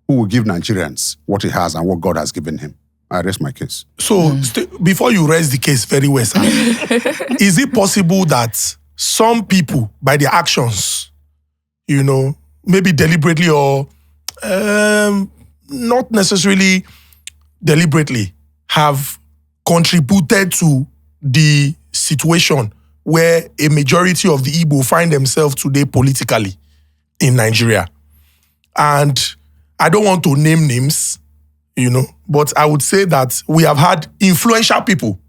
who will give Nigerians what he has and what God has given him. I rest my case. So, before you raise the case very well, sir, is it possible that some people, by their actions, maybe deliberately or not necessarily deliberately, have contributed to the situation where a majority of the Igbo find themselves today politically in Nigeria? And I don't want to name names, but I would say that we have had influential people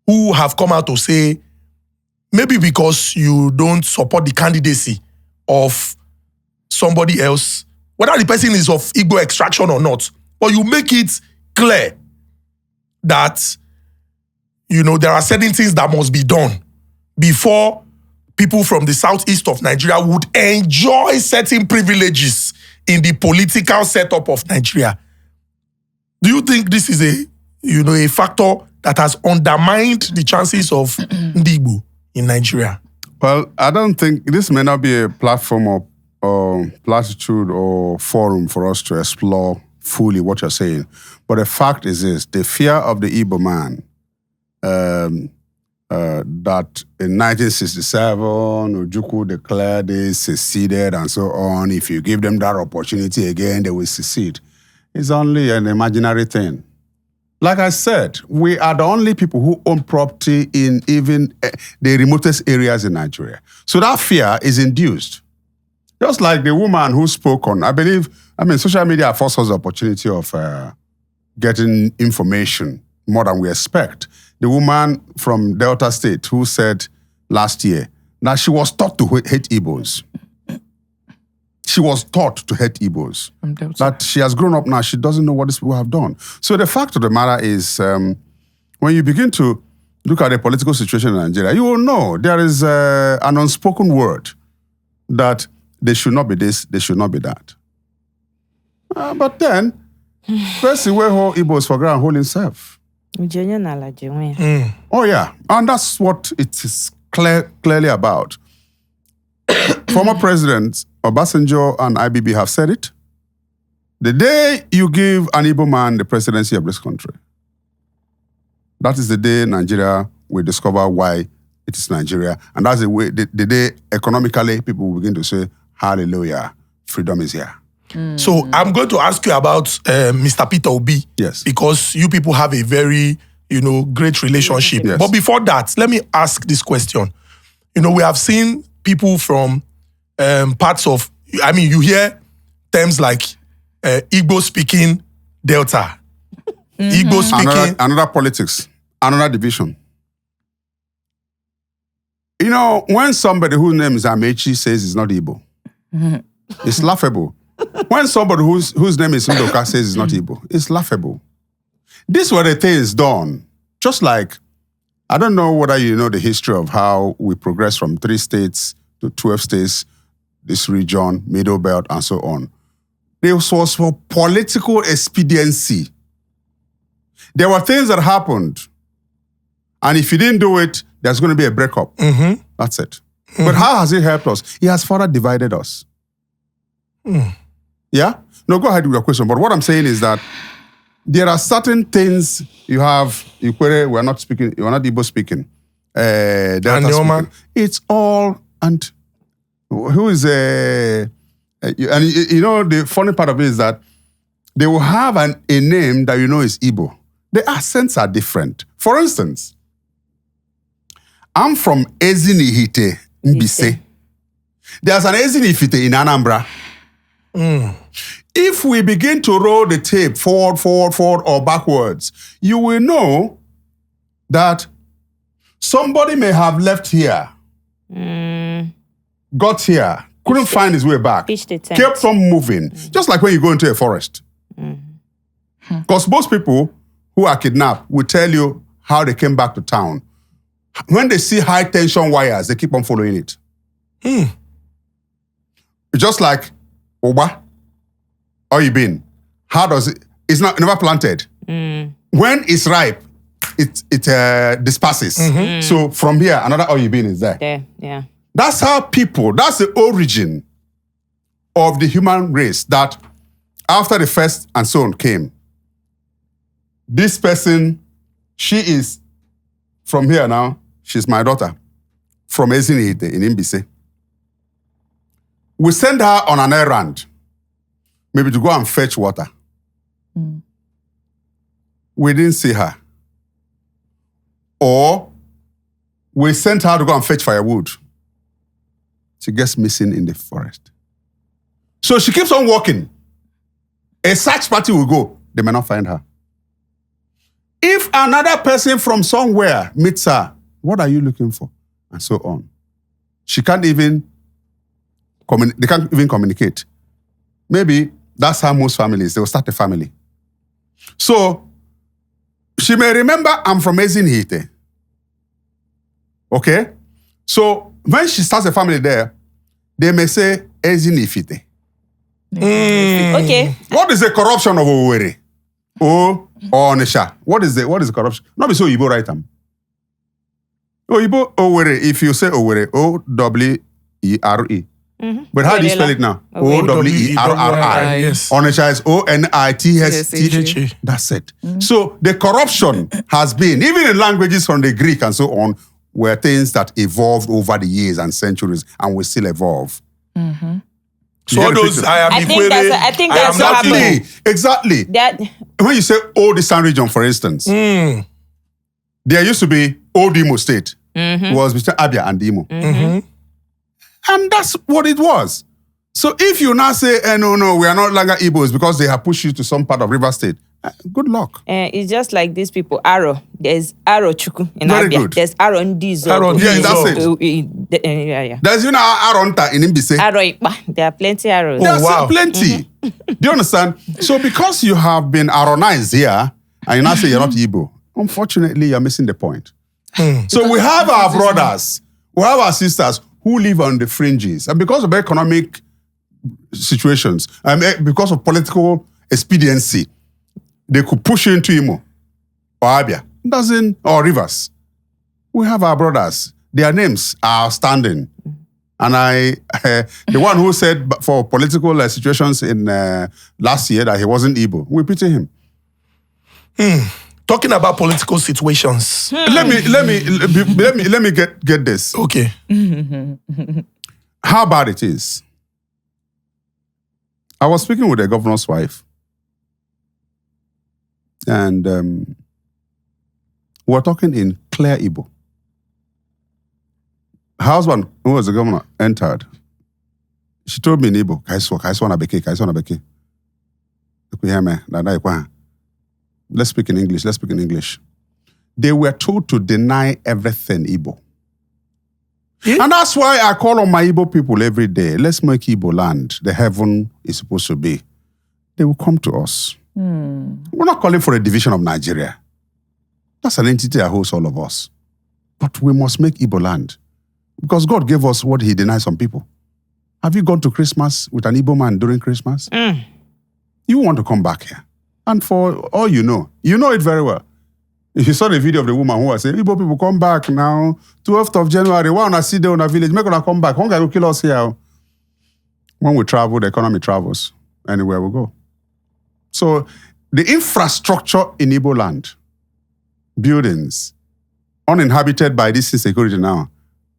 who have come out to say, maybe because you don't support the candidacy of somebody else, whether the person is of Igbo extraction or not, but you make it clear that, there are certain things that must be done before people from the southeast of Nigeria would enjoy certain privileges in the political setup of Nigeria. Do you think this is a factor that has undermined the chances of Igbo in Nigeria? Well, I don't think this may not be a platform or platitude or forum for us to explore fully what you're saying. But the fact is this: the fear of the Igbo man that in 1967 Ojukwu declared they seceded and so on. If you give them that opportunity again, they will secede. It's only an imaginary thing. Like I said, we are the only people who own property in even the remotest areas in Nigeria. So that fear is induced. Just like the woman who spoke on, social media affords us the opportunity of getting information more than we expect. The woman from Delta State who said last year that she was taught to hate Igbos. She was taught to hate Igbos. That she has grown up now, she doesn't know what these people have done. So the fact of the matter is, when you begin to look at the political situation in Nigeria, you will know there is an unspoken word that they should not be this, they should not be that. But then, first the way whole Igbos for ground hold himself. Oh yeah, and that's what it is clearly about. Former presidents Obasanjo and IBB have said it. The day you give an Igbo man the presidency of this country, that is the day Nigeria will discover why it is Nigeria. And that's the day economically people will begin to say, hallelujah, freedom is here. So I'm going to ask you about Mr. Peter Obi. Yes. Because you people have a very, great relationship. Yes. But before that, let me ask this question. We have seen people from parts of, you hear terms like Igbo speaking Delta, Igbo speaking... Another politics, another division. When somebody whose name is Amechi says it's not Igbo, it's laughable. When somebody whose name is Ndoka says it's not Igbo, it's laughable. These were the things done. Just like, I don't know whether you know the history of how we progressed from 3 states to 12 states, this region, Middle Belt, and so on. This was for political expediency. There were things that happened, and if you didn't do it, there's going to be a breakup. Mm-hmm. That's it. Mm-hmm. But how has it helped us? It has further divided us. Yeah? No, go ahead with your question. But what I'm saying is that there are certain things you have, we're not Igbo speaking. Delta speaking. It's all, and who is, and the funny part of it is that they will have a name that is Igbo. The accents are different. For instance, I'm from Ezinne Mbise. There's an Ezinne in Anambra. If we begin to roll the tape forward, or backwards, you will know that somebody may have left here, got here, couldn't find his way back, kept on moving, just like when you go into a forest. Because most people who are kidnapped will tell you how they came back to town. When they see high tension wires, they keep on following it. Just like Oba, or you been? How does it? It's never planted. When it's ripe, it disperses. So from here, another Oyibin is there. Yeah. That's how people, that's the origin of the human race, that after the first and so on came, this person, she is from here now, she's my daughter, from Ezinne in Mbise. We send her on an errand, maybe to go and fetch water. We didn't see her. Or we sent her to go and fetch firewood. She gets missing in the forest. So she keeps on walking. A search party will go. They may not find her. If another person from somewhere meets her, what are you looking for? And so on. She can't even, they can't even communicate. Maybe that's how most families, they will start a family. So she may remember I'm from Ezinne. Okay? So when she starts a family there, they may say Ezinne. Okay. What is the corruption of Owerri? Or Onisha? What is the corruption? Not be so Igbo right am. Igbo Owerri, if you say Owerri, O-W-E-R-E. But how do you spell it now? O-W-E-R-R-I. Yes. Onisha is O-N-I-T-H-T. That's it. So the corruption has been, even in languages from the Greek and so on, were things that evolved over the years and centuries and will still evolve. So all those I think that's what happened. Exactly. That When you say Old Eastern Region, for instance, there used to be Old Imo State. It was between Abia and Imo. And that's what it was. So if you now say, no, we are no longer Igbos because they have pushed you to some part of River State, good luck. it's just like these people. Aro. There's Aro Chuku in Very Abia. good. There's Aro Ndizo. Yeah, that's it. Yeah. There's Aronta in Mbise. Aro Ikpa. There are plenty Aros. There's wow. plenty. Do you understand? So because you have been Aronized here, and you now say you're not Igbo, unfortunately, you're missing the point. So we have our brothers, we have our sisters who live on the fringes. And because of economic situations, because of political expediency, they could push you into Imo or Abia, or Rivers. We have our brothers. Their names are outstanding. And the one who said for political situations in last year that he wasn't Igbo, we pity him. Talking about political situations. Let me get this. Okay. How bad it is. I was speaking with a governor's wife, and we were talking in clear Igbo. Her husband, who was the governor, entered. She told me in Igbo, let's speak in English. They were told to deny everything Igbo. And that's why I call on my Igbo people every day. Let's make Igbo land the heaven is supposed to be. They will come to us. We're not calling for a division of Nigeria. That's an entity that holds all of us. But we must make Igbo land. Because God gave us what he denied some people. Have you gone to Christmas with an Igbo man during Christmas? You want to come back here. And for all you know it very well. If you saw the video of the woman who was saying, Igbo people come back now, 12th of January, why on a city on a village, make them come back. One guy will kill us here. When we travel, the economy travels. Anywhere we go. So the infrastructure in Igbo land, buildings, uninhabited by this insecurity now,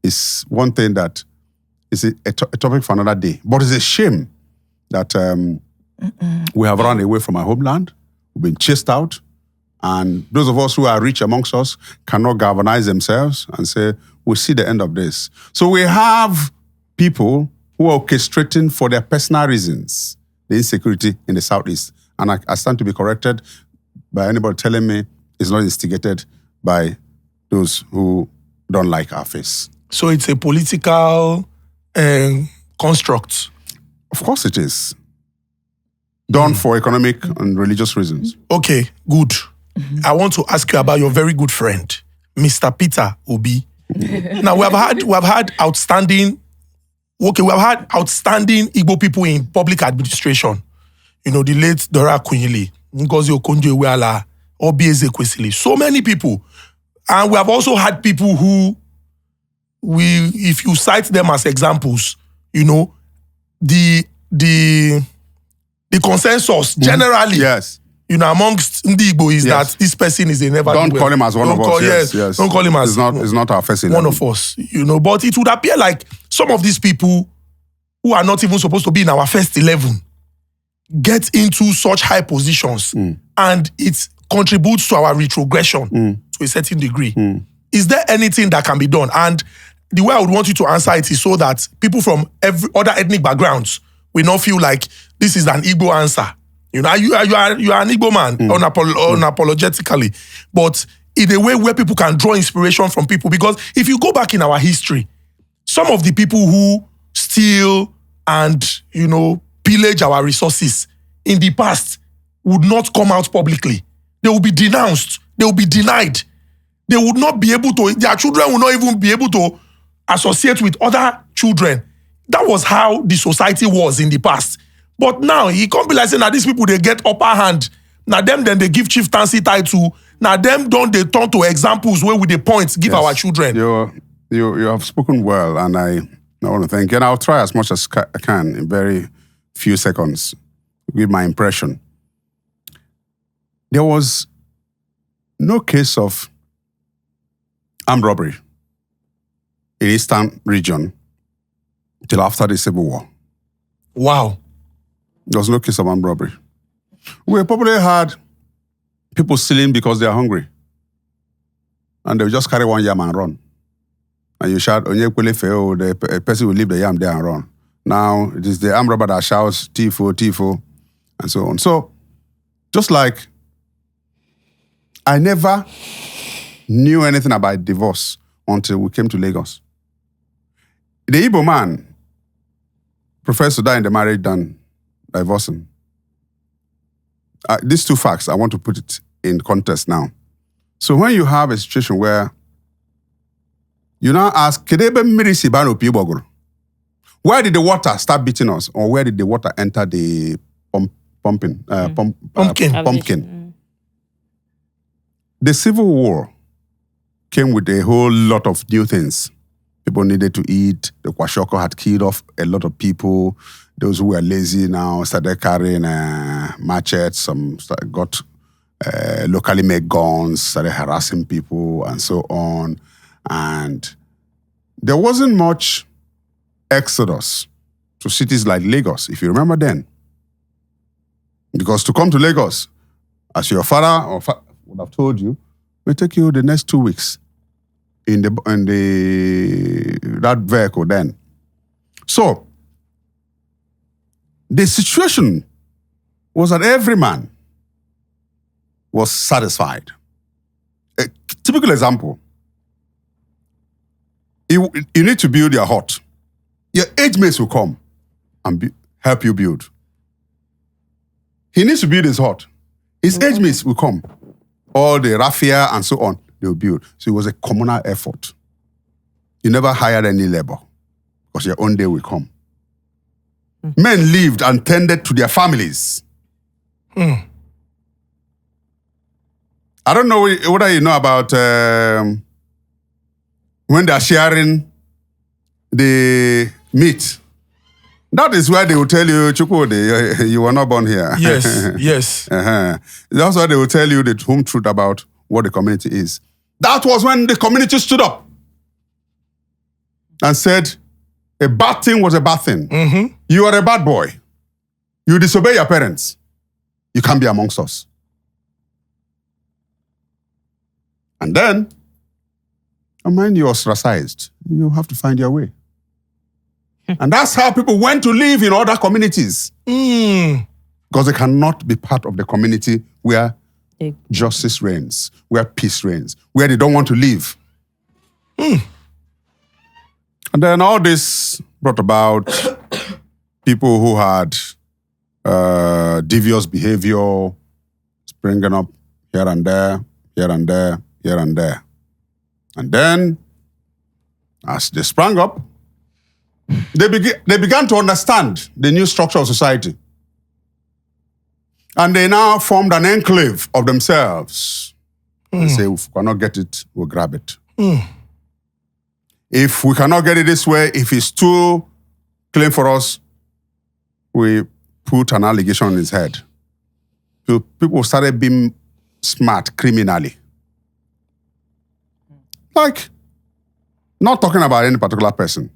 is one thing that is a topic for another day. But it's a shame that we have run away from our homeland. We've been chased out. And those of us who are rich amongst us cannot galvanize themselves and say, we'll see the end of this. So we have people who are orchestrating for their personal reasons the insecurity in the Southeast. And I stand to be corrected by anybody telling me it's not instigated by those who don't like our face. So it's a political construct. Of course it is. Done for economic and religious reasons. Okay, good. I want to ask you about your very good friend, Mr. Peter Obi. Now we have had outstanding Igbo people in public administration. You know, the late Dora Akunyili, Ngozi Okonjo-Iweala, Obi Ezekwesili. So many people. And we have also had people who if you cite them as examples, you know, the consensus generally, Yes. you know, amongst Igbo is Yes. that this person is a never. Don't call him as one of us. Yes. Don't call him as it's not our first one of us. You know, but it would appear like some of these people who are not even supposed to be in our first 11 get into such high positions, and it contributes to our retrogression to a certain degree. Is there anything that can be done? And the way I would want you to answer it is so that people from every other ethnic backgrounds will not feel like this is an Igbo answer. You know, you are an Igbo man, unapologetically, but in a way where people can draw inspiration from people. Because if you go back in our history, some of the people who steal and, you know, pillage our resources in the past would not come out publicly. They will be denounced. They will be denied. They would not be able to, their children will not even be able to associate with other children. That was how the society was in the past. But now, he can't be like saying that these people, they get upper hand. Now them, then they give chieftaincy title. Now them, don't they turn to examples where with the points give our children. You have spoken well, and I want to thank you. And I'll try as much as I can in very few seconds to give my impression. There was no case of armed robbery in Eastern region till after the Civil War. Wow. There was no case of armed robbery. We probably had people stealing because they are hungry. And they will just carry one yam and run. And you shout, the person will leave the yam there and run. Now, it is the armed robber that shouts, Tifo, Tifo, and so on. So, just like I never knew anything about divorce until we came to Lagos. The Igbo man prefers to die in the marriage than divorcing. These two facts, I want to put it in context now. So when you have a situation where you now ask, where did the water start beating us? Or where did the water enter the pumpkin? The Civil War came with a whole lot of new things. People needed to eat. The Kwashoko had killed off a lot of people. Those who were lazy now started carrying machetes. Some got locally made guns, started harassing people, and so on. And there wasn't much exodus to cities like Lagos, if you remember then. Because to come to Lagos, as your father would have told you, may take you the next 2 weeks in that vehicle then. So, the situation was that every man was satisfied. A typical example, you need to build your hut. Your age mates will come and help you build. He needs to build his hut. His age mates will come. All the raffia and so on, they will build. So it was a communal effort. You never hired any labor because your own day will come. Men lived and tended to their families. I don't know whether you know about when they're sharing the meat. That is where they will tell you, Chukwudi, you were not born here. Yes, yes. That's why they will tell you the home truth about what the community is. That was when the community stood up and said, a bad thing was a bad thing. Mm-hmm. You are a bad boy. You disobey your parents. You can't be amongst us. And then, mind you ostracized. You have to find your way. And that's how people went to live in other communities. Because they cannot be part of the community where justice reigns, where peace reigns, where they don't want to live. And then all this brought about people who had devious behavior springing up here and there, here and there, here and there. And then, as they sprang up, they began to understand the new structure of society. And they now formed an enclave of themselves. They say, if we cannot get it, we'll grab it. If we cannot get it this way, if it's too clean for us, we put an allegation on his head. So people started being smart criminally. Like, not talking about any particular person.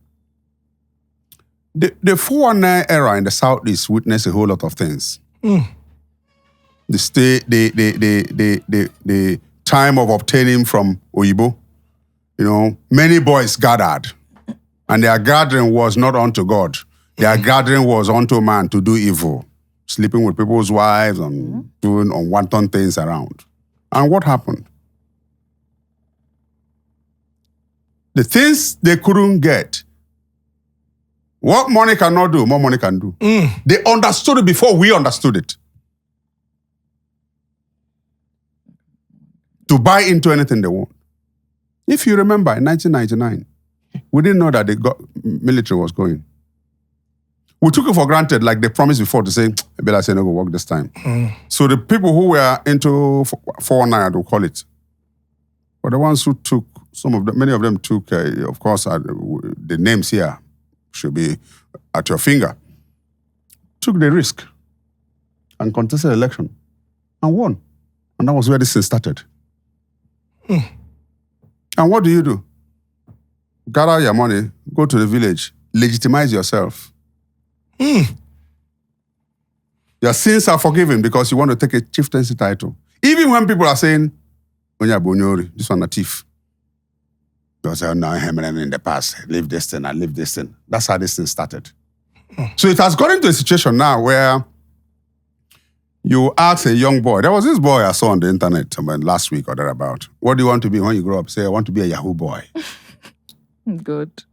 The 419 era in the Southeast witnessed a whole lot of things. The time of obtaining from Oyibo, many boys gathered, and their gathering was not unto God. Their gathering was unto man to do evil, sleeping with people's wives and doing unwanton things around. And what happened? The things they couldn't get, what money cannot do, more money can do. They understood it before we understood it. To buy into anything they want. If you remember, in 1999, we didn't know that the military was going. We took it for granted, like they promised before, to say, Bella said, no, go work this time. So the people who were into 419, we'll call it, but the ones who took, many of them took, of course, the names here should be at your finger, took the risk and contested the election and won. And that was where this thing started. And what do? Gather your money, go to the village, legitimize yourself. Your sins are forgiven because you want to take a chieftaincy title. Even when people are saying, this one a thief. Because I know him in the past, live this thing, I live this thing. That's how this thing started. So it has gotten to a situation now where you ask a young boy, there was this boy I saw on the internet last week or thereabout. What do you want to be when you grow up? Say, I want to be a Yahoo boy. Good.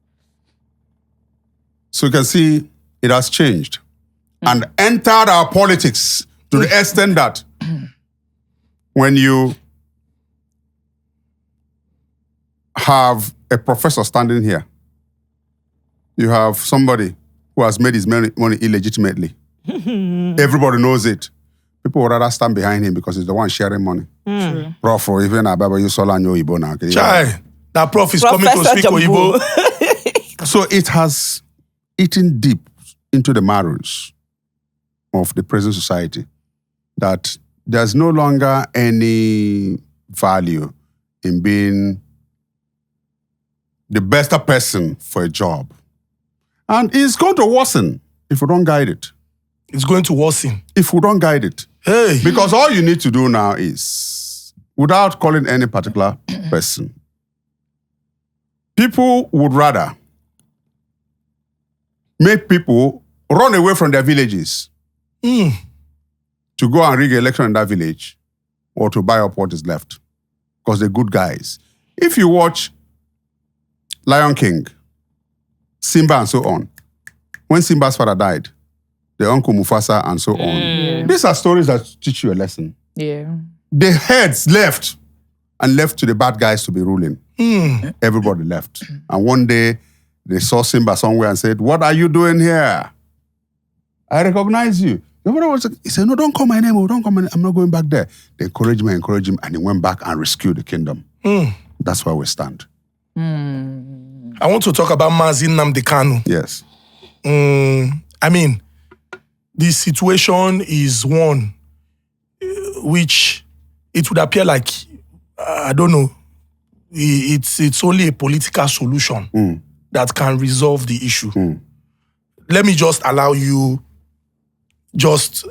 So you can see it has changed and entered our politics to the extent that when you have a professor standing here, you have somebody who has made his money illegitimately. Everybody knows it. People would rather stand behind him because he's the one sharing money. Prof, or even Ababa, you saw Oyibo now. Chai, that prof is coming to speak Oyibo. So it has eaten deep into the marrows of the present society that there's no longer any value in being the best person for a job. And it's going to worsen if we don't guide it. It's going to worsen. If we don't guide it. Hey. Because all you need to do now is, without calling any particular person, people would rather make people run away from their villages to go and rig an election in that village or to buy up what is left. Because they're good guys. If you watch Lion King, Simba and so on, when Simba's father died, the uncle Mufasa and so on, these are stories that teach you a lesson. Yeah. The heads left and left to the bad guys to be ruling. Everybody left. And one day, they saw Simba somewhere and said, what are you doing here? I recognize you. He said, no, don't call my name. Don't call my name. I'm not going back there. They encouraged him, and he went back and rescued the kingdom. That's where we stand. I want to talk about Mazi Nnamdi Kanu. Yes. I mean, this situation is one which it would appear like, I don't know, it's only a political solution that can resolve the issue. Let me just allow you just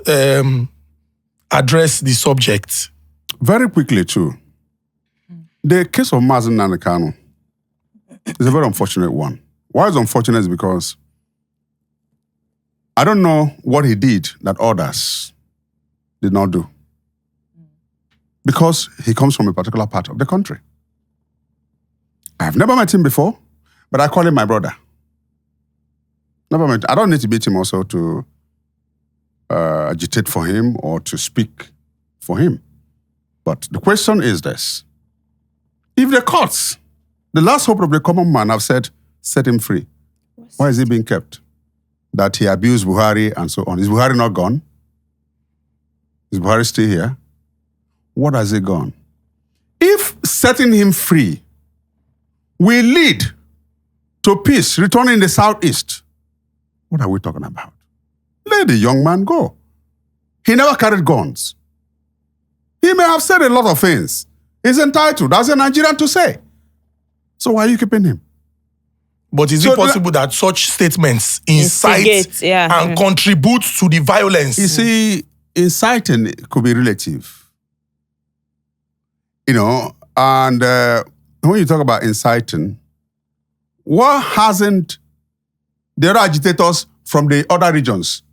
address the subject. Very quickly, too. The case of Mazi Nnamdi Kanu is a very unfortunate one. Why it's unfortunate is because I don't know what he did that others did not do. Because he comes from a particular part of the country. I've never met him before, but I call him my brother. Never met. I don't need to meet him also to agitate for him or to speak for him. But the question is this. If the courts, the last hope of the common man, have said, set him free, why is he being kept? That he abused Buhari and so on. Is Buhari not gone? Is Buhari still here? What has he gone? If setting him free will lead to peace, returning in the southeast. What are we talking about? Let the young man go. He never carried guns. He may have said a lot of things. He's entitled as a Nigerian to say. So why are you keeping him? But is it possible that such statements incite and contribute to the violence? You see, inciting could be relative. You know, and when you talk about inciting, what hasn't the other agitators from the other regions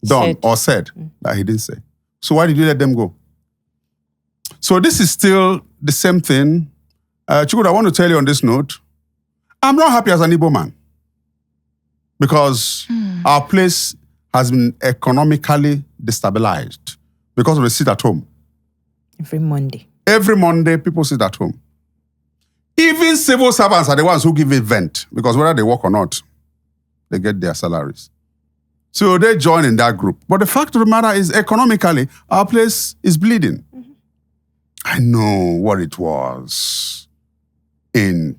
done or said that he didn't say? So why did you let them go? So this is still the same thing. Chukwudi, I want to tell you on this note, I'm not happy as an Igbo man because our place has been economically destabilized because of the sit at home. Every Monday. Every Monday, people sit at home. Even civil servants are the ones who give it vent because whether they work or not, they get their salaries. So they join in that group. But the fact of the matter is, economically, our place is bleeding. I know what it was in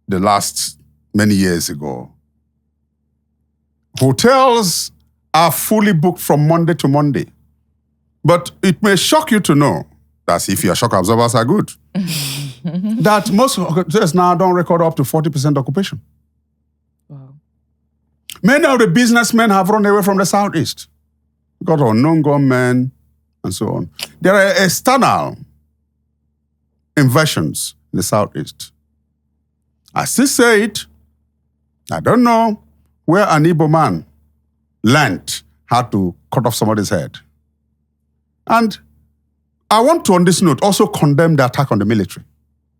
the last many years ago. Hotels are fully booked from Monday to Monday. But it may shock you to know, that's if your shock absorbers are good, that most hotels now don't record up to 40% occupation. Wow. Many of the businessmen have run away from the southeast because of unknown gunmen and so on. There are external invasions in the southeast. I still say it. I don't know where an Igbo man learned how to cut off somebody's head. And I want to, on this note, also condemn the attack on the military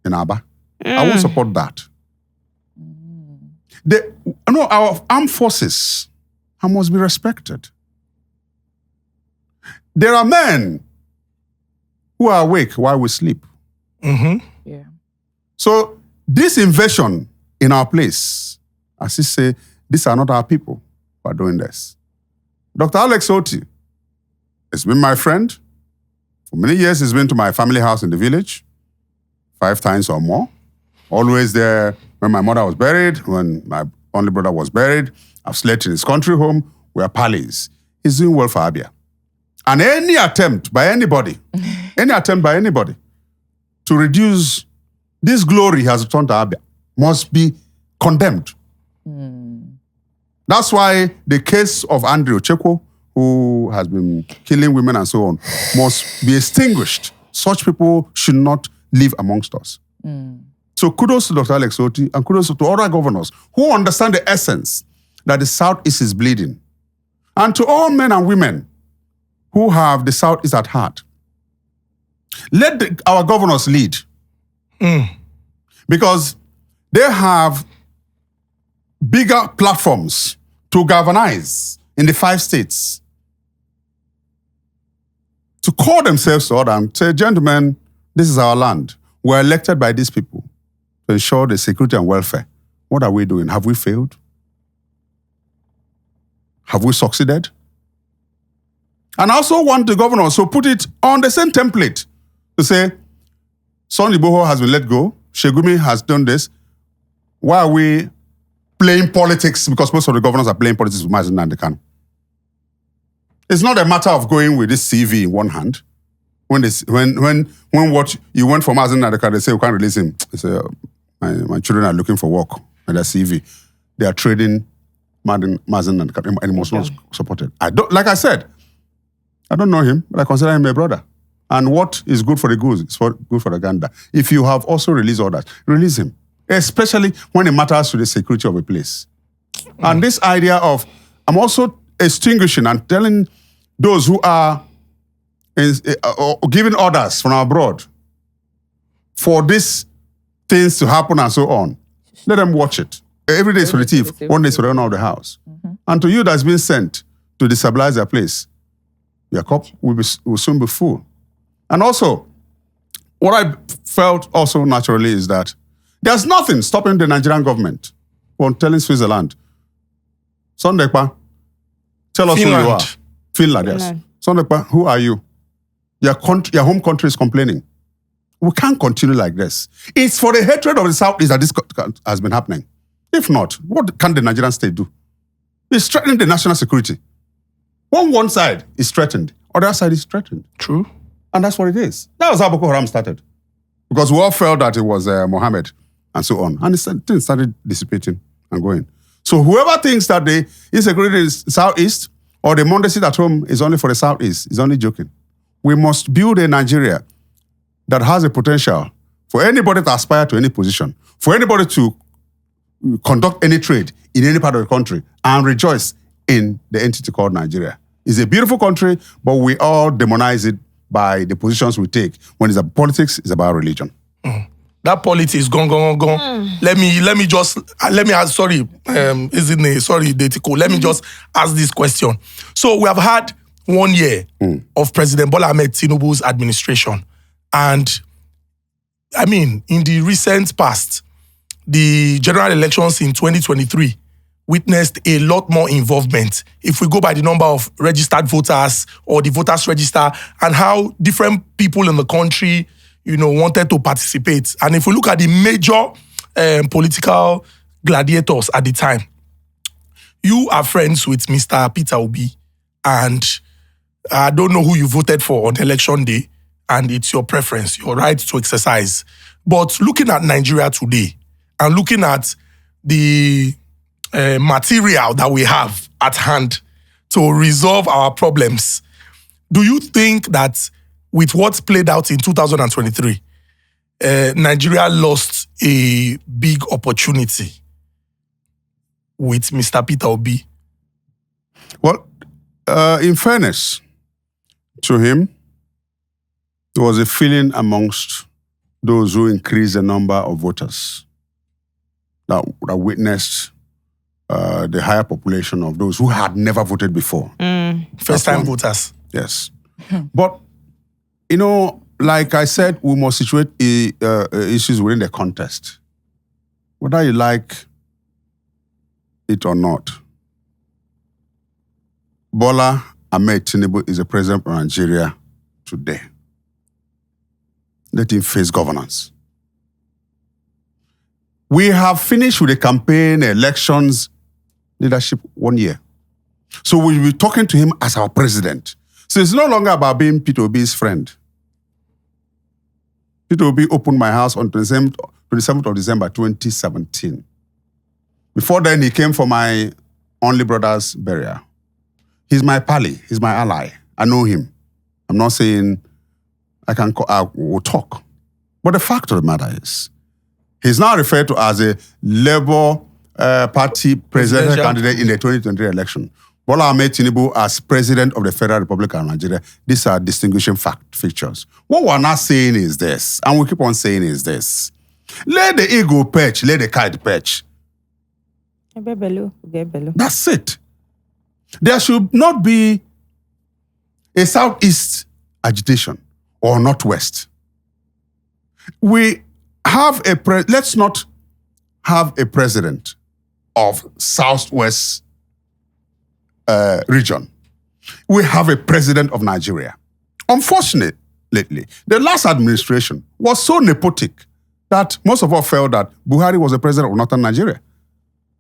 in Aba. I won't support that. Our armed forces must be respected. There are men who are awake while we sleep. Mm-hmm. Yeah. So this invasion in our place, as he say, these are not our people who are doing this. Dr. Alex Oti has been my friend. For many years, he's been to my family house in the village, 5 times or more. Always there when my mother was buried, when my only brother was buried. I've slept in his country home. We are pals. He's doing well for Abia. And any attempt by anybody to reduce this glory he has returned to Abia must be condemned. That's why the case of Andrew Ochekwo, who has been killing women and so on, must be extinguished. Such people should not live amongst us. So kudos to Dr. Alex Oti and kudos to other governors who understand the essence that the Southeast is bleeding. And to all men and women who have the Southeast at heart, let our governors lead. Because they have bigger platforms to galvanize in the 5 states. To call themselves to order and say, gentlemen, this is our land. We're elected by these people to ensure the security and welfare. What are we doing? Have we failed? Have we succeeded? And I also want the governors to put it on the same template to say, Sonny Boho has been let go. Shegumi has done this. Why are we playing politics? Because most of the governors are playing politics with Mazen and the Kanu. It's not a matter of going with this CV in one hand. When what you went for Mazen and the Kanu, they say we can't release him. They say my children are looking for work and their CV. They are trading Mazen and the Kanu, and he must not support it. Like I said, I don't know him, but I consider him a brother. And what is good for the goose is good for the gander. If you have also released others, release him. Especially when it matters to the security of a place. And this idea of, I'm also extinguishing and telling those who are giving orders from abroad for these things to happen and so on. Let them watch it. Every day is for the thief, one day is for the owner of the house. And to you that's been sent to destabilize their place, your cup will soon be full. And also, what I felt also naturally is that there's nothing stopping the Nigerian government from telling Switzerland, Sondekpa, tell us Finland. who you are. Finland, yes. Sondekpa, who are you? Your home country is complaining. We can't continue like this. It's for the hatred of the Southeast that this has been happening. If not, what can the Nigerian state do? It's threatening the national security. When one side is threatened, other side is threatened. True. And that's what it is. That was how Boko Haram started. Because we all felt that it was Mohammed and so on. And things started dissipating and going. So whoever thinks that the insecurity is Southeast or the Monday sit at home is only for the Southeast is only joking. We must build a Nigeria that has a potential for anybody to aspire to any position, for anybody to conduct any trade in any part of the country and rejoice in the entity called Nigeria. It's a beautiful country, but we all demonize it by the positions we take. When it's about politics, it's about religion. That politics gone. Let me ask, sorry, Deity Cole. Let me just ask this question. So we have had 1 year of President Bola Ahmed Tinubu's administration. And I mean, in the recent past, the general elections in 2023 witnessed a lot more involvement. If we go by the number of registered voters or the voters register and how different people in the country, wanted to participate. And if we look at the major political gladiators at the time, you are friends with Mr. Peter Obi, and I don't know who you voted for on election day, and it's your preference, your right to exercise. But looking at Nigeria today and looking at the material that we have at hand to resolve our problems, do you think that with what's played out in 2023, Nigeria lost a big opportunity with Mr. Peter Obi? Well, in fairness to him, there was a feeling amongst those who increased the number of voters that witnessed the higher population of those who had never voted before. First-time voters. Yes. But, like I said, we must situate issues within the context. Whether you like it or not, Bola Ahmed Tinubu is the president of Nigeria today. Let him face governance. We have finished with the campaign, elections, leadership 1 year. So we'll be talking to him as our president. So it's no longer about being Peter Obi's friend. Peter Obi opened my house on 27th of December 2017. Before then, he came for my only brother's burial. He's my pally. He's my ally. I know him. I'm not saying I will talk. But the fact of the matter is, he's now referred to as a Labour Party presidential candidate in the 2023 election. Bola Ahmed Tinubu as president of the Federal Republic of Nigeria. These are distinguishing features. What we're not saying is this, and we keep on saying is this. Let the ego perch, let the kite perch. That's it. There should not be a Southeast agitation or Northwest. We have let's not have a president of Southwest region. We have a president of Nigeria. Unfortunately, the last administration was so nepotic that most of us felt that Buhari was the president of Northern Nigeria.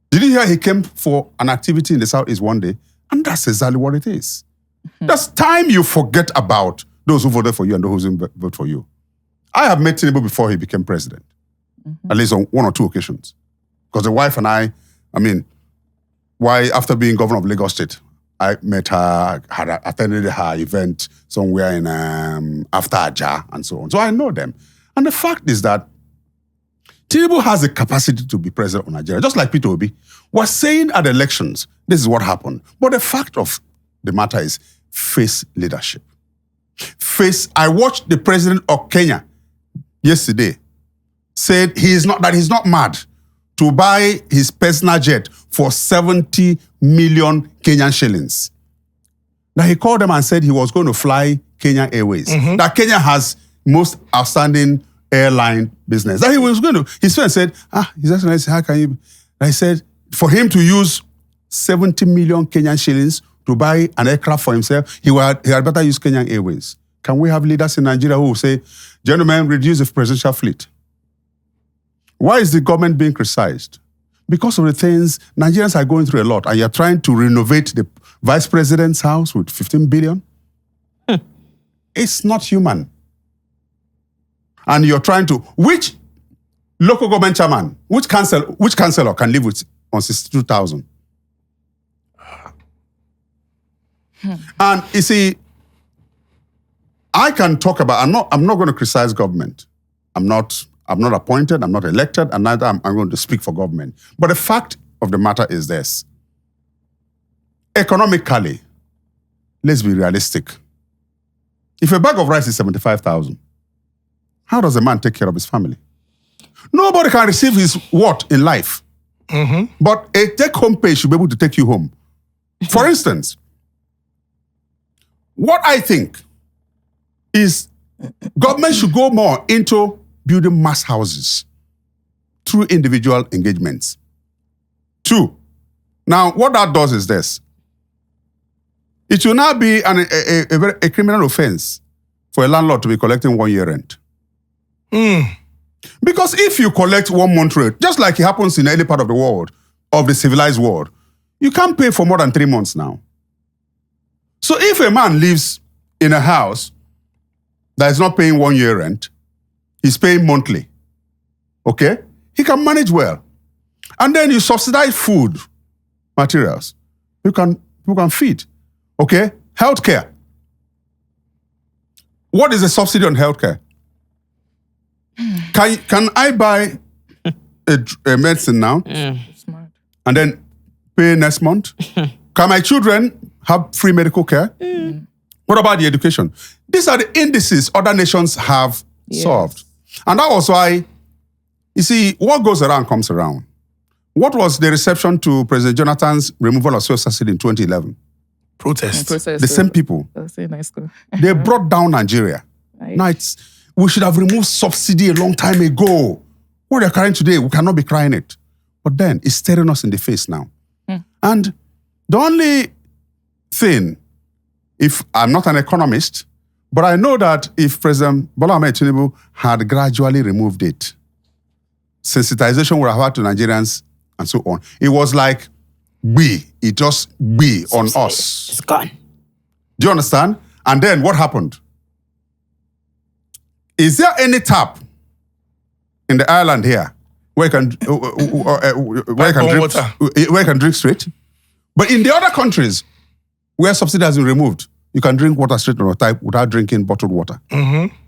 Did you hear he came for an activity in the Southeast one day? And that's exactly what it is. That's time you forget about those who voted for you and those who didn't vote for you. I have met Tinubu before he became president, at least on 1 or 2 occasions. Because the wife and I after being governor of Lagos State, I met her, had attended her event somewhere in after Aja and so on. So I know them. And the fact is that Tinubu has the capacity to be president of Nigeria, just like Peter Obi was saying at elections, this is what happened. But the fact of the matter is, face leadership. I watched the president of Kenya yesterday said he's not mad to buy his personal jet for 70 million Kenyan shillings. Now he called them and said he was going to fly Kenya Airways. That Kenya has most outstanding airline business. That he was going to. His friend said, His Excellency, how can you? I said, for him to use 70 million Kenyan shillings to buy an aircraft for himself, he had better use Kenyan Airways. Can we have leaders in Nigeria who will say, gentlemen, reduce the presidential fleet? Why is the government being criticized? Because of the things Nigerians are going through a lot, and you're trying to renovate the vice president's house with 15 billion. It's not human. And you're trying to, which local government chairman, which councillor can live with on 62,000? And you see, I can talk about, I'm not going to criticize government. I'm not appointed, I'm not elected, and neither I'm going to speak for government. But the fact of the matter is this. Economically, let's be realistic. If a bag of rice is 75,000, how does a man take care of his family? Nobody can receive his what in life. But a take-home pay should be able to take you home. For instance, what I think is government should go more into building mass houses through individual engagements. 2, now what that does is this. It will now be a criminal offense for a landlord to be collecting 1 year rent. Because if you collect 1 month rent, just like it happens in any part of the world, of the civilized world, you can't pay for more than 3 months now. So if a man lives in a house that is not paying 1 year rent, he's paying monthly, okay? He can manage well. And then you subsidize food, materials. You can feed, okay? Healthcare. What is the subsidy on healthcare? Can I buy a medicine now and then pay next month? Can my children have free medical care? What about the education? These are the indices other nations have solved. And that was why, you see, what goes around comes around. What was the reception to President Jonathan's removal of social subsidy in 2011? Protest. The same people. Nice. They brought down Nigeria. Now we should have removed subsidy a long time ago. What they're crying today, we cannot be crying it. But then it's staring us in the face now. And the only thing, if I'm not an economist, but I know that if President Bola Ahmed Tinubu had gradually removed it, sensitization would have had to Nigerians and so on. It was like, it just on us. It's gone. Do you understand? And then what happened? Is there any tap in the island here where you can drink straight? But in the other countries where subsidy has been removed, you can drink water straight on a tap without drinking bottled water.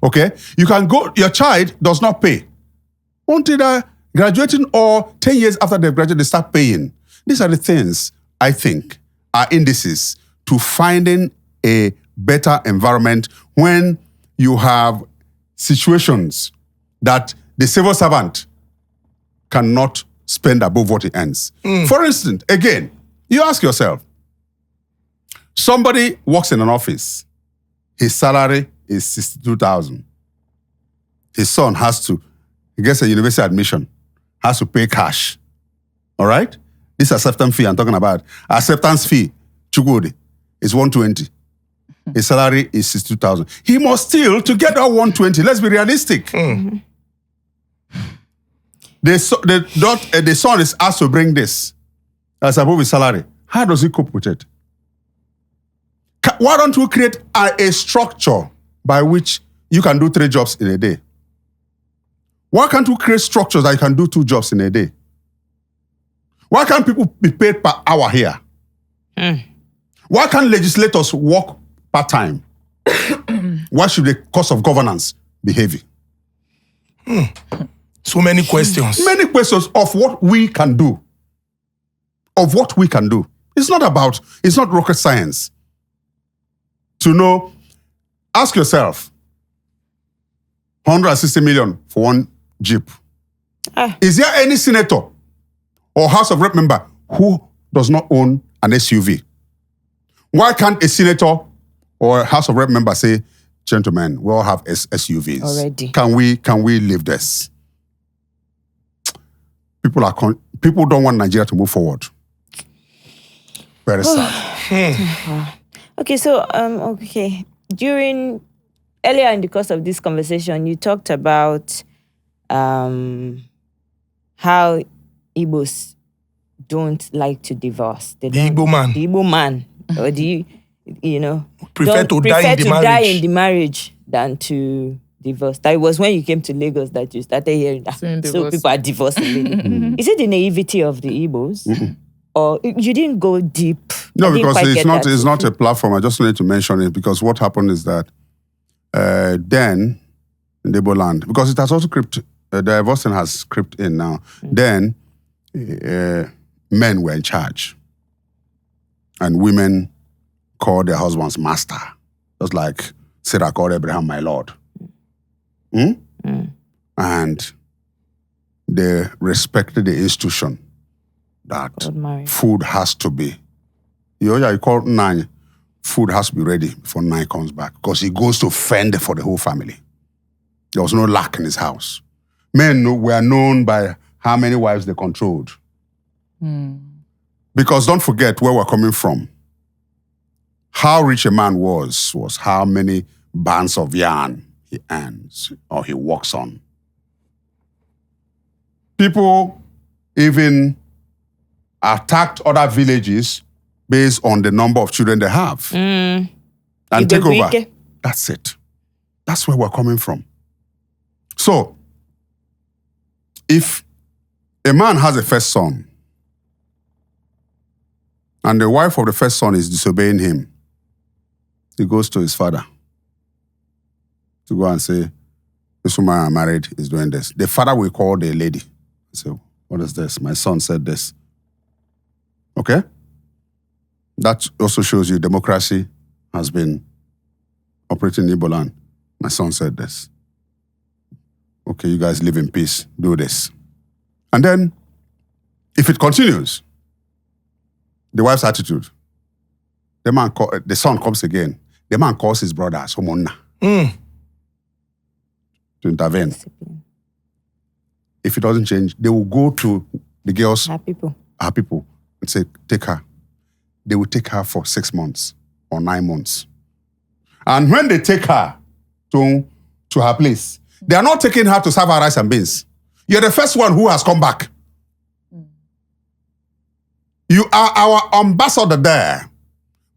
Okay? You can go, your child does not pay until they're graduating or 10 years after they've graduated, they start paying. These are the things I think are indices to finding a better environment when you have situations that the civil servant cannot spend above what he earns. For instance, again, you ask yourself, somebody works in an office, his salary is 62,000. His son he gets a university admission, has to pay cash. All right? This acceptance fee I'm talking about. Acceptance fee, Chukudi, is 120. His salary is 62,000. He must steal to get that 120. Let's be realistic. The son is asked to bring this as above his salary. How does he cope with it? Why don't we create a structure by which you can do 3 jobs in a day? Why can't we create structures that you can do 2 jobs in a day? Why can't people be paid per hour here? Why can't legislators work part-time? Why should the cost of governance be heavy? So many questions. Many questions of what we can do. Of what we can do. It's not rocket science. To know, ask yourself, 160 million for 1 Jeep. Is there any senator or House of Rep member who does not own an SUV? Why can't a senator or a House of Rep member say, gentlemen, we all have SUVs. Already. Can we leave this? People don't want Nigeria to move forward. Very sad. Okay, so during earlier in the course of this conversation, you talked about how Igbos don't like to divorce. The Igbo man. The Igbo man. Or prefer to die in the marriage than to divorce. That was when you came to Lagos that you started hearing that. So people are divorcing. Is it the naivety of the Igbos? Or you didn't go deep? No, because it's not a platform. I just wanted to mention it because what happened is that then in the Igbo land, because it has also crept, the divorcing has crept in now. Then men were in charge, and women called their husbands master, just like Sarah called Abraham my lord. And they respected the institution that food has to be. You call 9, food has to be ready before 9 comes back because he goes to fend for the whole family. There was no lack in his house. Men were known by how many wives they controlled. Because don't forget where we're coming from. How rich a man was how many bands of yarn he earns or he walks on. People even attacked other villages based on the number of children they have. And take over. That's it. That's where we're coming from. So, if a man has a first son, and the wife of the first son is disobeying him, he goes to his father to go and say, this woman I married is doing this. The father will call the lady and say, what is this? My son said this. Okay? That also shows you democracy has been operating in Igbo land. My son said this. Okay, you guys live in peace. Do this. And then, if it continues, the wife's attitude, the son comes again. The man calls his brothers, Homonna, to intervene. If it doesn't change, they will go to the girls, our people, and say, take her. They will take her for 6 months or 9 months. And when they take her to her place, they are not taking her to serve her rice and beans. You're the first one who has come back. You are our ambassador there.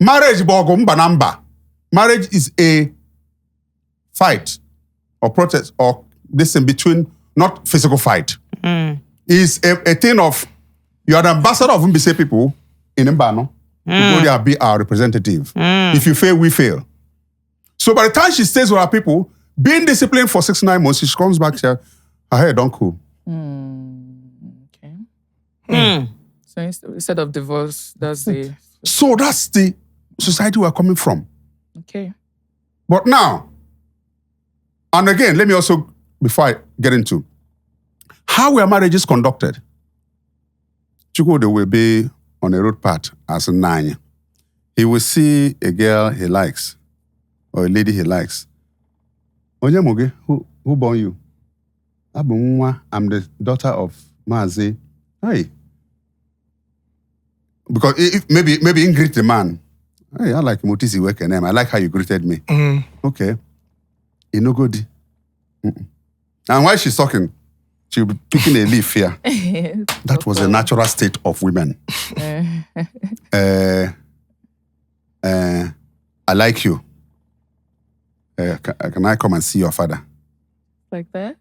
Marriage is a fight or protest or this in between, not physical fight. It's a thing of, you are the ambassador of Mbise people in Mbano. You be our representative. If you fail, we fail. So by the time she stays with her people, being disciplined for 6-9 months, she comes back, her hair don't cool. Okay. So instead of divorce, that's the... So that's the society we're coming from. Okay. But now, and again, let me also, before I get into, how were marriages conducted? Chukwudi will be on a road path as a 9. He will see a girl he likes, or a lady he likes. Onyemoge, who born you? I'm the daughter of Mazi. Hey. Because maybe greet the man. Hey, I like Motisi working name. I like how you greeted me. Okay. You no good. And while she's talking, she'll be picking a leaf here. That was a natural state of women. I like you. Can I come and see your father? Like that?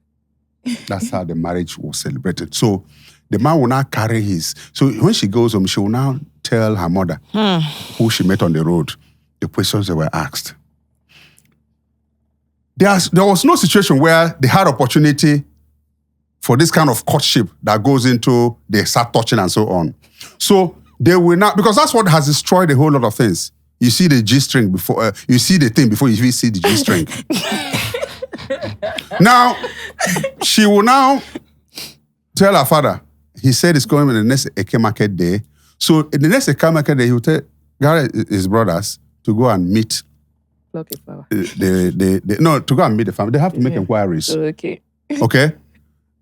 That's how the marriage was celebrated. So the man will now carry his... So when she goes home, she will now tell her mother who she met on the road, the questions they were asked. There was no situation where they had opportunity for this kind of courtship that goes into they start touching and so on. So they will not... Because that's what has destroyed a whole lot of things. You see the G-string before... you see the thing before you even see the G-string. Now, she will now tell her father, he said it's going in the next Eke market day. So in the next Eke market day, he will tell his brothers to go and meet Pluck a flower. to go and meet the family. They have to make inquiries. Okay. Okay?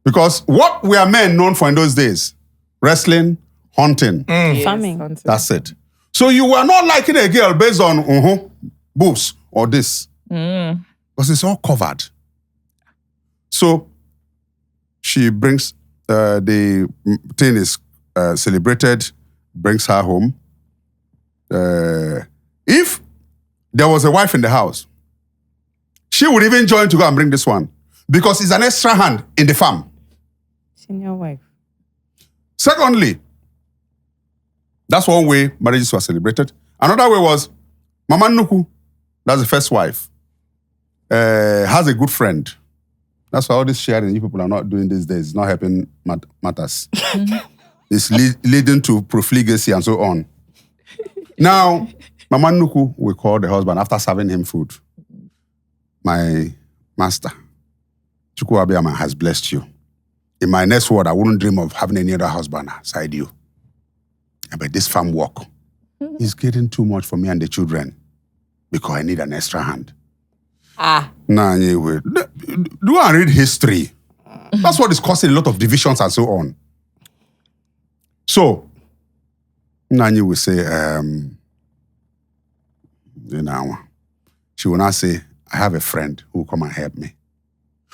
Because what were men known for in those days? Wrestling, hunting. Yes, Farming. hunting. That's it. So you were not liking a girl based on boobs or this. because it's all covered. So she brings, the thing is celebrated, brings her home. If there was a wife in the house, she would even join to go and bring this one because it's an extra hand in the farm. Senior wife. Secondly, that's one way marriages were celebrated. Another way was Mama Nuku, that's the first wife, has a good friend. That's why all this sharing you people are not doing these days. It's not helping matters. It's leading to profligacy and so on. Now, Mama Nuku will call the husband after serving him food. My master, Chukwu Abiyama has blessed you. In my next word, I wouldn't dream of having any other husband aside you. But this farm work is getting too much for me and the children because I need an extra hand. Nah, anyway, do and read history. That's what is causing a lot of divisions and so on. So, Nanyi will say, she will now say, I have a friend who will come and help me.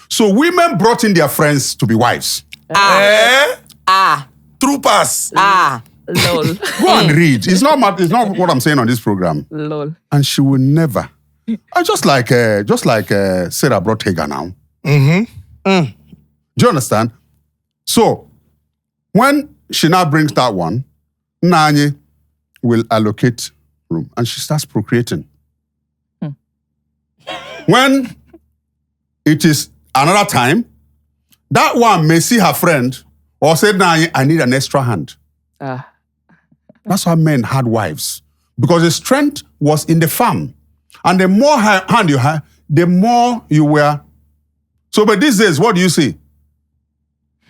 So women brought in their friends to be wives. Troopers. Lol. Go and read. It's not what I'm saying on this program. Lol. And she will never. Just like Sarah brought Hagar now. Mm-hmm. Do you understand? So when she now brings that one, Nanye will allocate room and she starts procreating. When it is another time, that one may see her friend or say, Nanye, I need an extra hand. That's why men had wives. Because the strength was in the farm. And the more hand you had, the more you were. So, but these days, what do you see?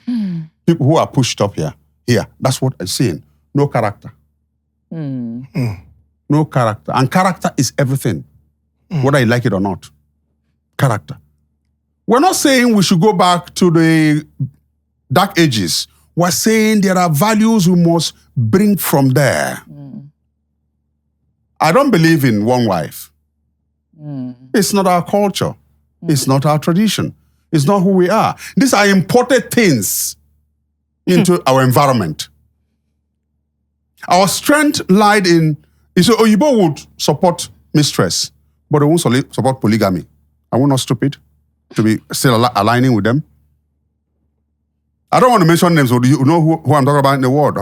People who are pushed up here. That's what I'm saying. No character. No character. And character is everything. Whether you like it or not. Character. We're not saying we should go back to the dark ages. We're saying there are values we must bring from there. I don't believe in one wife. It's not our culture. It's not our tradition. It's not who we are. These are imported things into our environment. Our strength lied in, so Oyibo would support mistress, but they won't support polygamy. Are we not stupid to be still aligning with them? I don't want to mention names, but you know who I'm talking about in the world.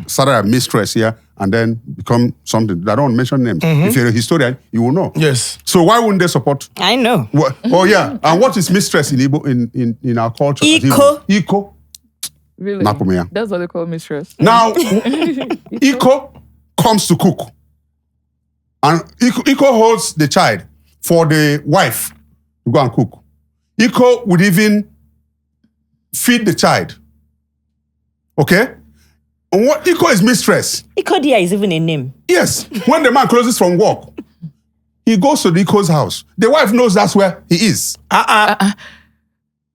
Started a mistress here and then become something. I don't want to mention names. If you're a historian, you will know. Yes. So why wouldn't they support? I know. Oh yeah. And what is mistress in Igbo in our culture? Iko. Really? Napumia. That's what they call mistress. Now, Iko comes to cook. And Iko holds the child for the wife to go and cook. Iko would even feed the child. Okay? And what Iko is mistress. Ikodia is even a name. Yes. When the man closes from work, he goes to the Iko's house. The wife knows that's where he is.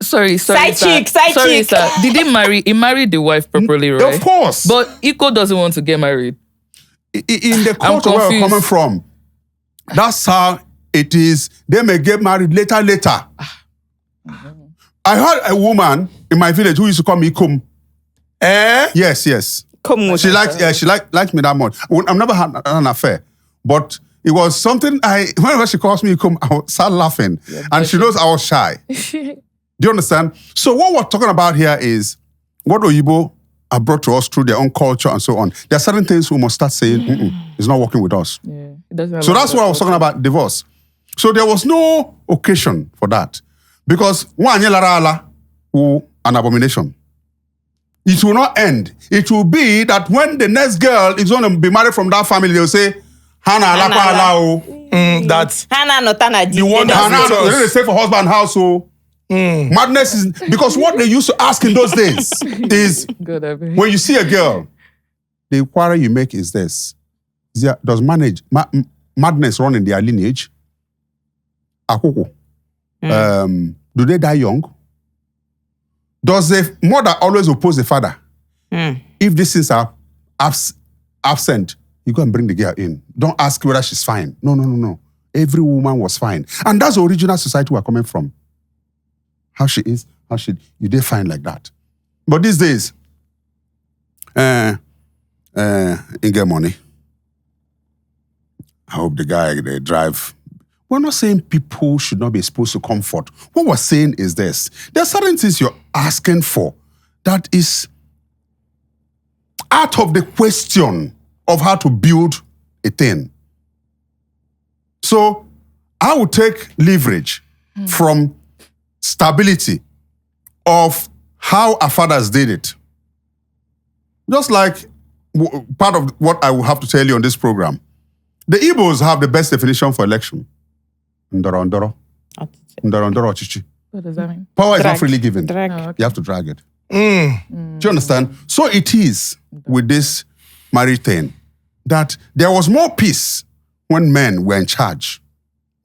Sorry, Side sir. chick. Sorry, sir. Did he marry? He married the wife properly, right? Of course. But Iko doesn't want to get married. In the culture where we're coming from, that's how it is. They may get married later. I heard a woman in my village who used to call me Ikum. Yes. She liked me that much. I've never had an affair, but it was something whenever she calls me Ikum, I would start laughing. Yeah, and she knows I was shy. Do you understand? So what we're talking about here is what Oyibo are brought to us through their own culture and so on. There are certain things we must start saying, it's not working with us. Yeah, it doesn't. So that's why I was talking about divorce. So there was no occasion for that. Because one an abomination. It will not end. It will be that when the next girl is going to be married from that family, they'll say, Hana alakwa alao. That's Hana notana the one that's they say for husband house. So madness is because what they used to ask in those days is when you see a girl, the inquiry you make is this: does madness run in their lineage? Akoko. Do they die young? Does the mother always oppose the father? If these things are absent, you go and bring the girl in. Don't ask whether she's fine. No. Every woman was fine. And that's the original society we're coming from. How she is, you did fine like that. But these days, you get money. I hope the guy, they drive. We're not saying people should not be exposed to comfort. What we're saying is this. There are certain things you're asking for that is out of the question of how to build a thing. So I would take leverage from stability of how our fathers did it. Just like part of what I will have to tell you on this program. The Igbos have the best definition for election. Ndoro ndoro. Ndoro ndoro chichi. What does that mean? Power is not freely given. Drag. Oh, okay. You have to drag it. Do you understand? So it is with this marriage thing that there was more peace when men were in charge.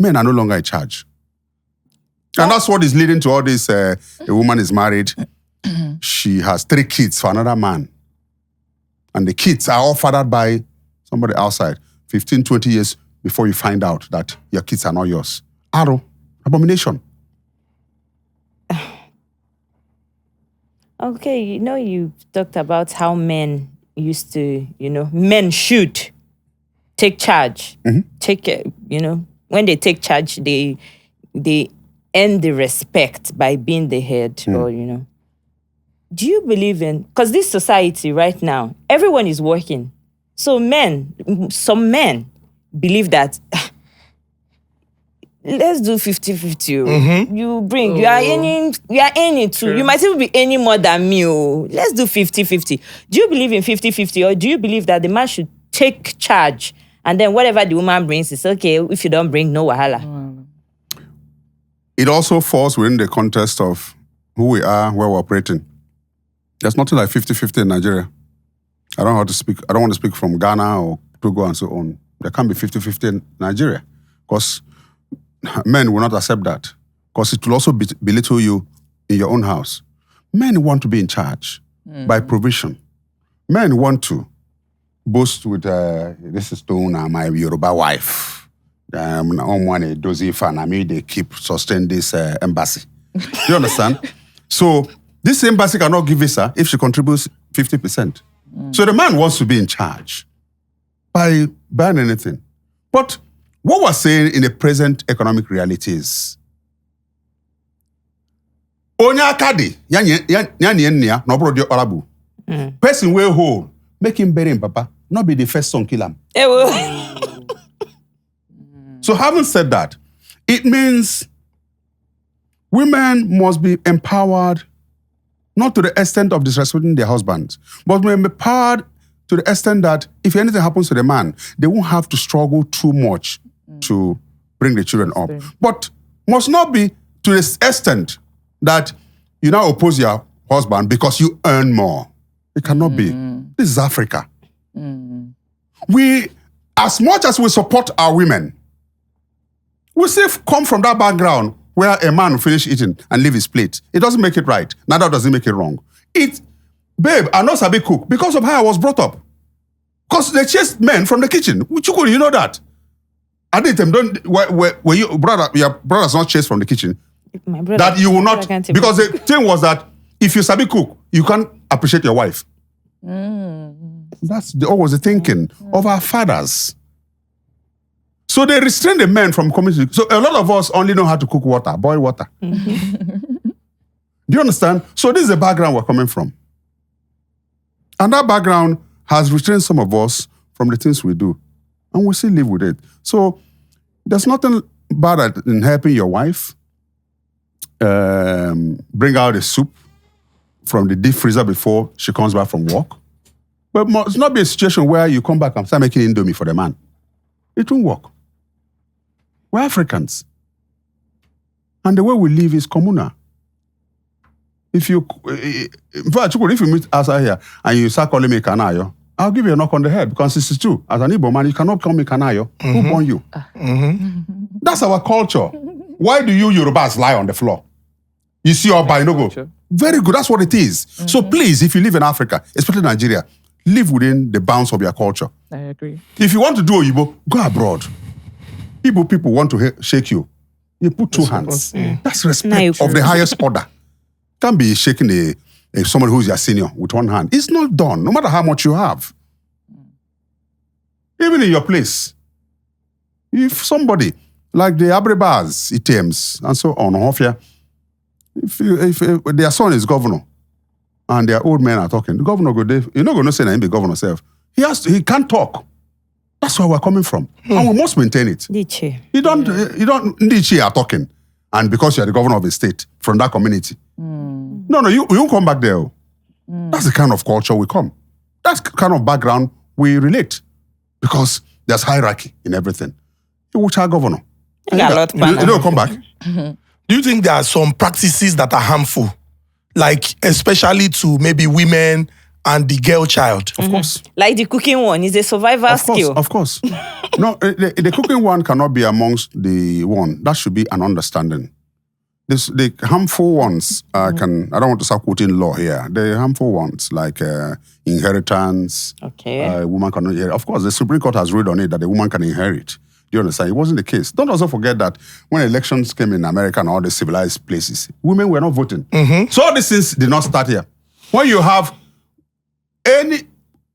Men are no longer in charge. And that's what is leading to all this. A woman is married. She has 3 kids for another man. And the kids are all fathered by somebody outside. 15, 20 years before you find out that your kids are not yours. Arrow, abomination. Okay, you talked about how men used to, men should take charge. When they take charge, they earn the respect by being the head or, Do you believe in, because this society right now, everyone is working. So some men believe that, let's do 50-50. You bring, you are earning too. You might even be earning more than me. Let's do 50-50. Do you believe in 50-50 or do you believe that the man should take charge and then whatever the woman brings is okay, if you don't bring, no wahala? It also falls within the context of who we are, where we're operating. There's nothing like 50-50 in Nigeria. I don't want to speak from Ghana or Togo and so on. There can't be 50-50 in Nigeria because men will not accept that because it will also belittle you in your own house. Men want to be in charge by provision. Men want to boast with, this is Tona, my Yoruba wife. They keep sustain this embassy. Do you understand? So this embassy cannot give visa if she contributes 50%. So the man wants to be in charge by buying anything. But what we're saying in the present economic reality is Onya Kadi, person will hold, make him bury him, papa, not be the first son kill him. So having said that, it means women must be empowered, not to the extent of disrespecting their husbands, but be empowered to the extent that if anything happens to the man, they won't have to struggle too much to bring the children up. But must not be to the extent that you now oppose your husband because you earn more. It cannot be. This is Africa. We, as much as we support our women, we still come from that background where a man will finish eating and leave his plate. It doesn't make it right. Neither does it make it wrong. Babe, I know Sabi cook because of how I was brought up. Because they chased men from the kitchen. Chukuri, you know that. I did them. Were your brother's not chased from the kitchen? My brother, that you will not, because the thing was that if you Sabi cook, you can't appreciate your wife. That's always the thinking of our fathers. So they restrain the men from coming to. So a lot of us only know how to cook water, boil water. Do you understand? So this is the background we're coming from. And that background has restrained some of us from the things we do. And we still live with it. So there's nothing bad in helping your wife bring out the soup from the deep freezer before she comes back from work. But it must not be a situation where you come back and start making Indomie for the man. It won't work. We're Africans. And the way we live is communal. In fact, if you meet us out here and you start calling me Kanayo, I'll give you a knock on the head because this is true. As an Igbo man, you cannot call me Kanayo. Who born you? That's our culture. Why do you Yorubas lie on the floor? You see your binogo. Very good. That's what it is. So please, if you live in Africa, especially Nigeria, live within the bounds of your culture. I agree. If you want to do Igbo, go abroad. People want to shake you. You put two hands. That's respect of the highest order. Can't be shaking someone who's your senior with one hand. It's not done, no matter how much you have. Even in your place. If somebody, like the Abribas, ETMs, and so on, if their son is governor and their old men are talking, the governor you're not going to say that he be governor self. He can't talk. That's where we're coming from. And we must maintain it. You don't Ndichi are talking. And because you're the governor of a state from that community. No, you won't come back there. That's the kind of culture we come. That's the kind of background we relate. Because there's hierarchy in everything. Which are governor. You don't come back. Do you think there are some practices that are harmful? Like, especially to maybe women and the girl child? Of course. Like the cooking one is a survival skill. Of course. No, the cooking one cannot be amongst the one. That should be an understanding. The harmful ones, I don't want to start quoting law here. The harmful ones, like inheritance. Okay. A woman cannot inherit. Of course, the Supreme Court has ruled on it that a woman can inherit. Do you understand? It wasn't the case. Don't also forget that when elections came in America and all the civilized places, women were not voting. So all these things did not start here. When you have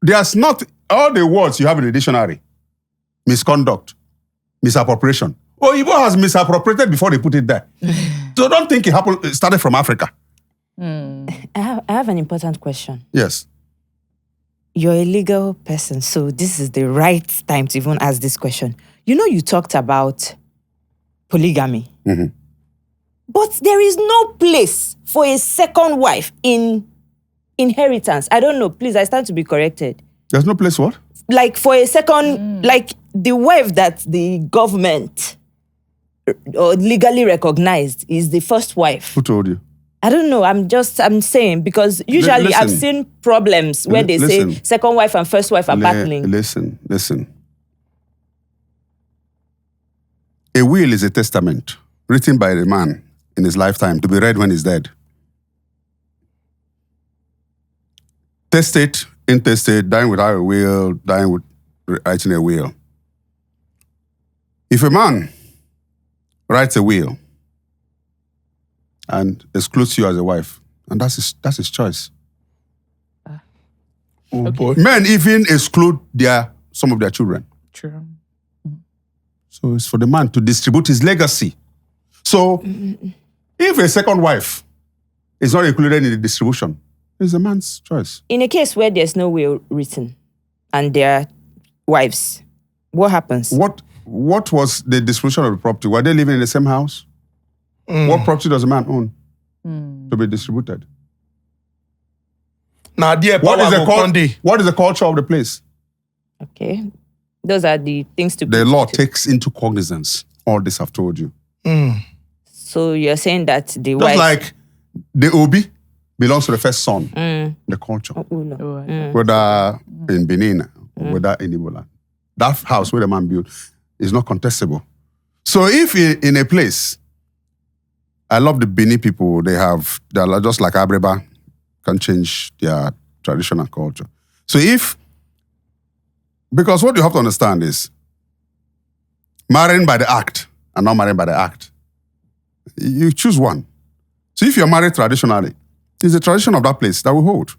there's not all the words you have in the dictionary. Misconduct, misappropriation. Igbo has misappropriated before they put it there. So don't think it started from Africa. I have an important question. Yes. You're a legal person, so this is the right time to even ask this question. You know, you talked about polygamy. But there is no place for a second wife in inheritance. I don't know. Please, I stand to be corrected. There's no place what? Like for a second, like the wife that the government or legally recognized is the first wife. Who told you? I don't know. I'm saying because usually I've seen problems where they say second wife and first wife are battling. Listen. A will is a testament written by the man in his lifetime to be read when he's dead. Testate, intestate, dying without a will, dying with writing a will. If a man writes a will and excludes you as a wife, and that's his choice. Okay. Men even exclude some of their children. True. So it's for the man to distribute his legacy. So if a second wife is not included in the distribution, it's the man's choice. In a case where there's no will written and their wives, what happens? What was the distribution of the property? Were they living in the same house? What property does a man own to be distributed? Now, what is the culture of the place? Okay. Those are the things to be. The law takes into cognizance all this I've told you. So you're saying that the Just wife... like the Obi belongs to the first son, the culture. Whether in Benin or whether in Igbo. That house where the man built is not contestable. So if in a place, I love the Benin people, they're just like Abreba, can change their traditional culture. So because what you have to understand is, marrying by the act and not marrying by the act, you choose one. So if you're married traditionally, it's the tradition of that place that will hold.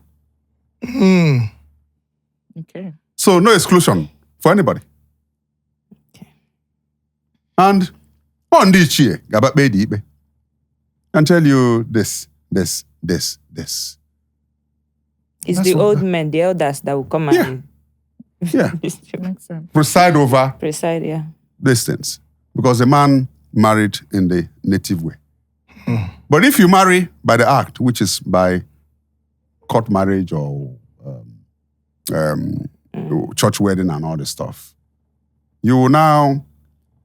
Okay. So no exclusion for anybody. Okay. And on the chair, can tell you this. It's the old men, the elders that will come and Makes sense. preside over yeah. these things. Because a man married in the native way. But if you marry by the act, which is by court marriage or church wedding and all this stuff, you will now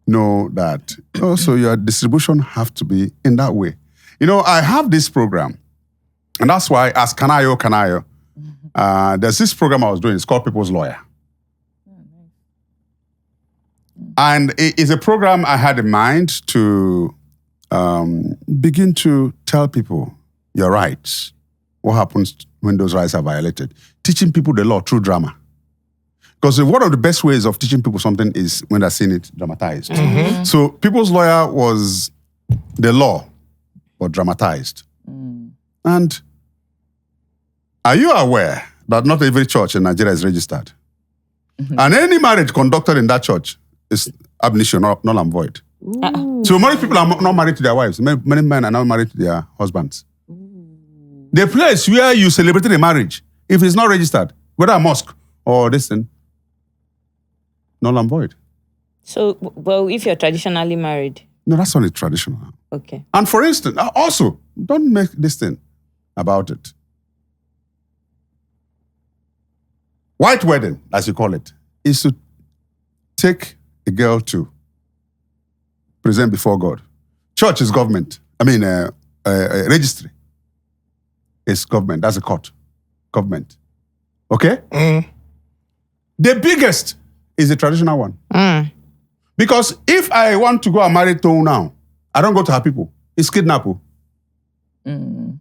know that also your distribution have to be in that way. You know, I have this program, and that's why as Kanayo, there's this program I was doing, it's called People's Lawyer. And it's a program I had in mind to begin to tell people your rights, what happens when those rights are violated, teaching people the law through drama. Because one of the best ways of teaching people something is when they're seeing it dramatized. So people's lawyer was the law, but dramatized. And are you aware that not every church in Nigeria is registered? And any marriage conducted in that church is ab initio, null and void. So many people are not married to their wives. Many men are not married to their husbands. The place where you celebrated a marriage, if it's not registered, whether a mosque or this thing, null and void. So, well, if you're traditionally married. No, that's only traditional. Okay. And for instance, also, don't make this thing about it. White wedding, as you call it, is to take a girl to present before God. Church is government. Registry is government. That's a court. Government. Okay? The biggest is the traditional one. Because if I want to go and marry Toh now, I don't go to her people. It's kidnap. Any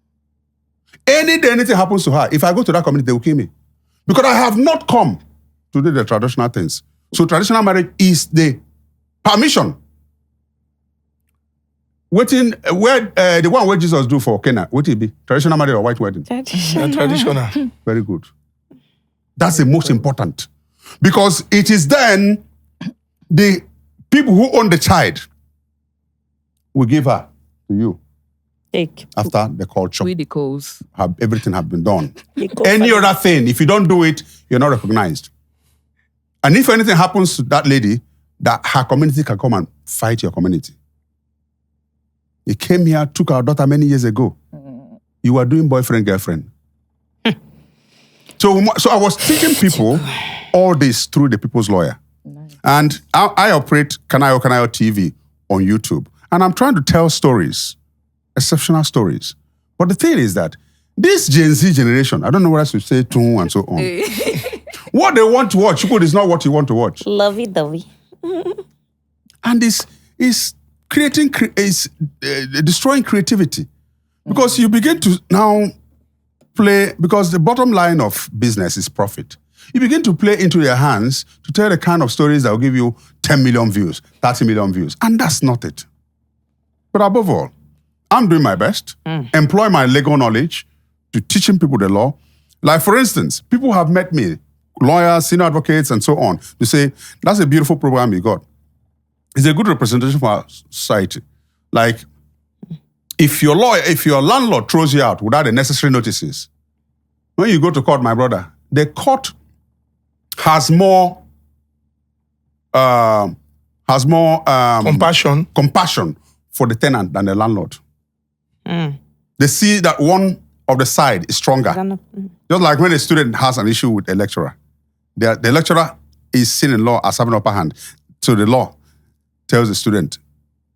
day anything happens to her, if I go to that community, they will kill me. Because I have not come to do the traditional things. So traditional marriage is the permission. The one where Jesus do for Cana, what it be? Traditional marriage or white wedding? Traditional. Very good. That's the most important. Because it is then the people who own the child will give her to you. Take. After the culture. We the Coles. Everything have been done. Any other thing, if you don't do it, you're not recognized. And if anything happens to that lady, that her community can come and fight your community. He came here, took our daughter many years ago. You were doing boyfriend, girlfriend. So I was teaching people all this through the people's lawyer. Nice. And I operate Kanayo TV on YouTube. And I'm trying to tell stories, exceptional stories. But the thing is that this Gen Z generation, I don't know what else to say to and so on. What they want to watch, is not what you want to watch. Lovey-dovey. And is destroying creativity. Because you begin to now play, because the bottom line of business is profit. You begin to play into their hands to tell the kind of stories that will give you 10 million views, 30 million views. And that's not it. But above all, I'm doing my best, employ my legal knowledge to teaching people the law. Like, for instance, people have met me, lawyers, senior advocates, and so on, to say, that's a beautiful program you got. It's a good representation for our society. Like, if your landlord throws you out without the necessary notices, when you go to court, my brother, the court has more compassion for the tenant than the landlord. They see that one of the side is stronger. Just like when a student has an issue with a lecturer, the lecturer is seen in law as having upper hand. So the law tells the student,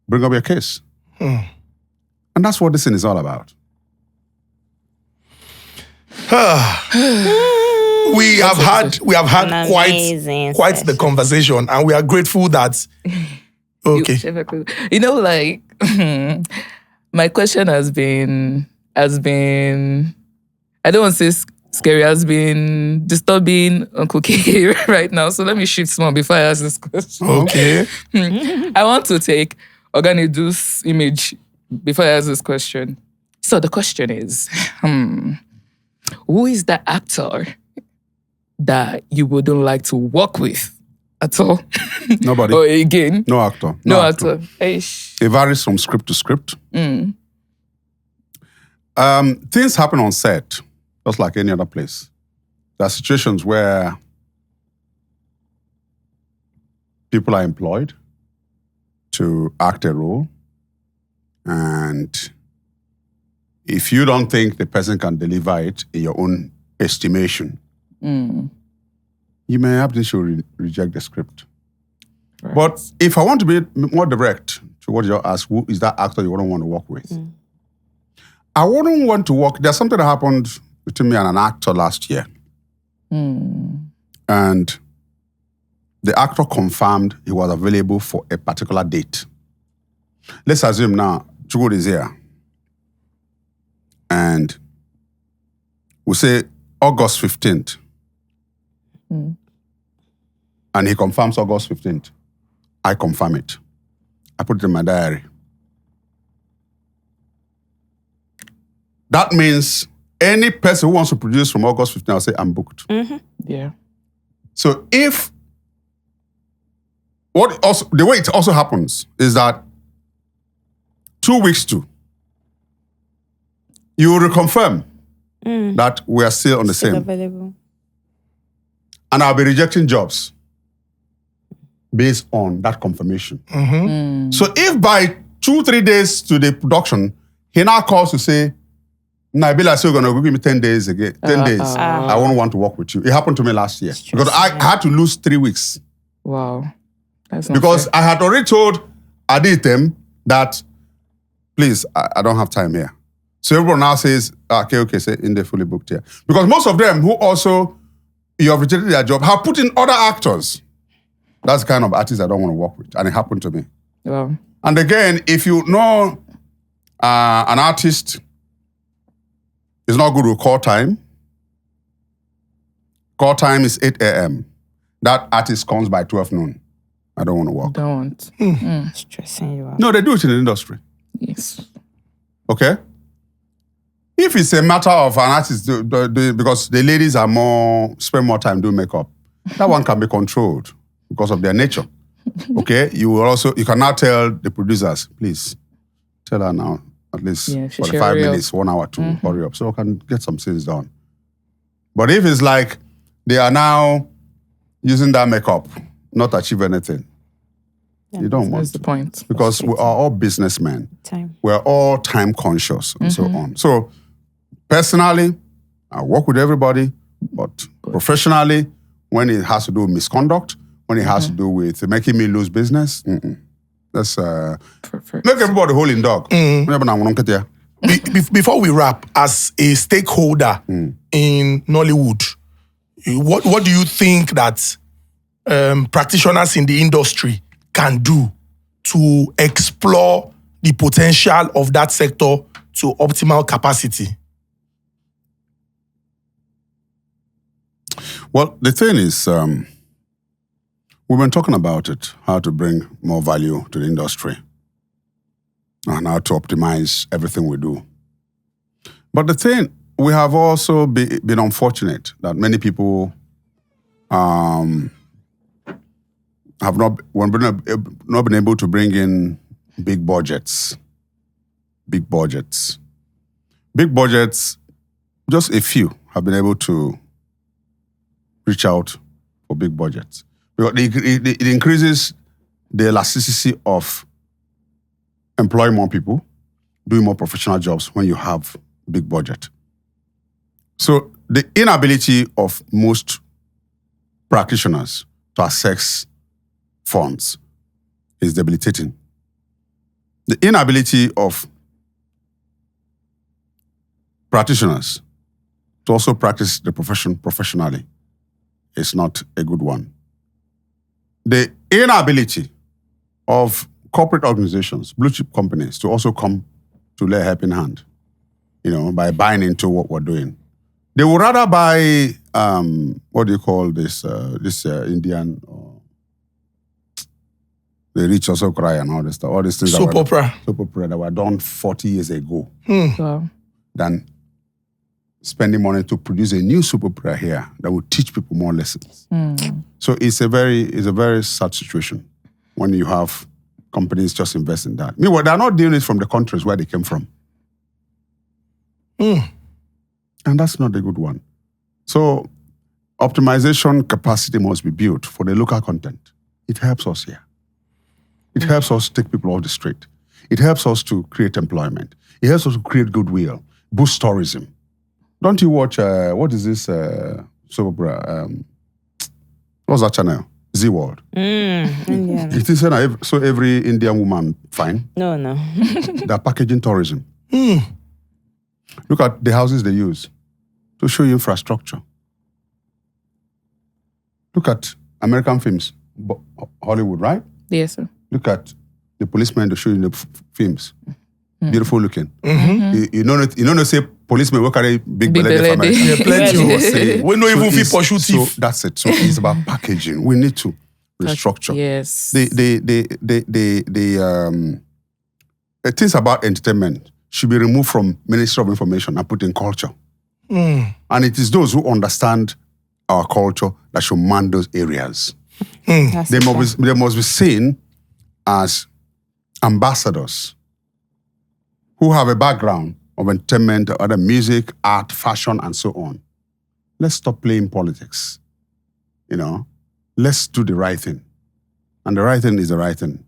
bring up your case. And that's what this thing is all about. We have had quite the conversation, and we are grateful that. Okay. My question has been, I don't want to say scary, has been disturbing Uncle K right now. So let me shift small before I ask this question. Okay. I want to take Nedu's image before I ask this question. So the question is, who is the actor that you wouldn't like to work with at all? Nobody. Or again? No actor. No actor. It varies from script to script. Things happen on set, just like any other place. There are situations where people are employed to act a role, and if you don't think the person can deliver it in your own estimation, you may have to reject the script. Right. But if I want to be more direct to what you asked, who is that actor you wouldn't want to work with? I wouldn't want to work. There's something that happened between me and an actor last year. And the actor confirmed he was available for a particular date. Let's assume now, Chugud is here. And we say August 15th. and he confirms August 15th, I confirm it. I put it in my diary. That means any person who wants to produce from August 15th, I'll say, I'm booked. Yeah. So if, the way it also happens is that 2 weeks to, you will reconfirm that we are still on the Still same. available. And I'll be rejecting jobs based on that confirmation. So if by 2-3 days to the production, he now calls to say, Nabila, so you're going to give me 10 days again. 10 days. I won't want to work with you. It happened to me last year. Because I had to lose 3 weeks. Wow. That's Because I had already told Aditem that, please, I don't have time here. So everyone now says, okay, say they're fully booked here. Because most of them who also, you have rejected their job, have put in other actors. That's the kind of artist I don't want to work with. And it happened to me. Wow. And again, if you know an artist is not good with call time is 8 a.m. That artist comes by 12 noon. I don't want to work. Don't. Stressing you out. No, they do it in the industry. Yes. Okay? If it's a matter of an artist, because the ladies spend more time doing makeup, that one can be controlled because of their nature. Okay? You can now tell the producers, please, tell her now, at least 45 minutes, 1 hour to hurry up, so we can get some things done. But if it's like they are now using that makeup, not achieve anything, you don't want That's the point. because we are all businessmen. We're all time conscious and so on. So personally, I work with everybody, but professionally, when it has to do with misconduct, when it has to do with making me lose business, let's Perfect. make everybody holding dog. Before we wrap, as a stakeholder in Nollywood, what do you think that practitioners in the industry can do to explore the potential of that sector to optimal capacity? Well, the thing is, we've been talking about it, how to bring more value to the industry and how to optimize everything we do. But the thing, we have also been unfortunate that many people have not been able to bring in big budgets. Big budgets, just a few have been able to reach out for big budgets. Because it increases the elasticity of employing more people, doing more professional jobs when you have big budget. So the inability of most practitioners to access funds is debilitating. The inability of practitioners to also practice the profession professionally is not a good one. The inability of corporate organizations, blue chip companies, to also come to lay a helping hand, by buying into what we're doing. They would rather buy, what do you call this Indian, the rich also cry and all this stuff, all these things. Soap opera that were done 40 years ago, Wow. than spending money to produce a new soap opera here that will teach people more lessons. So it's a very sad situation when you have companies just invest in that. Meanwhile, they're not doing it from the countries where they came from. And that's not a good one. So optimization capacity must be built for the local content. It helps us here. It helps us take people off the street. It helps us to create employment. It helps us to create goodwill, boost tourism. Don't you watch, what is this soap opera? What's that channel? Z World. Indian. It is so every Indian woman fine. No. They're packaging tourism. Look at the houses they use to show you infrastructure. Look at American films, Hollywood, right? Yes, sir. Look at the policemen to show you the films. beautiful looking. You know, say policemen will carry big belly belly. for America. Yeah, plenty. Say, We don't even fit it's- pursue So thief. that's it. So it's about packaging. We need to restructure. Yes. The things about entertainment should be removed from Ministry of Information and put in culture. And it is those who understand our culture that should man those areas. That's They it. must be seen as ambassadors who have a background of entertainment, other music, art, fashion, and so on. Let's stop playing politics. Let's do the right thing. And the right thing is the right thing.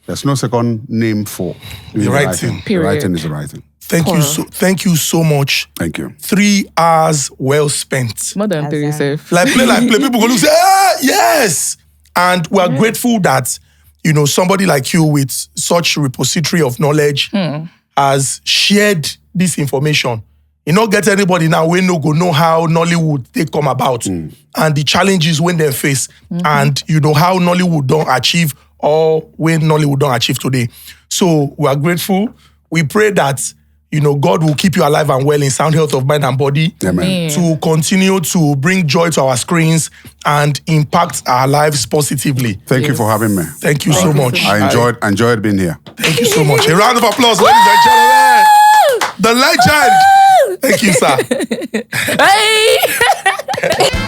There's no second name for The right thing. The right Period. thing is the right thing. Thank you so much. Thank you. 3 hours well spent. More than 3 That's safe. Like play. People go look say, yes. And we are grateful that, somebody like you with such repository of knowledge has shared this information. You not get anybody now we no go know how Nollywood they come about and the challenges when they face and how Nollywood don't achieve or when Nollywood don't achieve today. So we are grateful. We pray that God will keep you alive and well in sound health of mind and body. Amen. To continue to bring joy to our screens and impact our lives positively. Thank you for having me. Thank you so much. I enjoyed being here. Thank you so much. A round of applause, ladies and gentlemen. The legend. Thank you, sir. Hey!